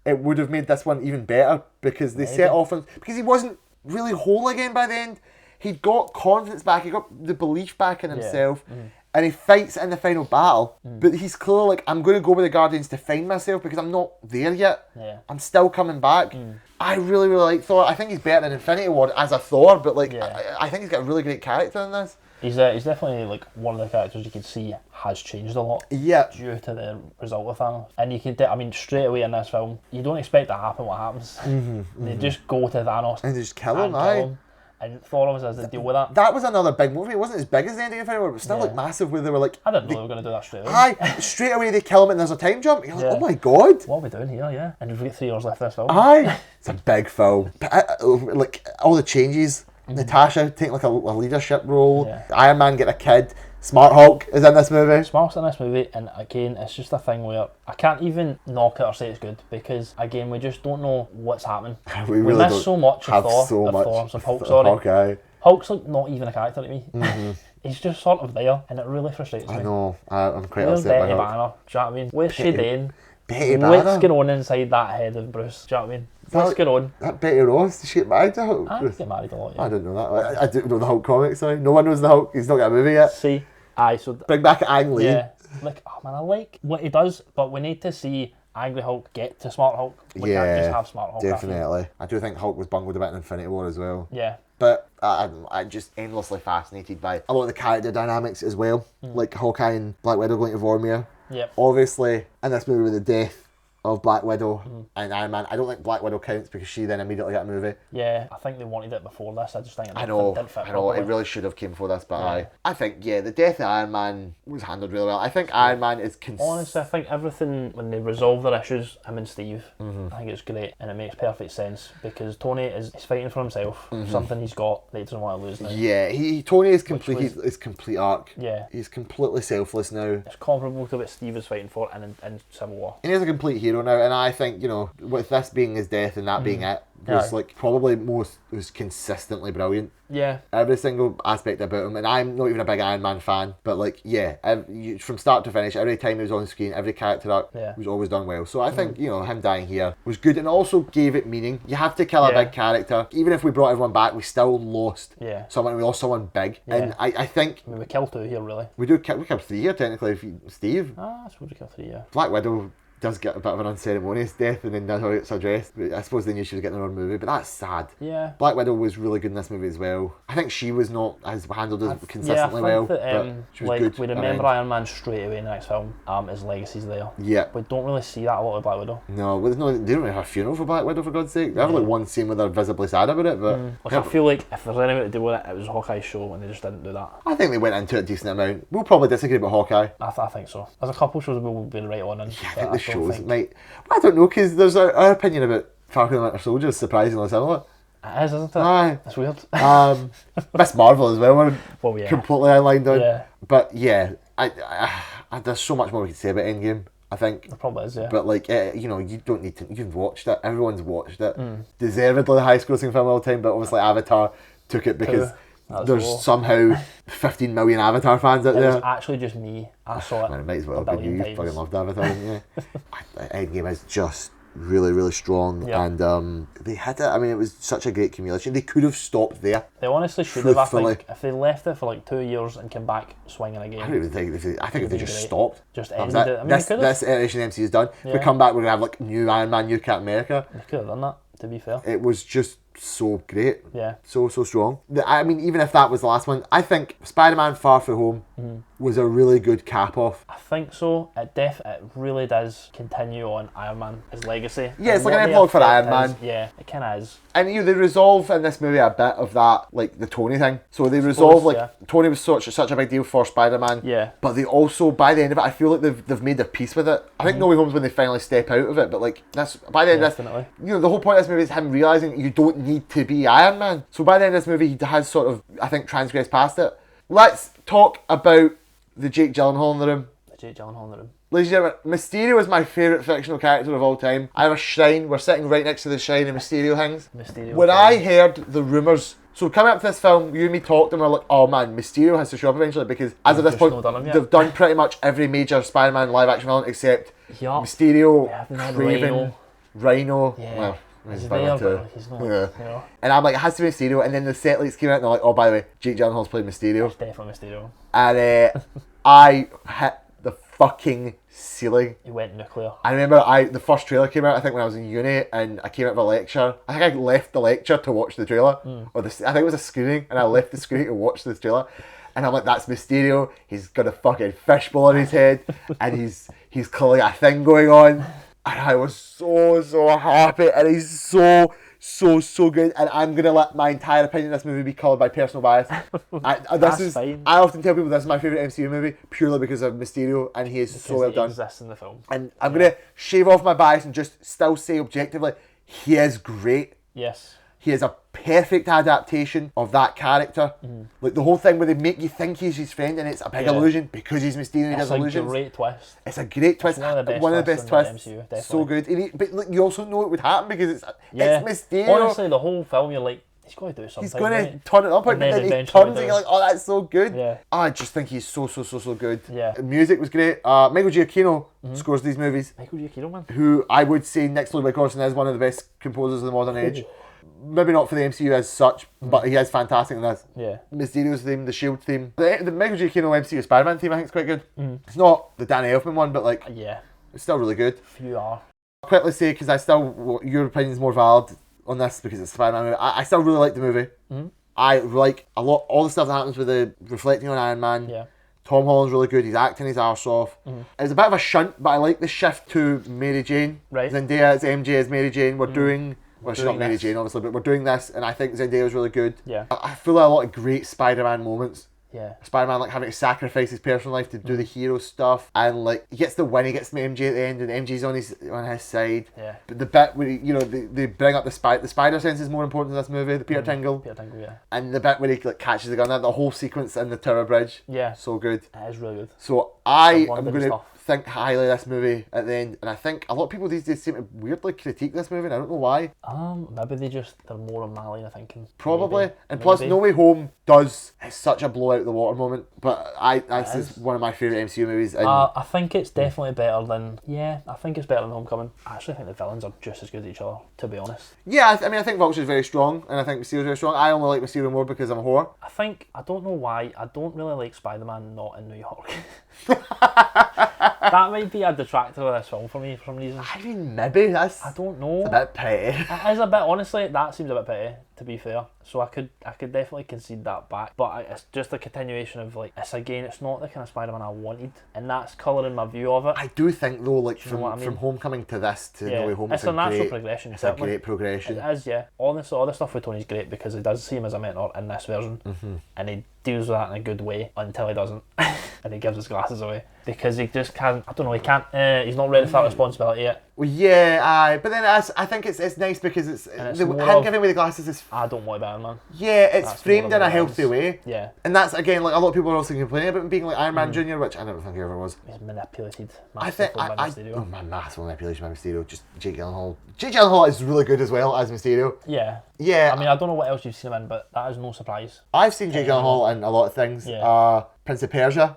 it would have made this one even better, because they set off on, because he wasn't really whole again by the end. He'd got confidence back. He got the belief back in himself. And he fights in the final battle, but he's clearly like, I'm going to go with the Guardians to find myself because I'm not there yet. Yeah. I'm still coming back. I really, really like Thor. I think he's better than Infinity War as a Thor, but like, I think he's got a really great character in this. He's definitely like one of the characters you can see has changed a lot. Yeah. Due to the result of Thanos. And you can, straight away in this film, you don't expect to happen what happens. They just go to Thanos And they just kill him, And Thor always has to deal with that. That was another big movie. It wasn't as big as the ending of Infinity War, but still like massive, where they were like... I didn't know they were going to do that straight away. Straight away they kill him and there's a time jump. You're like, oh my god. What are we doing here, yeah? And we've got 3 hours left of this film. It's a big film. Like, all the changes. Natasha taking like a leadership role. Yeah. Iron Man getting a kid. Smart Hulk is in this movie. Smart's in this movie, and again, it's just a thing where I can't even knock it or say it's good, because again, we just don't know what's happening. We really miss don't so much of have Thor. so much Hulk, of sorry. Hawkeye. Hulk's like not even a character to me. He's just sort of there, and it really frustrates me. I know. I'm quite Where's upset by Betty Hulk. Banner? Do you know what I mean? Where's she doing? Betty What's Banner? going on inside that head of Bruce? Do you know what I mean? What's going on? That Betty Ross, did she get married to Hulk? I get married a lot, yeah. I don't know that. I don't know the Hulk comics, sorry. No one knows the Hulk. He's not got a movie yet. See? Aye, so... Bring back Ang Lee. Yeah. Like, oh man, I like what he does, but we need to see Angry Hulk get to Smart Hulk. We can't just have Smart Hulk. Definitely. I do think Hulk was bungled a bit in Infinity War as well. Yeah. But I'm just endlessly fascinated by a lot of the character dynamics as well. Like Hawkeye and Black Widow going to Vormir. Yep. Obviously, in this movie with the death of Black Widow and Iron Man, I don't think Black Widow counts because she then immediately got a movie. Yeah, I think they wanted it before this. I just think it I didn't know, fit it properly. really should have came before this, but I think, the death of Iron Man was handled really well. I think Iron Man is... Honestly, I think everything, when they resolve their issues, him and Steve, I think it's great, and it makes perfect sense, because Tony is fighting for himself, something he's got that he doesn't want to lose now. Yeah, Tony is complete, his complete arc. Yeah. He's completely selfless now. It's comparable to what Steve is fighting for in Civil War. And he's a complete hero now, and I think, with this being his death and that being it, was like probably was consistently brilliant. Yeah. Every single aspect about him, and I'm not even a big Iron Man fan, but like, from start to finish, every time he was on screen, every character arc was always done well. So I think, him dying here was good, and also gave it meaning. You have to kill a big character. Even if we brought everyone back, we still lost someone. We lost someone big, and I think we killed 2 here, really. we killed 3 here technically. Steve, I suppose we killed 3, yeah. Black Widow does get a bit of an unceremonious death, and then that's how it's addressed. But I suppose they knew she was getting her own movie, but that's sad. Yeah. Black Widow was really good in this movie as well. I think she was not as handled as consistently well, that, but she was good. We remember Iron Man straight away in the next film. His legacy's there. Yeah. We don't really see that a lot with Black Widow. No, they don't really have a funeral for Black Widow, for God's sake. They have like one scene where they're visibly sad about it, but... I feel like if there's anything to do with it, it was Hawkeye's show, and they just didn't do that. I think they went into it a decent amount. We'll probably disagree about Hawkeye. I think so. There's a couple shows we'll be right on in. I think the shows might... I don't know, because there's our opinion about Falcon and Winter Soldier is surprisingly similar. It is, isn't it? Aye. It's weird. Miss Marvel as well. We're Well, yeah. completely aligned on. Yeah. But yeah, I there's so much more we could say about Endgame, I think. It probably is, yeah. But like, you know, you don't need to. You've watched it. Everyone's watched it. Deservedly the highest grossing film of all time. But obviously, Avatar took it because there's somehow 15 million Avatar fans out It was there. actually just me. I saw it. Man, it might as well a have been billion you. times. Fucking loved Avatar, didn't you? Endgame is just really, really strong, Yeah. and they had it. I mean, it was such a great accumulation. They could have stopped there. They honestly should have. I Truthfully. think if they left it for like 2 years and came back swinging I don't again, even think. I think if they be just great. stopped, just that was ended it. I mean, this they could have. this iteration of MCU is done. If we Yeah. come back, we're gonna have like new Iron Man, new Captain America. They could have done that. To be fair. It was just so great. Yeah. So strong. I mean, even if that was the last one, I think Spider-Man Far From Home was a really good cap off. I think so. It really does continue on Iron Man's legacy. Yeah, it's And like an what the epilogue for effect Iron is- Man. Yeah, it kind of is. And you know, they resolve in this movie a bit of that, like the Tony thing. So they resolve like yeah. Tony was such a big deal for Spider-Man. Yeah. But they also, by the end of it, I feel like they've made their peace with it. I think No Way Home's when they finally step out of it. But like that's by the end of Definitely. this, you know, the whole point of this movie is him realizing you don't need to be Iron Man. So by the end of this movie, he has sort of, I think, transgressed past it. Let's talk about the Jake Gyllenhaal in the room. The Jake Gyllenhaal in the room. Ladies and gentlemen, Mysterio is my favourite fictional character of all time. I have a shrine. We're sitting right next to the shrine of Mysterio hangs. Mysterio. When I heard the rumours, so coming up to this film, you and me talked and we're like, oh man, Mysterio has to show up eventually because as of this just point, not done him yet. they've done pretty much every major Spider-Man live action villain except Yup. Mysterio, We haven't had Craven, Rhino. Yeah. Well, he's He's Spider-Man there, too. but he's not. Yeah. You know, And I'm like, it has to be Mysterio. And then the set lights came out and they're like, oh, by the way, Jake Gyllenhaal's played Mysterio. it's definitely Mysterio. And I hit the fucking ceiling. He went nuclear. I remember the first trailer came out, I think when I was in uni, and I came out of a lecture. I think I left the lecture to watch the trailer. I think it was a screening, and I left the screening to watch the trailer. And I'm like, that's Mysterio. He's got a fucking fishbowl on his head, and he's clearly a thing going on. And I was so happy, and he's so good. And I'm gonna let my entire opinion of this movie be coloured by personal bias. That's fine. I often tell people this is my favourite MCU movie purely because of Mysterio, and he is so well He done. exists in the film. And I'm gonna shave off my bias and just still say objectively, he is great. Yes. He is a perfect adaptation of that character. Like the whole thing where they make you think he's his friend and it's a big Yeah. illusion because he's Mysterio and he It's does a illusions. great twist. It's a great twist. one of the best One of the twists best in the twists. MCU, definitely. So good. But like, you also know it would happen because Yeah. it's Mysterio. Honestly, the whole film, you're like, he's going to do something. He's going right? to turn it up And and then then he eventually turns it and does. you're like, oh, that's so good. Yeah. I just think he's so good. Yeah. The music was great. Michael Giacchino scores these movies, Michael Giacchino, man. who I would say next to Ludwig Göransson is one of the best composers of the modern age. Maybe not for the MCU as such, but he is fantastic in this. Yeah. Mysterio's theme, the Shield theme. The Michael Giacchino MCU Spider-Man theme I think is quite good. It's not the Danny Elfman one, but like Yeah. it's still really good. Few are. I'll quickly say, because your opinion is more valid on this because it's a Spider-Man movie. I still really like the movie. I like all the stuff that happens with the reflecting on Iron Man. Yeah. Tom Holland's really good. He's acting his arse off. It's a bit of a shunt, but I like the shift to Mary Jane. Right. Zendaya as MJ as Mary Jane. We're doing. Well, she's not doing Mary this. Jane, obviously, but we're doing this, and I think Zendaya's really good. Yeah. I feel like a lot of great Spider-Man moments. Yeah. Spider-Man like having to sacrifice his personal life to do the hero stuff, and like he gets the win, he gets to MJ at the end, and MJ's on his side. Yeah. But the bit where they bring up the spider sense is more important in this movie, the Peter Tingle, Peter Tingle, yeah. and the bit where he like catches the gun, the whole sequence in the Tower Bridge. Yeah. So good. It is really good. So I Some am wonderful going to stuff. think highly of this movie at the end, and I think a lot of people these days seem to weirdly critique this movie, and I don't know why. Maybe they're more on my line of thinking. Probably. Maybe. And plus, Maybe. No Way Home it's such a blow out of the water moment, but this is one of my favourite MCU movies. And I think it's definitely better than. Yeah, I think it's better than Homecoming. I actually think the villains are just as good as each other, to be honest. yeah, I think Vulture's very strong, and I think Mysterio's very strong. I only like Mysterio more because I'm a whore. I don't know why, I don't really like Spider-Man not in New York. That might be a detractor of this film for me for some reason. I mean, maybe that's I don't know. a bit petty. It is a bit, honestly, that seems a bit petty. to be fair. So I could definitely concede that back. But it's just a continuation of like, it's not the kind of Spider-Man I wanted, and that's colouring my view of it. I do think though, like know what I mean? from Homecoming to this to No Way Home, it's a natural progression. It's a great progression. It is, yeah. All the stuff with Tony's great because he does see him as a mentor in this version, and he deals with that in a good way until he doesn't, and he gives his glasses away because he just can't. I don't know. He can't. He's not ready for that responsibility yet. Well, yeah, aye, but then I think it's nice because it's him giving away the glasses is. I don't want to be Iron Man. Yeah, it's That's framed more in a of it healthy is. way. Yeah. And that's again like a lot of people are also complaining about him being like Iron Man Jr., which I never think he ever was. He's manipulated. I think masterfully by I Mysterio. oh, my massive manipulation by Mysterio. Just Jake Gyllenhaal. Jake Gyllenhaal is really good as well as Mysterio. Yeah. Yeah. I mean, I don't know what else you've seen him in, but that is no surprise. I've seen Jake Gyllenhaal in a lot of things. Yeah. Prince of Persia.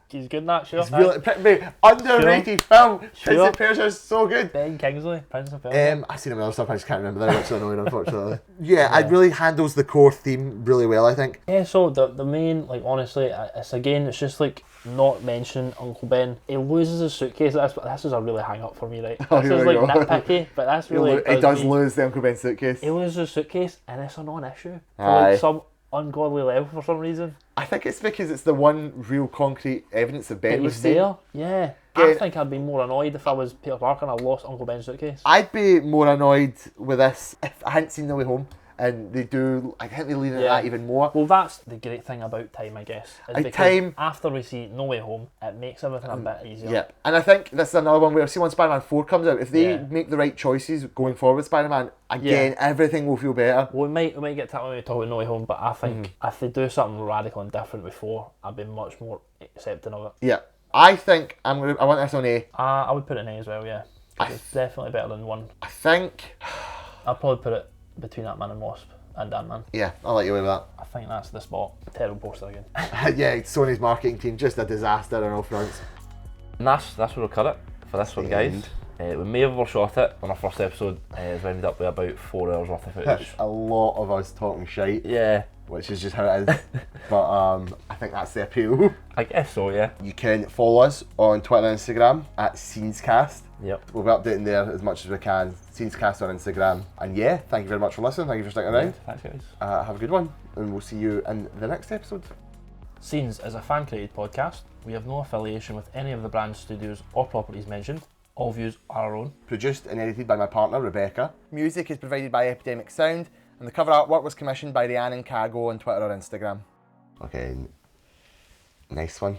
He's good in that, sure. It's really underrated film. Prince Sure. of Persia is so good. Ben Kingsley, Prince of Persia. I've seen him in other stuff, I just can't remember that, which is annoying, unfortunately. Yeah, it really handles the core theme really well, I think. Yeah, so the main, like, honestly, it's just like not mentioning Uncle Ben. He loses his suitcase. This is a really hang up for me, right? Oh, This here is we like go. nitpicky, but that's really. He does me. lose the Uncle Ben suitcase. He loses his suitcase, and it's a non-issue for Aye. like some ungodly level for some reason. I think it's because it's the one real concrete evidence of Ben But we've he's seen. there, yeah. Yeah. I think I'd be more annoyed if I was Peter Parker and I lost Uncle Ben's suitcase. I'd be more annoyed with this if I hadn't seen No Way Home, and they do. I think they lean into Yeah. that even more. Well, that's the great thing about time, I guess. Is Like, because time- after we see No Way Home, it makes everything a bit easier. Yeah, and I think this is another one where, see, when Spider-Man 4 comes out, if they Yeah. make the right choices going forward with Spider-Man, again, everything will feel better. Well, we might get to that when we talk about No Way Home, but I think if they do something radical and different before, I'd be much more accepting of it. Yeah, I think I want this on A. I would put it in A as well, yeah. 'Cause it's definitely better than 1. I think, I'd probably put it between Ant-Man and Wasp and Ant-Man. yeah, I'll let you away with I think that's the spot. Terrible poster again. that. Yeah, Sony's marketing team, just a disaster on all fronts. And that's where we'll cut it for this one, The guys. end. We may have overshot it on our first episode. It's ended up with about 4 hours worth of That's footage. a lot of us talking shite, Yeah, which is just how it is. But I think that's the appeal. I guess so, yeah. You can follow us on Twitter and Instagram at ScenesCast. Yep. We'll be updating there as much as we can. ScenesCast on Instagram. And yeah, thank you very much for listening. Thank you for sticking around. Thanks, guys. Have a good one, and we'll see you in the next episode. Scenes is a fan-created podcast. We have no affiliation with any of the brand studios or properties mentioned. All views are our own. Produced and edited by my partner, Rebecca. Music is provided by Epidemic Sound, and the cover artwork was commissioned by Rhiannon Kagoe on Twitter or Instagram. Okay, nice one.